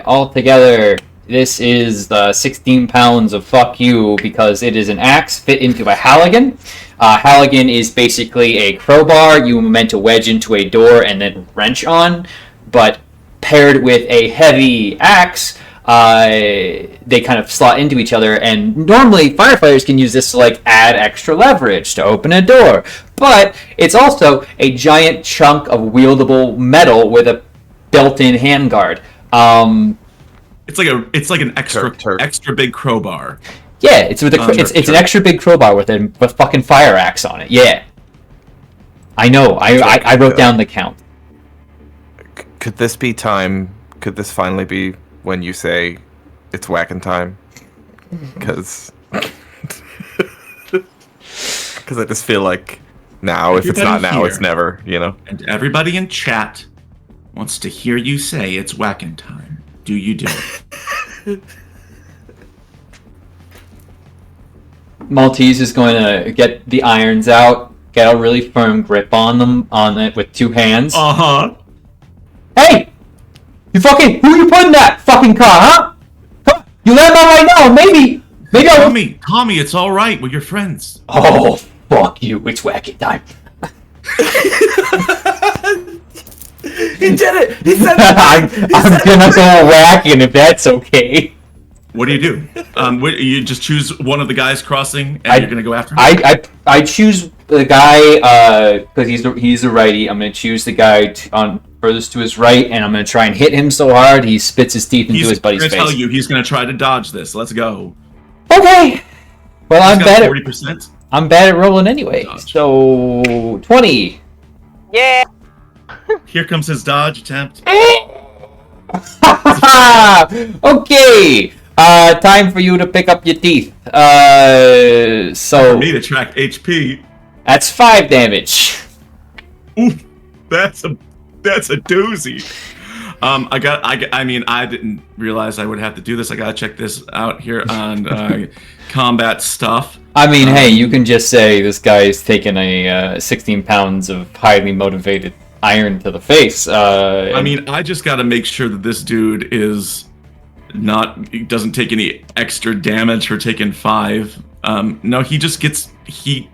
Altogether, this is 16 pounds of fuck you because it is an axe fit into a Halligan. Halligan is basically a crowbar you meant to wedge into a door and then wrench on, but paired with a heavy axe, they kind of slot into each other, and normally firefighters can use this to like add extra leverage to open a door, but it's also a giant chunk of wieldable metal with a built-in handguard. It's like an extra Turk. extra big crowbar. Yeah, it's with it's an extra big crowbar with a fucking fire axe on it. Yeah, I know. I wrote down the count. Could this be time? Could this finally be when you say it's whacking time? Because I just feel like now, if it's not Everybody now, here. it's never. You know. And everybody in chat wants to hear you say it's whacking time. Do you do it? Maltese is going to get the irons out, get a really firm grip on it with two hands. Uh-huh. Hey! Who you put in that fucking car, huh? Come, you let him out right now, maybe I'll... Tommy, it's all right. We're your friends. Oh, fuck you, it's wacky time. He did it. He said I'm gonna go whacking if that's okay. What do? You just choose one of the guys crossing, and you're gonna go after him. I choose the guy because he's a righty. I'm gonna choose the guy on furthest to his right, and I'm gonna try and hit him so hard he spits his teeth into his buddy's gonna face. tell you he's gonna try to dodge this. Let's go. Okay. Well, I'm bad at 40%. I'm bad at rolling anyway. Dodge. So 20. Yeah. Here comes his dodge attempt. Okay. Time for you to pick up your teeth. For So me to track HP. that's 5 damage. Oof, that's a doozy. I didn't realize I would have to do this. I gotta check this out here on combat stuff. I mean, hey, you can just say this guy's taken a 16 pounds of highly motivated iron to the face. I just gotta make sure that this dude doesn't take any extra damage for taking 5. No, he just gets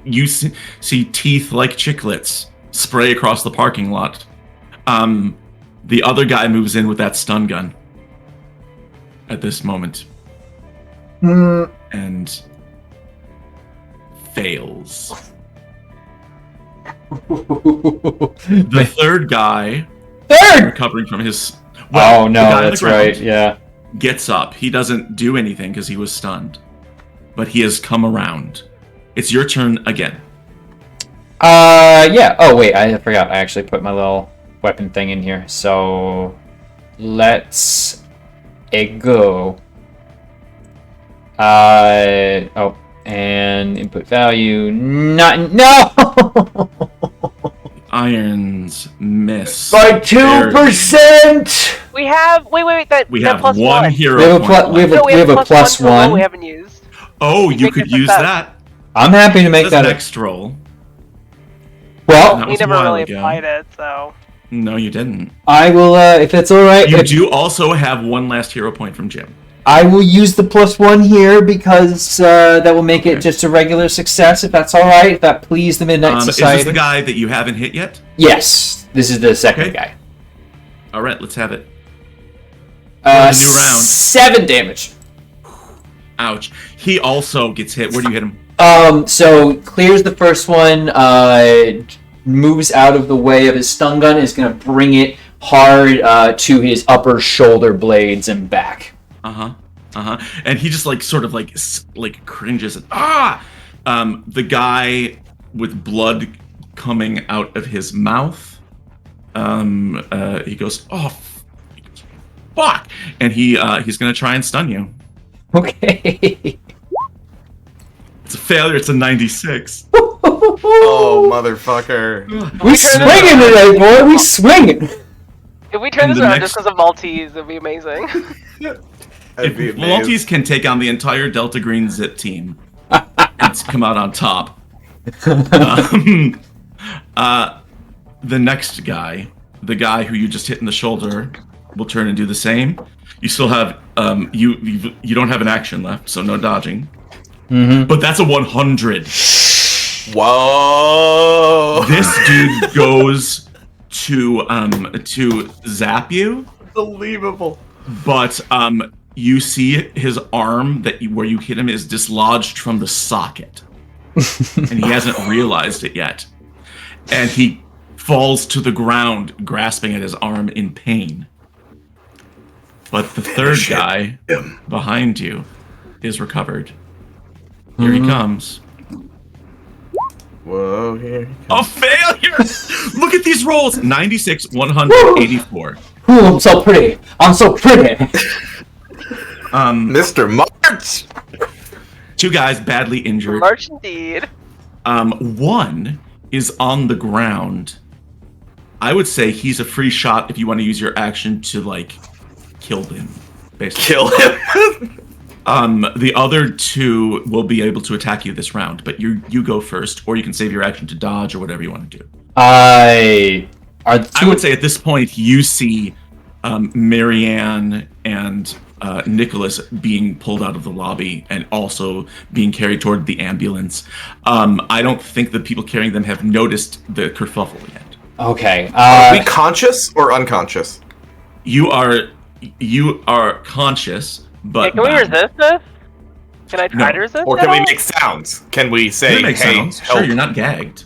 you see teeth like chiclets spray across the parking lot. The other guy moves in with that stun gun at this moment and fails. The third guy, recovering from his Oh no, the guy on the that's ground right. Yeah. gets up. He doesn't do anything because he was stunned, but he has come around. It's your turn again. Yeah. Oh wait, I forgot. I actually put my little weapon thing in here. So let's go. Oh, and input value. No. Irons miss By Barely. 2%. We have wait. We that have plus one hero We have a point pl- we have left. a- we have a plus to a roll one. we haven't used. Oh, you make could it a use success. that. I'm happy to make That's that. next roll. Well, That We was a never while really ago. applied it, so No, you didn't. I will. If it's all right, You do also have one last hero point from Jim. I will use the +1 here because that will make it Okay. just a regular success. If that's all right, if that please the Midnight Is Society. this the guy that you haven't hit yet? Yes, this is the second Okay. guy. All right, let's have it. a new round. 7 damage. Ouch. He also gets hit. Where do you hit him? So clears the first one. Moves out of the way of his stun gun. Is going to bring it hard to his upper shoulder blades and back. And he just sort of cringes and the guy with blood coming out of his mouth He goes, "Oh, fuck!" And he's gonna try and stun you. Okay. It's a failure. It's a 96. Oh, motherfucker. We swinging today, boy. We swinging. If we turn And this the around next- just because of Maltese, it'd be amazing. That'd be If amazing. Maltese can take on the entire Delta Green Zip team and come out on top. The next guy, the guy who you just hit in the shoulder, will turn and do the same. You still have you don't have an action left, so no dodging. Mm-hmm. But that's a 100. Whoa! This dude goes to zap you, Unbelievable. but you see his arm where you hit him is dislodged from the socket, and he hasn't realized it yet, and he falls to the ground, grasping at his arm in pain. But the third Finish guy behind you is recovered. Here he comes. Whoa, here. A failure! Look at these rolls! 96, 184. Ooh, I'm so pretty. I'm so pretty. Mr. March! Two guys badly injured. March indeed. One is on the ground. I would say he's a free shot if you want to use your action to, like, kill him, basically. Kill him. The other two will be able to attack you this round, but you go first, or you can save your action to dodge or whatever you want to do. I would say at this point you see Marianne and Nicholas being pulled out of the lobby and also being carried toward the ambulance. I don't think the people carrying them have noticed the kerfuffle yet. Okay. Are we conscious or unconscious? You are conscious, but Can we resist this? Can I try No. to resist Or it can we all? make sounds? Can we say, you make hey, sounds. help? Sure, you're not gagged.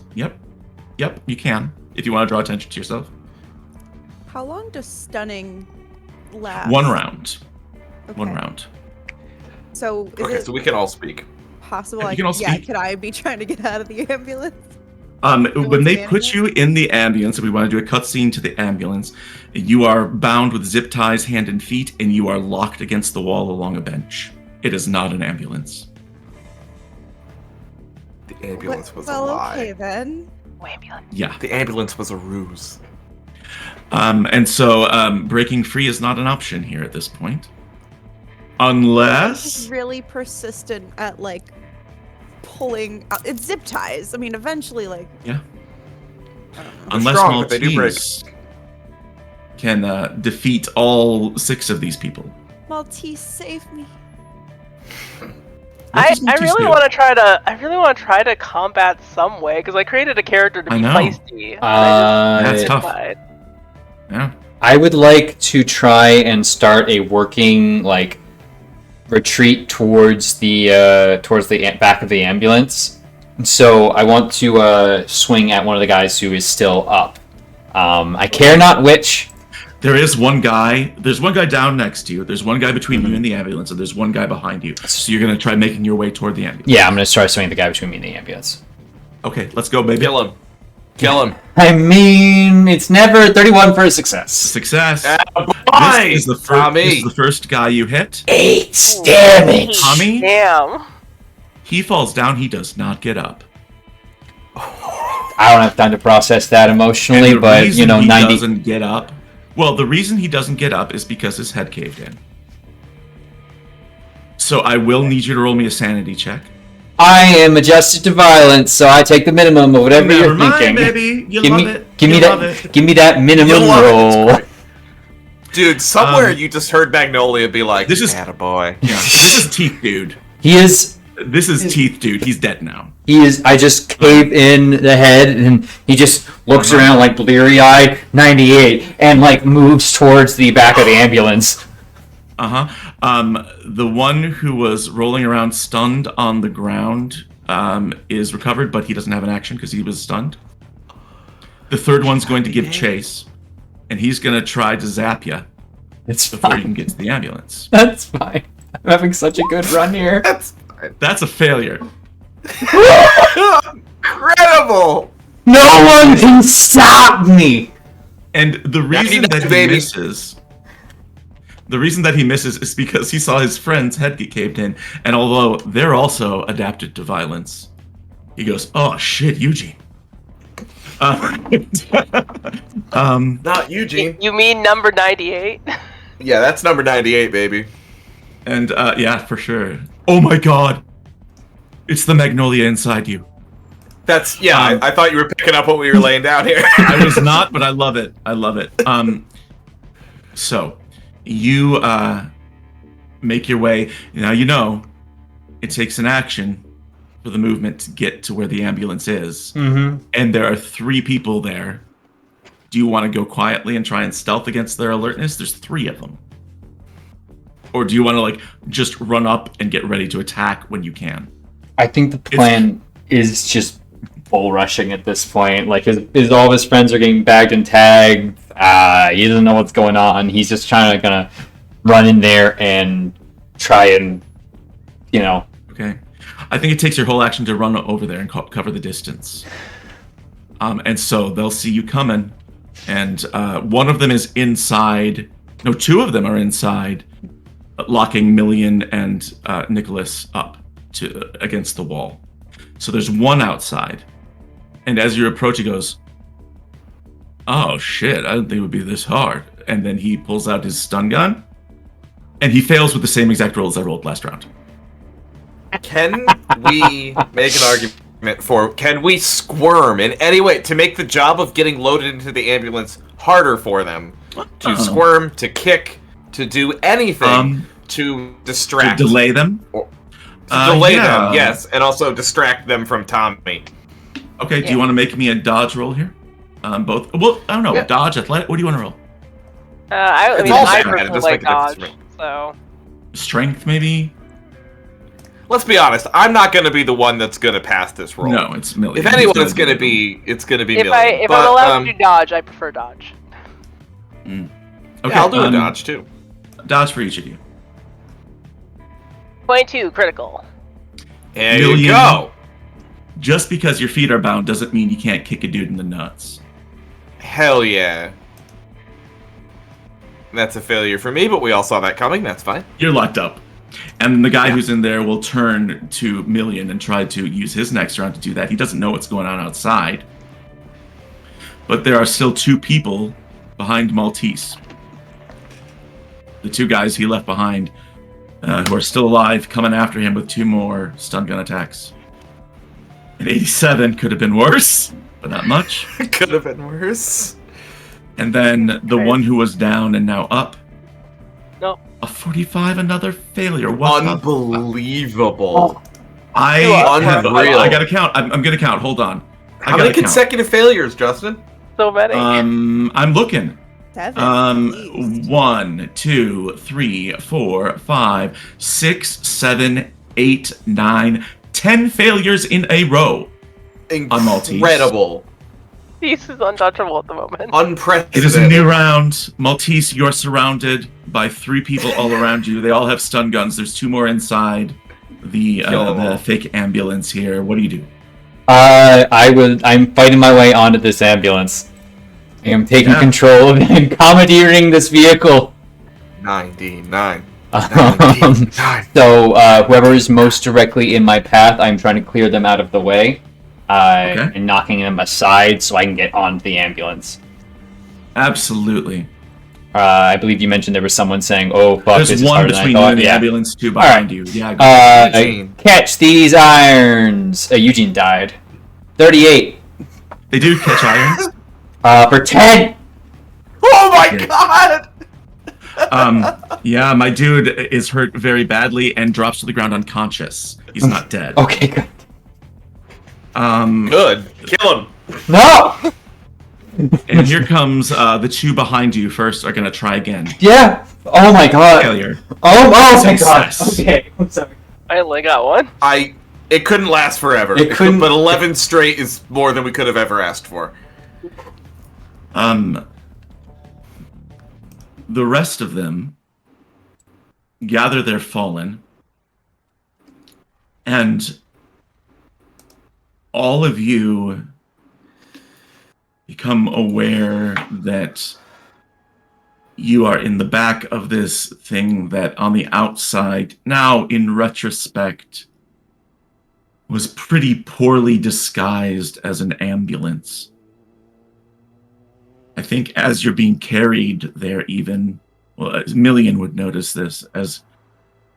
Yep, you can if you want to draw attention to yourself. How long does stunning last? One round. Okay. One round. So is Okay, it so we can all speak. possible? You can all speak. Can I be trying to get out of the ambulance? When they the put you in the ambulance, if we want to do a cutscene to the ambulance, you are bound with zip ties, hand and feet, and you are locked against the wall along a bench. It is not an ambulance. The ambulance was a Well, lie. okay then. Ambulance. Yeah. The ambulance was a ruse. And so breaking free is not an option here at this point. Unless... Just really persistent at like pulling. It's zip ties. I mean, eventually, like. Yeah. I don't know. Unless strong, but they do Maltese can defeat all 6 of these people. Maltese, save me. What I does Maltese really do? want to try to combat some way because I created a character to I be know. feisty. and I That's just tough. tried. Yeah. I would like to try and start a working like retreat towards the back of the ambulance. So I want to swing at one of the guys who is still up. I care not which. There is one guy. There's one guy down next to you. There's one guy between you and the ambulance, and there's one guy behind you. So you're gonna try making your way toward the ambulance. Yeah, I'm gonna start swinging the guy between me and the ambulance. Okay, let's go, baby. Kill him. Kill him. I mean, it's never 31 for a success. Success. Bye, This is the Tommy. This is the first guy you hit. 8 damage. Tommy? Damn. He falls down. He does not get up. I don't have time to process that emotionally, And the but reason he 90. doesn't get up. Well, the reason he doesn't get up is because his head caved in. So I will need you to roll me a sanity check. I am adjusted to violence, so I take the minimum of whatever Never you're mind, thinking. baby. You Give love me, it. give me You love that, it. give me that minimum You love it, it's roll. great. Dude, somewhere Um, you just heard Magnolia be like, this is- attaboy. Yeah, this is Teeth Dude. He is. This is Teeth Dude. He's dead now. He is. I just cave in the head, and he just looks around like bleary-eyed, 98, and like moves towards the back of the ambulance. The one who was rolling around stunned on the ground is recovered, but he doesn't have an action because he was stunned. The third one's going to give chase, and he's going to try to zap you It's before you can fine. get to the ambulance. That's fine. I'm having such a good run here. That's That's a failure. incredible. No one can stop me. And the reason 99, that he baby. misses, the reason that he misses is because he saw his friend's head get caved in, and although they're also adapted to violence, he goes, "Oh shit, Eugene." Not Eugene. You mean number 98? Yeah, that's number 98, baby. And yeah, for sure. Oh my god, it's the magnolia inside you. That's I thought you were picking up what we were laying down here. I was not, but I love it. I love it. So you make your way. Now you know it takes an action for the movement to get to where the ambulance is, and there are 3 people there. Do you want to go quietly and try and stealth against their alertness? There's 3 of them. Or do you want to like just run up and get ready to attack when you can? I think the plan is just bull rushing at this point. Like his all of his friends are getting bagged and tagged. He doesn't know what's going on. He's just gonna run in there and try and, Okay. I think it takes your whole action to run over there and cover the distance. And so they'll see you coming, and one of them is inside. No, 2 of them are inside, locking Million and Nicholas up against the wall. So there's one outside, and as you approach, he goes, "Oh shit! I didn't think it would be this hard." And then he pulls out his stun gun, and he fails with the same exact roll as I rolled last round. Can we make an argument for, can we squirm in any way to make the job of getting loaded into the ambulance harder for them? To squirm, to kick, to do anything to distract. To delay them? To delay yeah. them, yes, and also distract them from Tommy. Okay, do you want to make me a dodge roll here? Both? Well, I don't know. Yeah. Dodge, athletic? What do you want to roll? I It's mean, all I bad, it personally doesn't like make a difference dodge, to me. so... Strength, maybe? Let's be honest, I'm not going to be the one that's going to pass this roll. No, it's Million. If anyone He's is going to be, it's going to be If Million. I'm But, allowed to do dodge, I prefer dodge. Okay, yeah, I'll do a dodge too. Dodge for each of you. 22, critical. There you Million. go. Just because your feet are bound doesn't mean you can't kick a dude in the nuts. Hell yeah. That's a failure for me, but we all saw that coming. That's fine. You're locked up. And the guy who's in there will turn to Million and try to use his next round to do that. He doesn't know what's going on outside. But there are still 2 people behind Maltese. The 2 guys he left behind, who are still alive, coming after him with 2 more stun gun attacks. An 87 could have been worse, but not much. Could have been worse. And then the Okay. one who was down and now up. Nope. A 45, another failure. What the- Unbelievable. I Unreal. I gotta count. I'm gonna count. Hold on. How many consecutive failures, Justin? So many. I'm looking. 7. at least. 1, 2, 3, 4, 5, 6, 7, 8, 9, 10 failures in a row. On Maltese. Incredible. This is untouchable at the moment. Unprecedented. It is a new round. Maltese, you're surrounded by 3 people all around you. They all have stun guns. There's 2 more inside the fake ambulance here. What do you do? I'm fighting my way onto this ambulance. I am taking control of it and commandeering this vehicle. 99. So whoever is most directly in my path, I'm trying to clear them out of the way, and knocking them aside so I can get onto the ambulance. Absolutely. I believe you mentioned there was someone saying, "Oh fuck, There's this is one harder than I between you thought." and the Yeah. ambulance, 2 behind you. Yeah. Go. Eugene. Catch these irons. Eugene died. 38. They do catch irons. For 10. Oh my Yeah. god! Yeah, my dude is hurt very badly and drops to the ground unconscious. He's not dead. Okay, good. Good. Kill him. No. And here comes the 2 behind you. First are gonna try again. Yeah. Oh my god. Failure. Oh my god. Success. Okay. I'm sorry. I only got one. It couldn't last forever. It couldn't- But 11 straight is more than we could have ever asked for. The rest of them gather their fallen, and all of you become aware that you are in the back of this thing that on the outside, now in retrospect, was pretty poorly disguised as an ambulance. I think as you're being carried there even, well, Million would notice this as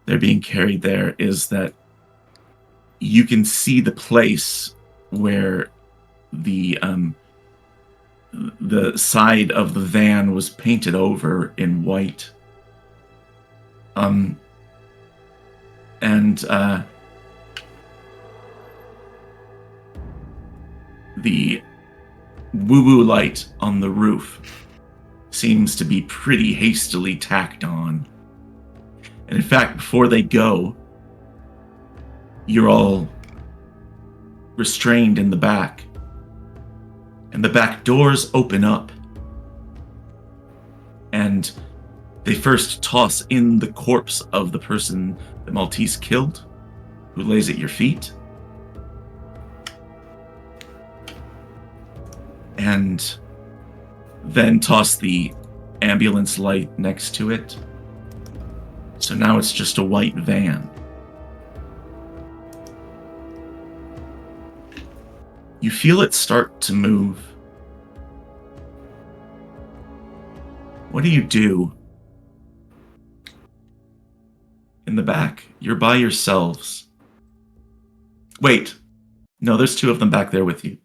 they're being carried there, is that you can see the place where the side of the van was painted over in white. The woo-woo light on the roof seems to be pretty hastily tacked on. And in fact, before they go, you're all restrained in the back. And the back doors open up. And they first toss in the corpse of the person that Maltese killed, who lays at your feet. And then toss the ambulance light next to it. So now it's just a white van. You feel it start to move. What do you do? In the back, you're by yourselves. Wait. No, there's two of them back there with you.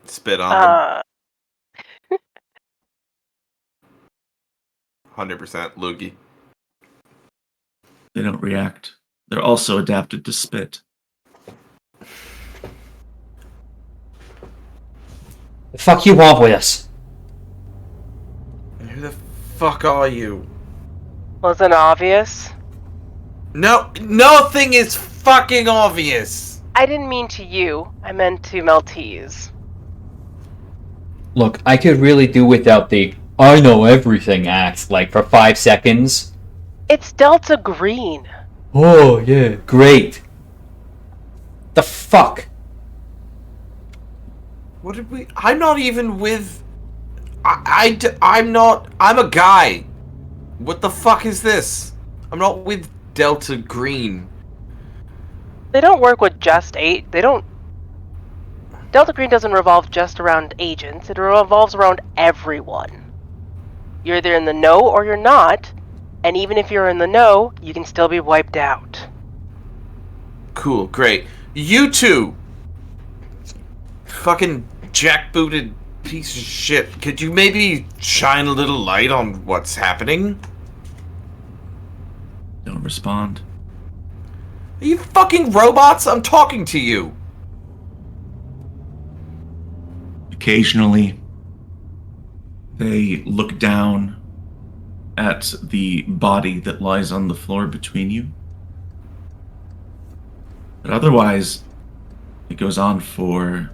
Spit on them. 100% loogie. They don't react. They're also adapted to spit. The fuck you want with us? Who the fuck are you? Wasn't obvious. No, nothing is fucking obvious. I didn't mean to you. I meant to Maltese. Look, I could really do without the I know everything act, like, for 5 seconds. It's Delta Green. Oh, yeah, great. The fuck? What did we... I'm not even with... I'm not... I'm a guy. What the fuck is this? I'm not with Delta Green. They don't work with just eight. They don't... Delta Green doesn't revolve just around agents. It revolves around everyone. You're either in the know or you're not. And even if you're in the know, you can still be wiped out. Cool, great. You two! Fucking jackbooted piece of shit. Could you maybe shine a little light on what's happening? Don't respond. Are you fucking robots? I'm talking to you. Occasionally, they look down at the body that lies on the floor between you. But otherwise, it goes on for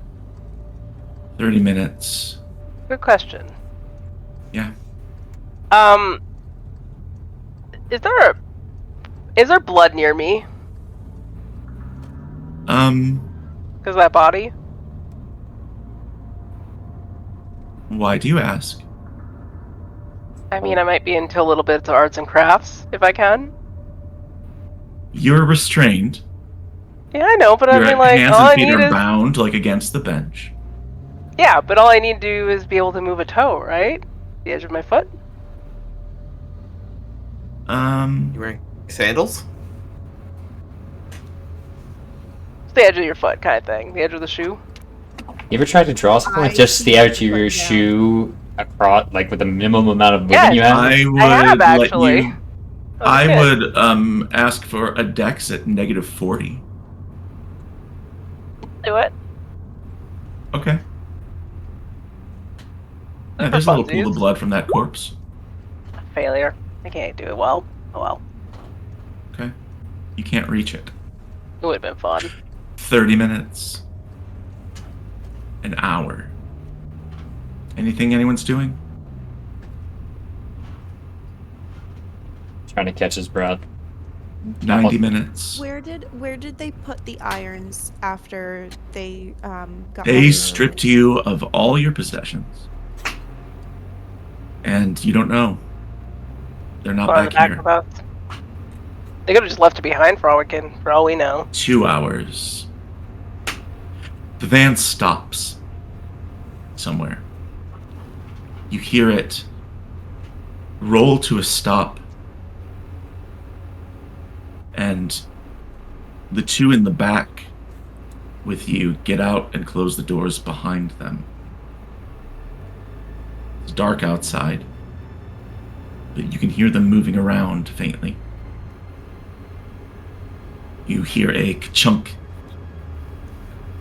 30 minutes. Good question. Yeah. Is there blood near me? Because that body? Why do you ask? I mean, I might be into a little bit of arts and crafts, if I can. You're restrained. Yeah, I know, but Your I mean, like, hands all I and feet need are is... bound, like, against the bench. Yeah, but all I need to do is be able to move a toe, right? The edge of my foot? You wearing sandals? It's the edge of your foot kind of thing. The edge of the shoe. You ever tried to draw something with just the edge of your shoe across, like with the minimum amount of movement you have? I would have, let actually. you... I would ask for a dex at -40. Do it. Okay. Yeah, For there's a little funsies. pool of blood from that corpse. Failure. I can't do it well. Oh well. Okay. You can't reach it. It would have been fun. 30 minutes. An hour. Anything anyone's doing? Trying to catch his breath. 90 minutes. Where did they put the irons after they got They rid stripped you of all your possessions. And you don't know. They're not On the back back here. of us. They could have just left it behind for all we know. 2 hours. The van stops somewhere. You hear it roll to a stop. And the two in the back with you get out and close the doors behind them. It's dark outside, but you can hear them moving around faintly. You hear a chunk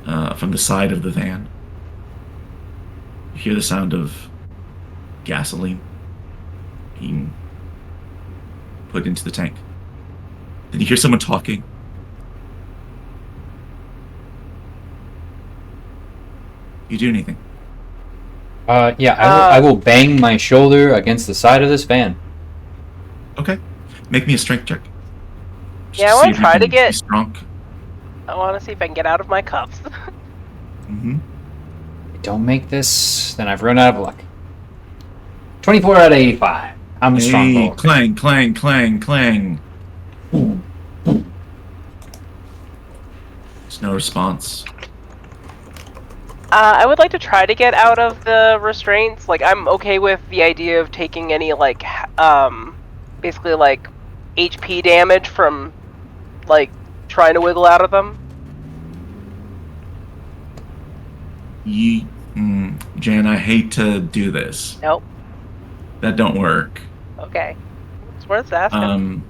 from the side of the van. You hear the sound of gasoline being put into the tank. Then you hear someone talking. You do anything? Yeah, I will bang my shoulder against the side of this van. Okay. Make me a strength check. Yeah, I see wanna if you try to can get- be strong. I want to see if I can get out of my cuffs. Mm-hmm. Don't make this, then I've run out of luck. 24 out of 85. I'm a strong Hey, roller. clang, clang, clang, clang. There's no response. I would like to try to get out of the restraints. Like, I'm okay with the idea of taking any, like, basically, like, HP damage from, like, trying to wiggle out of them. Jan, I hate to do this. Nope. That don't work. Okay. It's worth asking.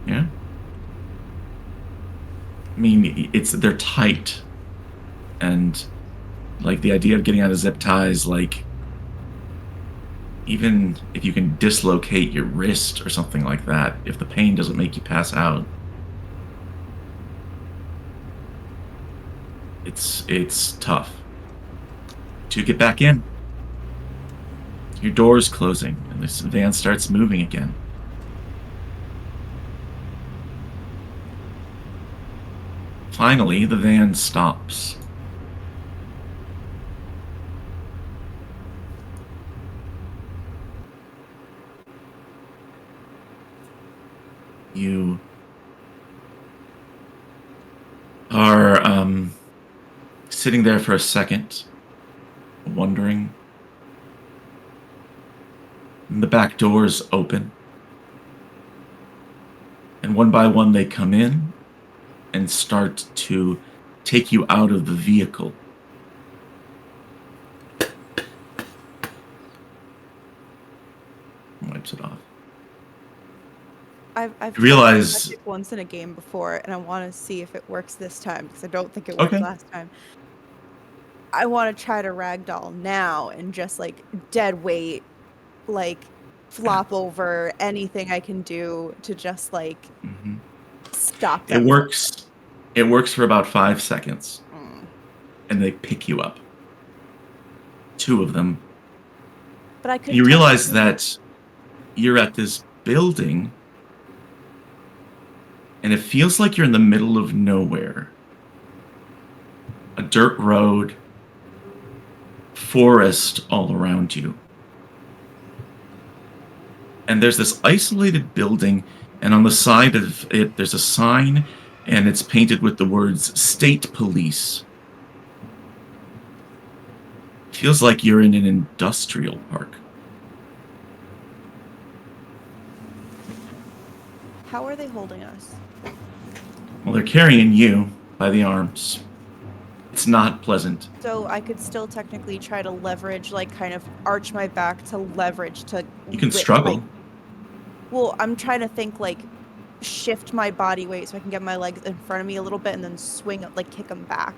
Yeah. I mean, they're tight, and like the idea of getting out of zip ties, like even if you can dislocate your wrist or something like that, if the pain doesn't make you pass out, it's tough to get back in. Your door's closing, and this van starts moving again. Finally, the van stops. You are sitting there for a second, wondering. And the back doors open. And one by one they come in and start to take you out of the vehicle. Wipes it off. I've Realize- tried magic once in a game before, and I want to see if it works this time because I don't think it worked Okay. last time. I want to try to ragdoll now and just like dead weight, like flop over anything I can do to just like Mhm. stop It them. works. It works for about 5 seconds, Mm. and they pick you up. 2 of them. But I could. You realize that you're at this building, and it feels like you're in the middle of nowhere. A dirt road, forest all around you. And there's this isolated building, and on the side of it, there's a sign, and it's painted with the words State Police. Feels like you're in an industrial park. How are they holding us? Well, they're carrying you by the arms. It's not pleasant. So I could still technically try to leverage, like, kind of arch my back to leverage to. You can whip, struggle. like- well, I'm trying to think like shift my body weight so I can get my legs in front of me a little bit and then swing, like kick them back.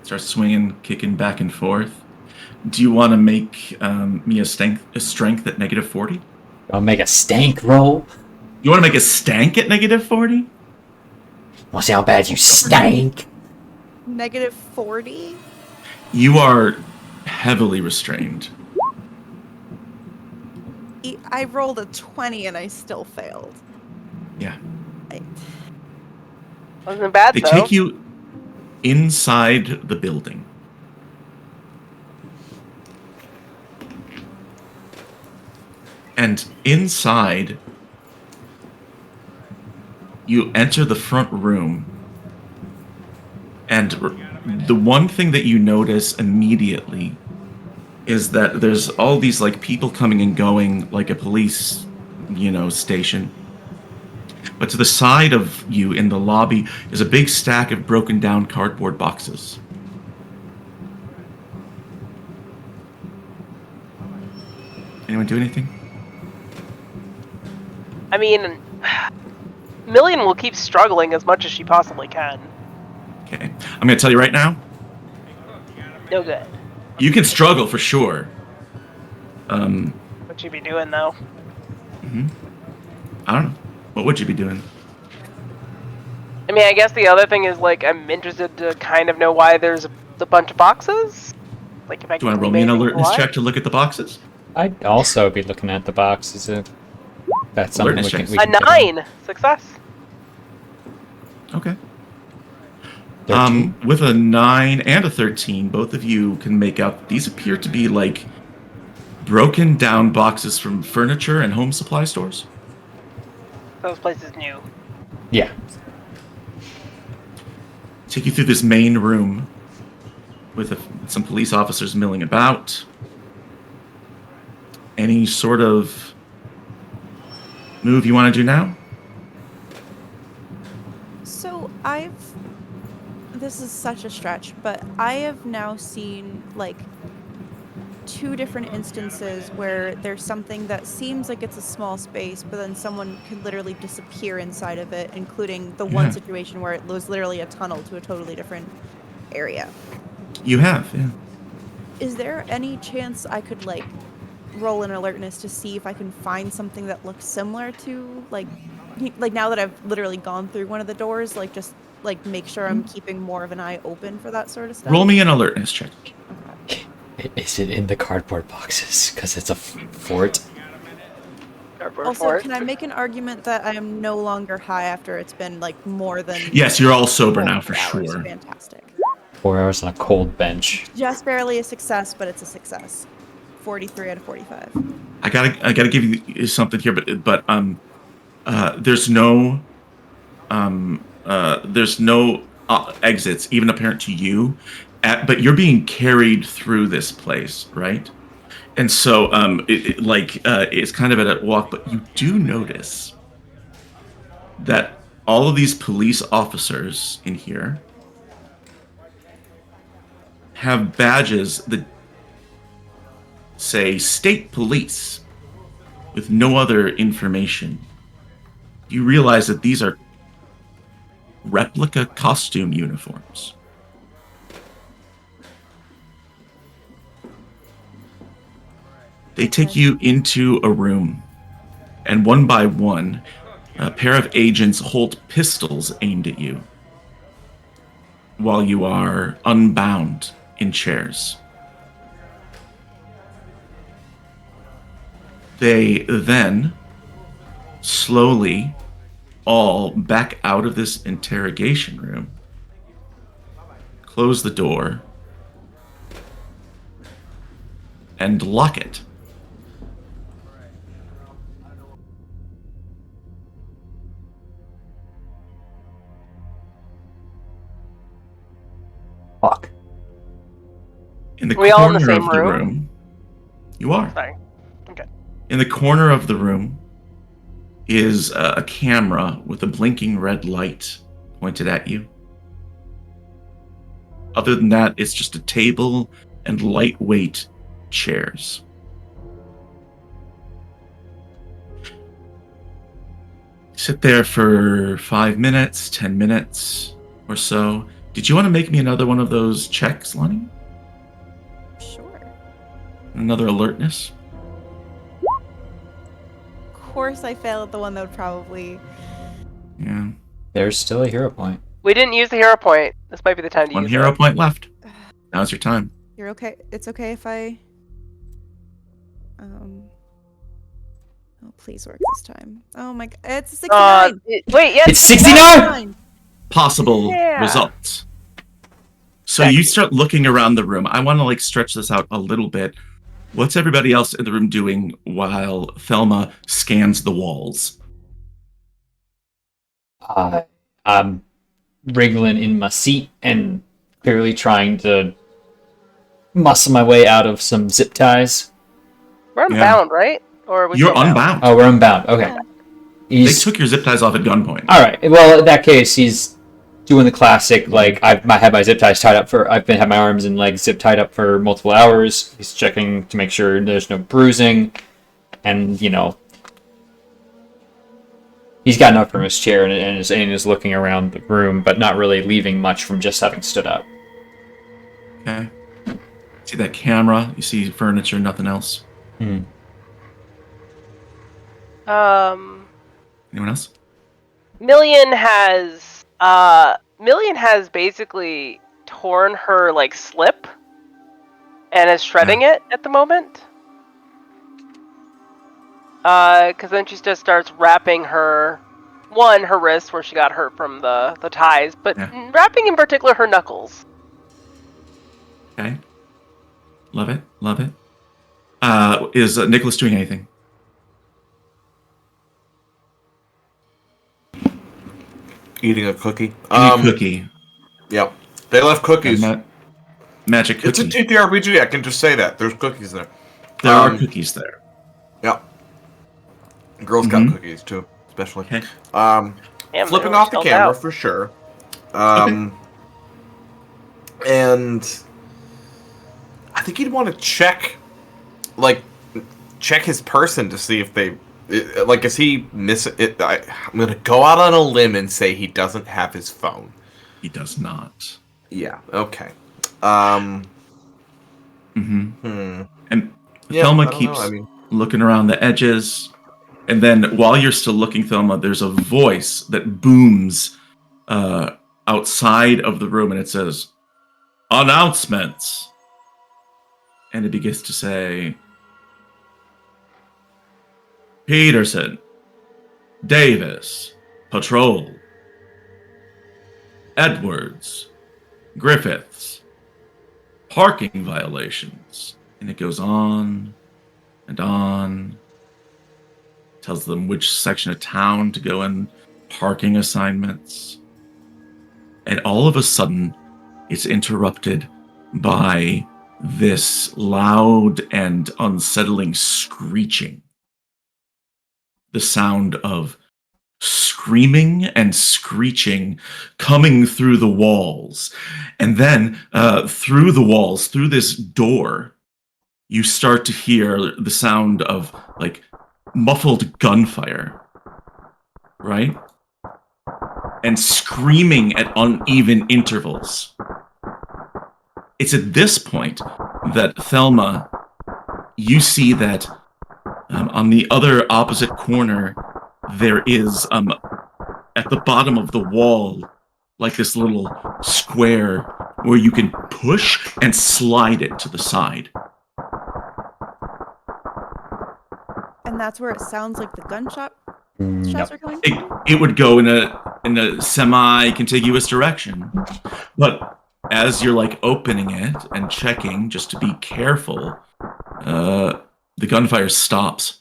Start swinging, kicking back and forth. Do you want to make me a strength at -40? I'll make a stank roll. You want to make a stank at -40? Wanna see how bad you stank? -40? You are heavily restrained. I rolled a 20 and I still failed. Yeah. Wasn't bad They though. take you inside the building. And inside, you enter the front room. And the one thing that you notice immediately is that there's all these like people coming and going like a police, station. But to the side of you in the lobby is a big stack of broken down cardboard boxes. Anyone do anything? I mean, Million will keep struggling as much as she possibly can. Okay. I'm going to tell you right now, No good. you can struggle for sure. What you be doing though? I don't know. What would you be doing? I mean, I guess the other thing is like I'm interested to kind of know why there's a bunch of boxes. Like if I Do you want can to roll me an maybe alertness why? check to look at the boxes? I'd also be looking at the boxes. If that's something Alertness checks. A 9 success. Okay. 13. With a 9 and a 13, both of you can make out these appear to be like broken down boxes from furniture and home supply stores. Those places new. Yeah. Take you through this main room with some police officers milling about. Any sort of move you want to do now? So this is such a stretch, but I have now seen like 2 different instances where there's something that seems like it's a small space, but then someone could literally disappear inside of it, including the Yeah. one situation where it was literally a tunnel to a totally different area. You have, yeah. Is there any chance I could like roll an alertness to see if I can find something that looks similar to like now that I've literally gone through one of the doors, like just like make sure I'm keeping more of an eye open for that sort of stuff? Roll me an alertness check. Is it in the cardboard boxes? Because it's a fort. Also, can I make an argument that I am no longer high after it's been like more than Yes, you're all sober now 4 for hours? sure. Fantastic. 4 hours on a cold bench. Just barely a success, but it's a success. 43 out of 45. I gotta give you something here, but there's no exits even apparent to you, but you're being carried through this place, right? And so it's kind of at a walk, but you do notice that all of these police officers in here have badges that say state police with no other information. You realize that these are replica costume uniforms. They take you into a room, and one by one, a pair of agents hold pistols aimed at you while you are unbound in chairs. They then slowly all back out of this interrogation room, close the door, and lock it. Fuck. In the We all in the corner same of the room? room, you are. Sorry. Okay. In the corner of the room is a camera with a blinking red light pointed at you. Other than that, it's just a table and lightweight chairs. Sit there for 5 minutes, 10 minutes or so. Did you want to make me another one of those checks, Lonnie? Sure. Another alertness? Of course I fail at the one that would probably... Yeah. There's still a hero point. We didn't use the hero point. This might be the time to One use hero it. point left. Now's your time. You're okay. It's okay if I... Oh, please work this time. Oh my god, it's a 69. Wait, yes. It's 69. Possible Yeah. results. So Becky. you start looking around the room. I want to like stretch this out a little bit. What's everybody else in the room doing while Thelma scans the walls? I'm wriggling in my seat and clearly trying to muscle my way out of some zip ties. We're unbound, right? Or are we You're still bound? unbound. Oh, we're unbound. Okay. Yeah. They took your zip ties off at gunpoint. All right. Well, in that case, he's doing the classic. Like I've had my zip ties tied up for. I've had my arms and legs zip tied up for multiple hours. He's checking to make sure there's no bruising, and he's gotten up from his chair and is looking around the room, but not really leaving much from just having stood up. Okay. See that camera? You see furniture, nothing else. Anyone else? Million has basically torn her like slip and is shredding it at the moment. Because then she just starts wrapping her wrist where she got hurt from the ties, but wrapping in particular her knuckles. Okay. Love it. Love it. Is Nicholas doing anything? Eating a cookie. Cookie. Yep. They left cookies. Magic It's cookie. a TTRPG. I can just say that. There's cookies there. There are cookies there. Yep. Girl Scout cookies too, especially. Okay. Damn, Flipping they off the shelled camera out. for sure. And I think he'd want to check his person to see if is he missing it? I'm gonna go out on a limb and say he doesn't have his phone. He does not. Yeah. Okay. And Yeah, Thelma I don't keeps know, I mean- looking around the edges. And then while you're still looking, Thelma, there's a voice that booms outside of the room, and it says, "Announcements." And it begins to say, "Peterson, Davis, Patrol, Edwards, Griffiths, parking violations." And it goes on and on. Tells them which section of town to go in, parking assignments. And all of a sudden, it's interrupted by this loud and unsettling screeching. The sound of screaming and screeching coming through the walls. And then through the walls, through this door, you start to hear the sound of like muffled gunfire, right? And screaming at uneven intervals. It's at this point that Thelma, you see that on the other opposite corner, there is at the bottom of the wall, like this little square where you can push and slide it to the side. And that's where it sounds like the gunshot shots are coming from? It would go in a semi-contiguous direction. But as you're like opening it and checking just to be careful, the gunfire stops.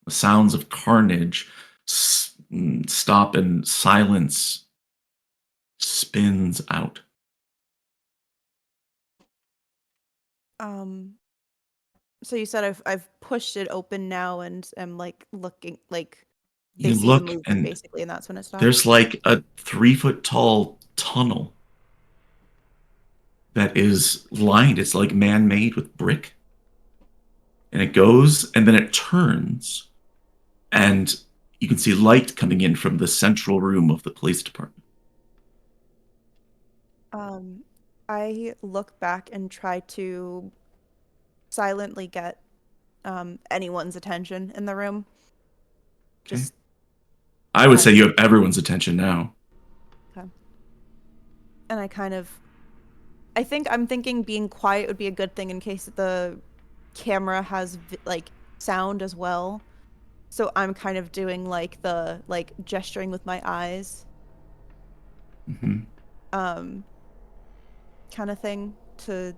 The sounds of carnage stop and silence spins out. So you said I've pushed it open now and am like looking like You see the look movement, and basically, and that's when it stops. there's like a 3-foot tall tunnel that is lined. It's like man-made with brick. And it goes and then it turns. And you can see light coming in from the central room of the police department. I look back and try to silently get anyone's attention in the room. Okay. Just I would say you have everyone's attention now. okay. And I I think I'm thinking being quiet would be a good thing in case the camera has like sound as well. So I'm kind of doing like the gesturing with my eyes, Hmm. kind of thing to,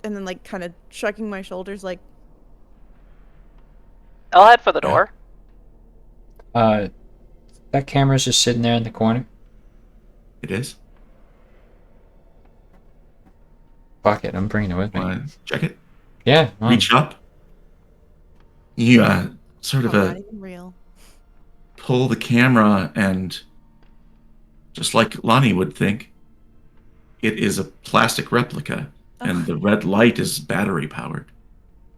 and then like kind of shrugging my shoulders like. I'll head for the door. That camera's just sitting there in the corner. It is. Fuck it, I'm bringing it with me. Want to check it? Yeah. fine. Reach up. You sort of Not even real. pull the camera, and just like Lonnie would think, it is a plastic replica, and the red light is battery powered.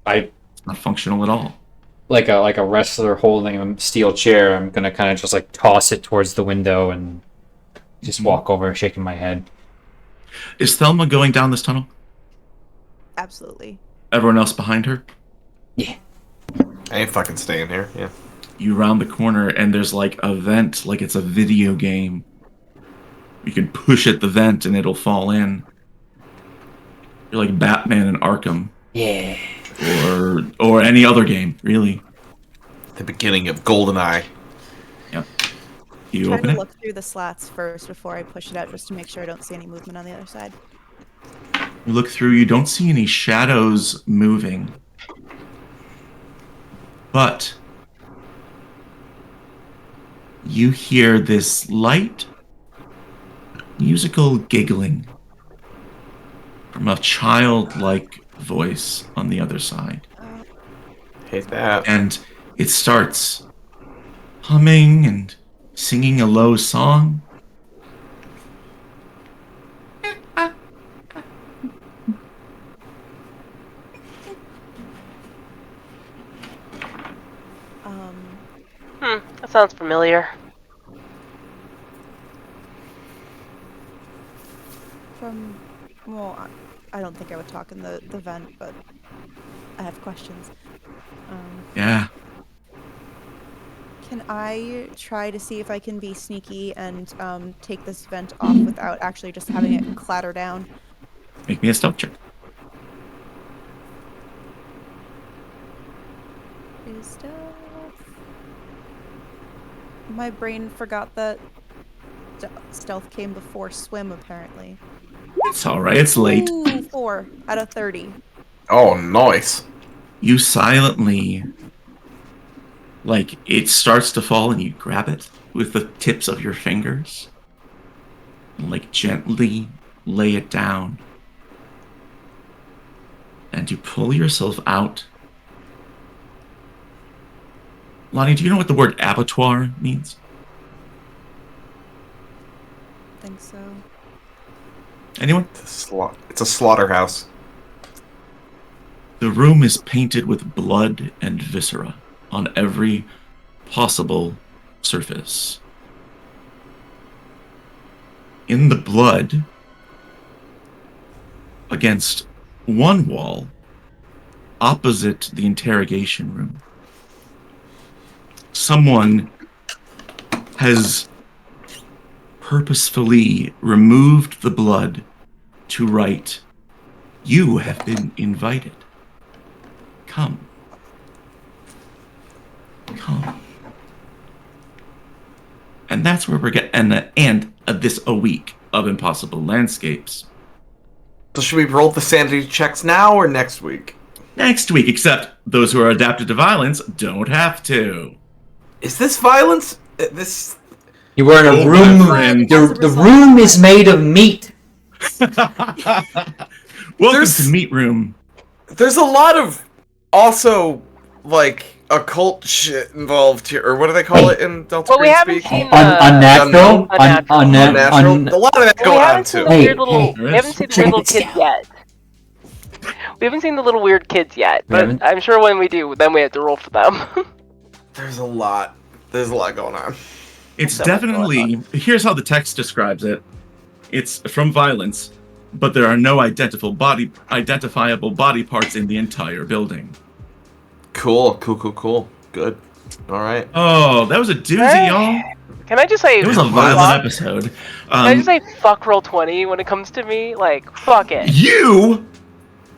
I It's not functional at all. like a wrestler holding a steel chair. I'm gonna kind of just like toss it towards the window and just walk over, shaking my head. Is Thelma going down this tunnel? Absolutely. Everyone else behind her? Yeah. I ain't fucking staying here. Yeah. You round the corner, and there's like a vent, like it's a video game. You can push at the vent, and it'll fall in. You're like Batman in Arkham, Yeah. or any other game, really. The beginning of GoldenEye. Yep. You Trying open to it. look through the slats first before I push it out, just to make sure I don't see any movement on the other side. You look through. You don't see any shadows moving, but you hear this light musical giggling from a childlike voice on the other side. Hate that. And it starts humming and singing a low song. That sounds familiar. From, well, I don't think I would talk in the vent, but I have questions. Yeah. Can I try to see if I can be sneaky and take this vent off without actually just having it clatter down? Make me a stealth check. Is stealth. My brain forgot that stealth came before swim, apparently. It's alright, it's late. Ooh, 4 out of 30. Oh, nice. You silently, like, it starts to fall and you grab it with the tips of your fingers. And, like, gently lay it down. And you pull yourself out. Lonnie, do you know what the word abattoir means? I think so. Anyone? It's a slaughterhouse. The room is painted with blood and viscera on every possible surface. In the blood, against one wall, opposite the interrogation room, someone has purposefully removed the blood to write, "You have been invited. Come. Come." And that's where we're getting, and this a week of Impossible Landscapes. So should we roll the sanity checks now or next week? Next week, except those who are adapted to violence don't have to. Is this violence? This You were in a Oh, room. my friend. The room is made of meat. Welcome to Meat Room. there's a lot of also like occult shit involved here, or what do they call it in Delta Well, we Green haven't speak? seen Unnatural. Unnatural. A lot of that We going on haven't seen too. the Hey, weird little. hey. We haven't seen the weird little kids yet. We haven't seen the little weird kids yet, We but haven't? I'm sure when we do, then we have to roll for them. There's a lot going on. It's So much going definitely, here's how the text describes it. It's from violence, but there are no identifiable body parts in the entire building. Cool. Good. All right. Oh, that was a doozy, Hey. y'all. Can I just say It was a fuck? violent episode. Can I just say fuck Roll20 when it comes to me? Like, fuck it. You.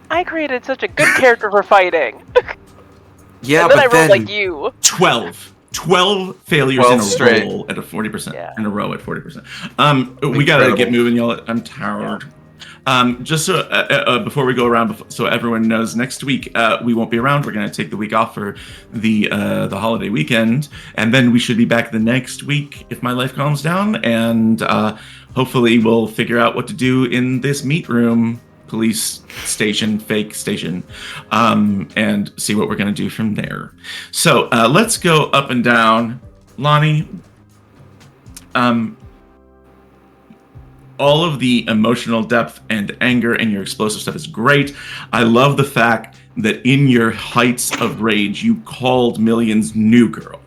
I created such a good character for fighting. Yeah, and then but I rolled then like you. 12 failures 12 in a straight. roll at a 40%. Yeah. In a row at 40%. We gotta Incredible. get moving, y'all. I'm tired. Just so before we go around, so everyone knows, next week we won't be around. We're gonna take the week off for the holiday weekend, and then we should be back the next week if my life calms down, and hopefully we'll figure out what to do in this meat room, police station, fake station, and see what we're gonna do from there. So let's go up and down. Lonnie, all of the emotional depth and anger and your explosive stuff is great. I love the fact that in your heights of rage, you called Millions new girl.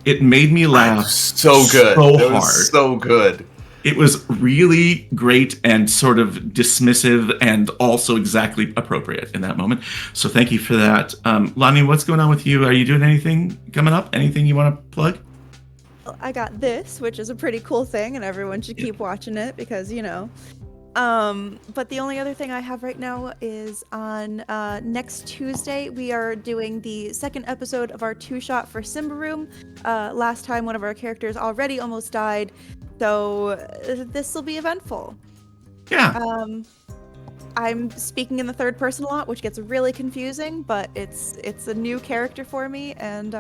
It made me laugh so good. so It hard. was so good. It was really great and sort of dismissive and also exactly appropriate in that moment. So thank you for that. Lonnie, what's going on with you? Are you doing anything coming up? Anything you want to plug? I got this, which is a pretty cool thing, and everyone should keep watching it because, you know. But the only other thing I have right now is on next Tuesday, we are doing the second episode of our two-shot for Simba Room. Last time, one of our characters already almost died, so this will be eventful. Yeah. I'm speaking in the third person a lot, which gets really confusing, but it's a new character for me, and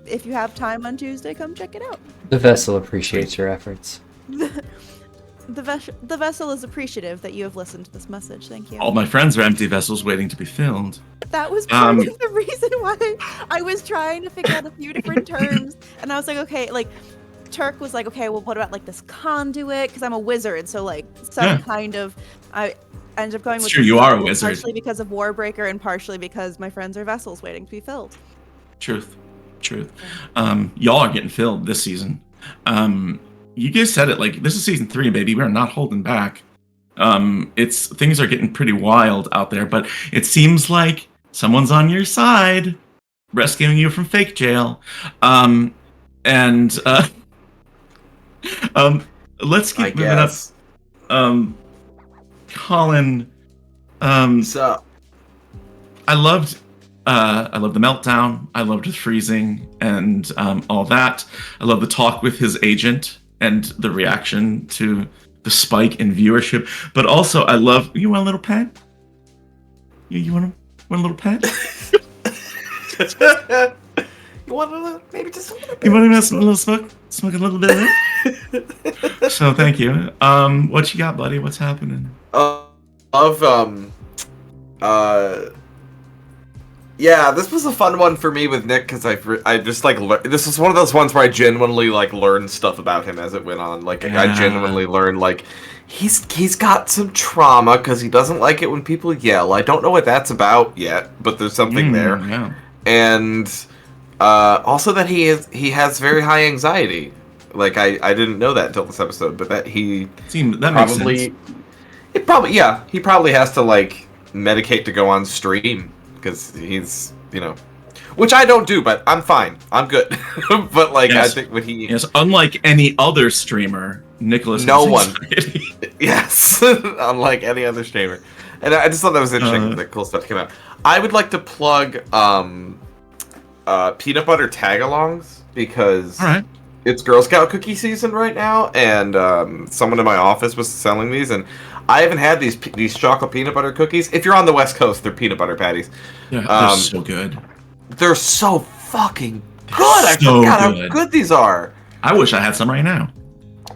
if you have time on Tuesday, come check it out. The vessel appreciates your efforts. The vessel is appreciative that you have listened to this message. Thank you. All my friends are empty vessels waiting to be filled. That was part of the reason why I was trying to figure out a few different terms, and I was like, okay, like Turk was like, okay, well, what about like this conduit? Because I'm a wizard, so like some kind of I ended up going with. Sure, this you are a conduit, wizard. Partially because of Warbreaker, and partially because my friends are vessels waiting to be filled. Truth. Y'all are getting filled this season. You guys said it, like, this is season 3, baby. We're not holding back. Things are getting pretty wild out there, but it seems like someone's on your side, rescuing you from fake jail. Let's keep moving up. Colin, So I loved the meltdown. I loved the freezing and all that. I love the talk with his agent and the reaction to the spike in viewership. But also, I love. You want a little pet? You want a little pet? you want to maybe just a little bit? You want to smoke a little bit? So thank you. What you got, buddy? What's happening? Yeah, this was a fun one for me with Nick because I just like this is one of those ones where I genuinely like learned stuff about him as it went on. Like I genuinely learned like he's got some trauma because he doesn't like it when people yell. I don't know what that's about yet, but there's something there. Yeah. And also that he has very high anxiety. Like I didn't know that until this episode, but that makes sense. He probably has to like medicate to go on stream because he's, you know, which I don't do, but I'm fine. I'm good. But like Yes. I think when he Unlike any other streamer, Nicholas No has one. anxiety. yes, unlike any other streamer, and I just thought that was interesting. The cool stuff came out. I would like to plug peanut butter tagalongs because All right. it's Girl Scout cookie season right now, and someone in my office was selling these, and I haven't had these chocolate peanut butter cookies. If you're on the West Coast, they're peanut butter patties. Yeah, they're so good. They're so fucking good. I so forgot how good. good these are. I wish I had some right now.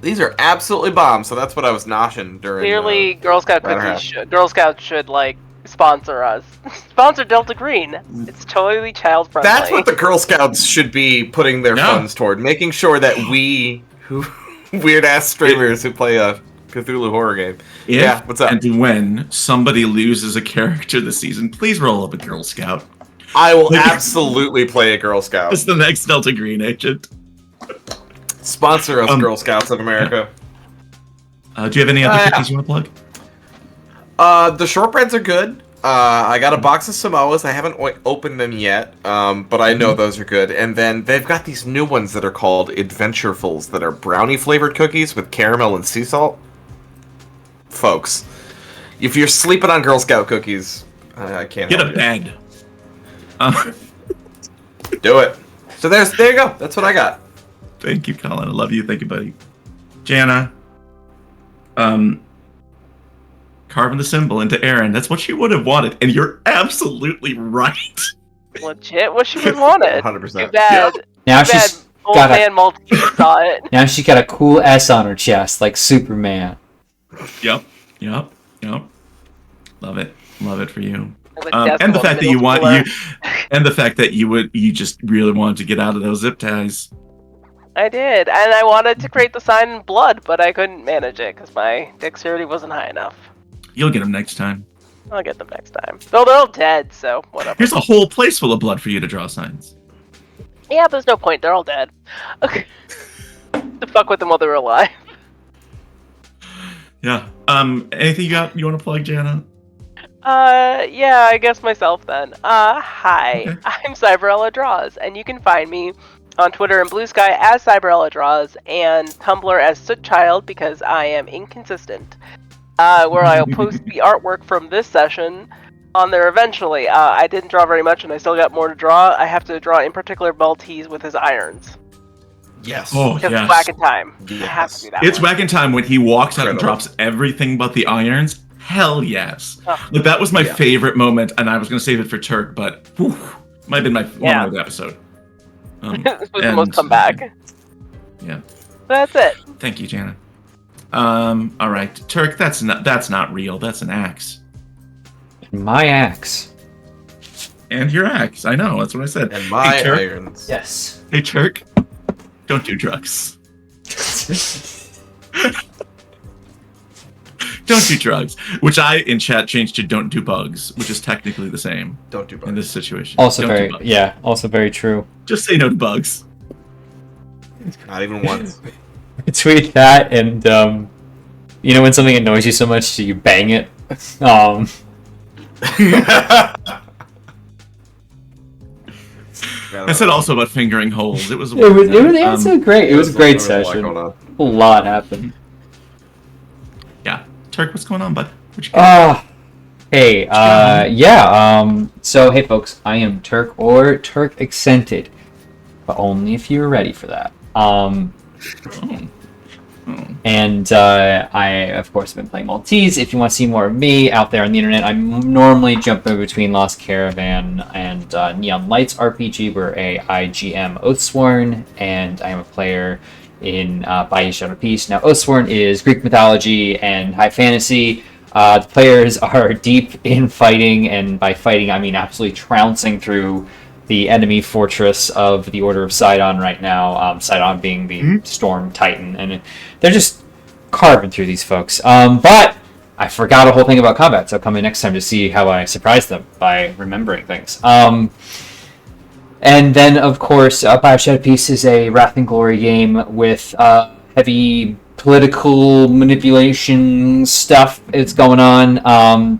These are absolutely bomb. So that's what I was noshing during. Clearly, Girl Scout latter cookies. half. Girl Scouts should like sponsor us. Sponsor Delta Green. It's totally child friendly. That's what the Girl Scouts should be putting their Yeah. funds toward, making sure that we, who weird ass streamers who play a Cthulhu horror game. If Yeah, what's up? and when somebody loses a character this season, please roll up a Girl Scout. I will absolutely play a Girl Scout. It's the next Delta Green agent. Sponsor us, Girl Scouts of America. Do you have any other Yeah. cookies you want to plug? The shortbreads are good. I got a box of Samoas. I haven't opened them yet, but I know those are good. And then they've got these new ones that are called Adventurefuls that are brownie flavored cookies with caramel and sea salt. Folks, if you're sleeping on Girl Scout cookies, I can't Get help a you. bed. Do it. So there you go. That's what I got. Thank you, Colin. I love you. Thank you, buddy. Jana. Carving the symbol into Aaron. That's what she would have wanted, and you're absolutely right. Legit what she would wanted. 100%. Too bad. Now Too bad she's old got a man Maltese saw it. now she's got a cool S on her chest, like Superman. Yep. Love it for you. Like And the fact that you want middle and the fact that you just really wanted to get out of those zip ties. I did, and I wanted to create the sign in blood, but I couldn't manage it because my dexterity wasn't high enough. You'll get them next time. I'll get them next time. Though they're all dead, so whatever. Here's a whole place full of blood for you to draw signs. Yeah, there's no point. They're all dead. Okay. To fuck with them while they're alive. Yeah. Anything you want to plug, Jana? Yeah, I guess myself then. Hi. Okay. I'm Cyberella Draws, and you can find me on Twitter and Blue Sky as Cyberella Draws, and Tumblr as Soot Child because I am inconsistent. Where I'll post the artwork from this session on there eventually. I didn't draw very much, and I still got more to draw. I have to draw, in particular, Maltese with his irons. Yes. Oh, Because yes. it's whack in time. I have to Yes. do that It's one. whack in time when he walks out and Incredible. drops everything but the irons. Hell yes. Oh. Like, that was my Yeah. favorite moment, and I was going to save it for Turk, but whew, might have been my Yeah. one of the episode. This was the and- most comeback. Yeah. That's it. Thank you, Jana. All right, Turk. That's not real. That's an axe. My axe. And your axe. I know. That's what I said. And my Hey, Turk. irons. Yes. Hey, Turk. Don't do drugs. Don't do drugs. Which I in chat changed to don't do bugs, which is technically the same Don't do in bugs. this situation. Also Don't do very, bugs. yeah, also very true. Just say no to bugs. Not even once. Tweet that, and you know when something annoys you so much, you bang it. I said also about fingering holes. It was. It was Um, great. It was a great There's a lot session. going on. A lot happened. Yeah, Turk. What's going on, bud? What you got? Hey, so hey folks, I am Turk or Turk Accented, but only if you're ready for that. Oh. And I, of course, have been playing Maltese. If you want to see more of me out there on the internet, I normally jump in between Lost Caravan and Neon Lights RPG, where I GM Oathsworn, and I am a player in Bayou Shadow Peace. Now, Oathsworn is Greek mythology and high fantasy. The players are deep in fighting, and by fighting, I mean absolutely trouncing through the enemy fortress of the Order of Sidon right now, Sidon being the Storm Titan, and they're just carving through these folks. But I forgot a whole thing about combat, so come in next time to see how I surprise them by remembering things. And then, of course, Bayou Shadow Peace is a Wrath and Glory game with heavy political manipulation stuff that's going on.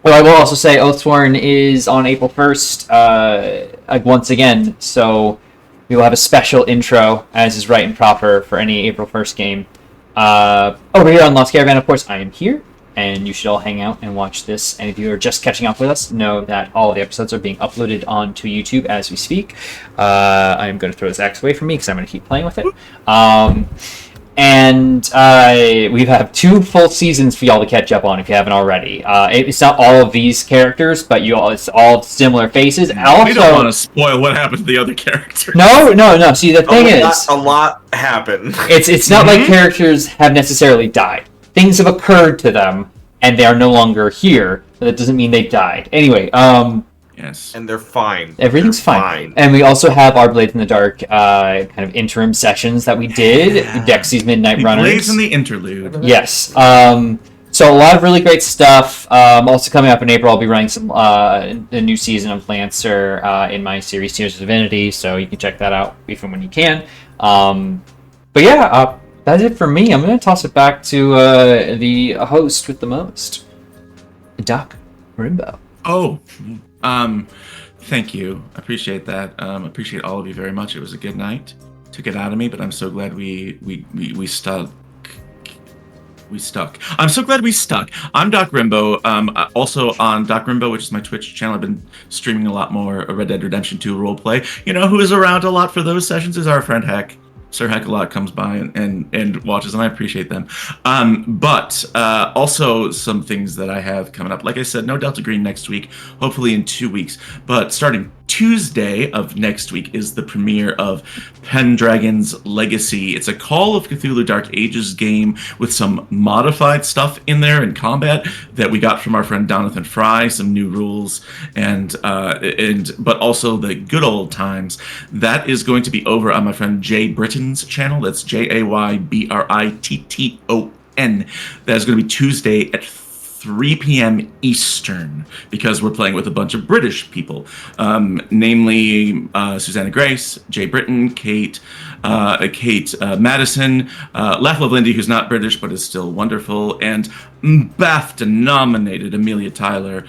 Well, I will also say Oathsworn is on April 1st, once again, so we will have a special intro, as is right and proper for any April 1st game. Over here on Lost Caravan, of course, I am here, and you should all hang out and watch this. And if you are just catching up with us, know that all the episodes are being uploaded onto YouTube as we speak. I'm going to throw this axe away from me, because I'm going to keep playing with it. And we have 2 full seasons for y'all to catch up on if you haven't already. It's not all of these characters, but it's all similar faces. And also, we don't want to spoil what happened to the other characters. no. See, the thing is, a lot happened. it's not like characters have necessarily died. Things have occurred to them, and they are no longer here. But that doesn't mean they died. Anyway, Yes. And they're fine. everything's They're fine. And we also have our Blades in the Dark kind of interim sessions that we did. Yeah. Dexy's Midnight The Runners. Blades in the interlude. Yes. So a lot of really great stuff. Also coming up in April, I'll be running some a new season of Lancer in my series Tears of Divinity, so you can check that out even when you can. But yeah, that's it for me. I'm going to toss it back to the host with the most, Doc Rimbo. Oh, thank you. I appreciate that. Appreciate all of you very much. It was a good night. Took it out of me, but I'm so glad we stuck. We stuck. I'm so glad we stuck. I'm Doc Rimbo. Also on Doc Rimbo, which is my Twitch channel, I've been streaming a lot more Red Dead Redemption 2 roleplay. You know who is around a lot for those sessions is our friend Heck. Sir Heck a lot comes by and watches, and I appreciate them. But also some things that I have coming up. Like I said, no Delta Green next week, hopefully in 2 weeks. But starting Tuesday of next week is the premiere of Pendragon's Legacy. It's a Call of Cthulhu Dark Ages game with some modified stuff in there in combat that we got from our friend Jonathan Fry, some new rules, and but also the good old times. That is going to be over on my friend Jay Britton's channel. That's JayBritton. That is going to be Tuesday at 3 p.m. Eastern, because we're playing with a bunch of British people, namely Susanna Grace, Jay Britton, Kate Madison, Lachlan Lindy, who's not British but is still wonderful, and BAFTA-nominated Amelia Tyler.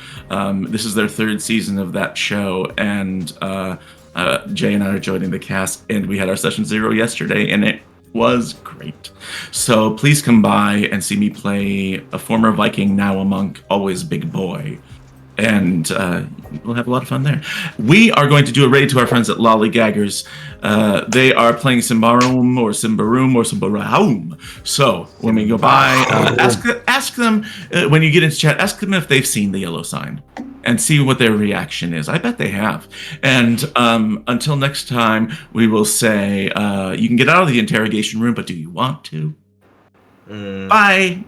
This is their 3rd season of that show, and Jay and I are joining the cast, and we had our session 0 yesterday, and it was great. So please come by and see me play a former Viking, now a monk, always big boy. And we'll have a lot of fun there. We are going to do a raid to our friends at Lollygaggers. They are playing Simbarum or Simbaraum. So when we go by, ask them, when you get into chat, ask them if they've seen the yellow sign and see what their reaction is. I bet they have. And until next time, we will say, you can get out of the interrogation room, but do you want to? Bye.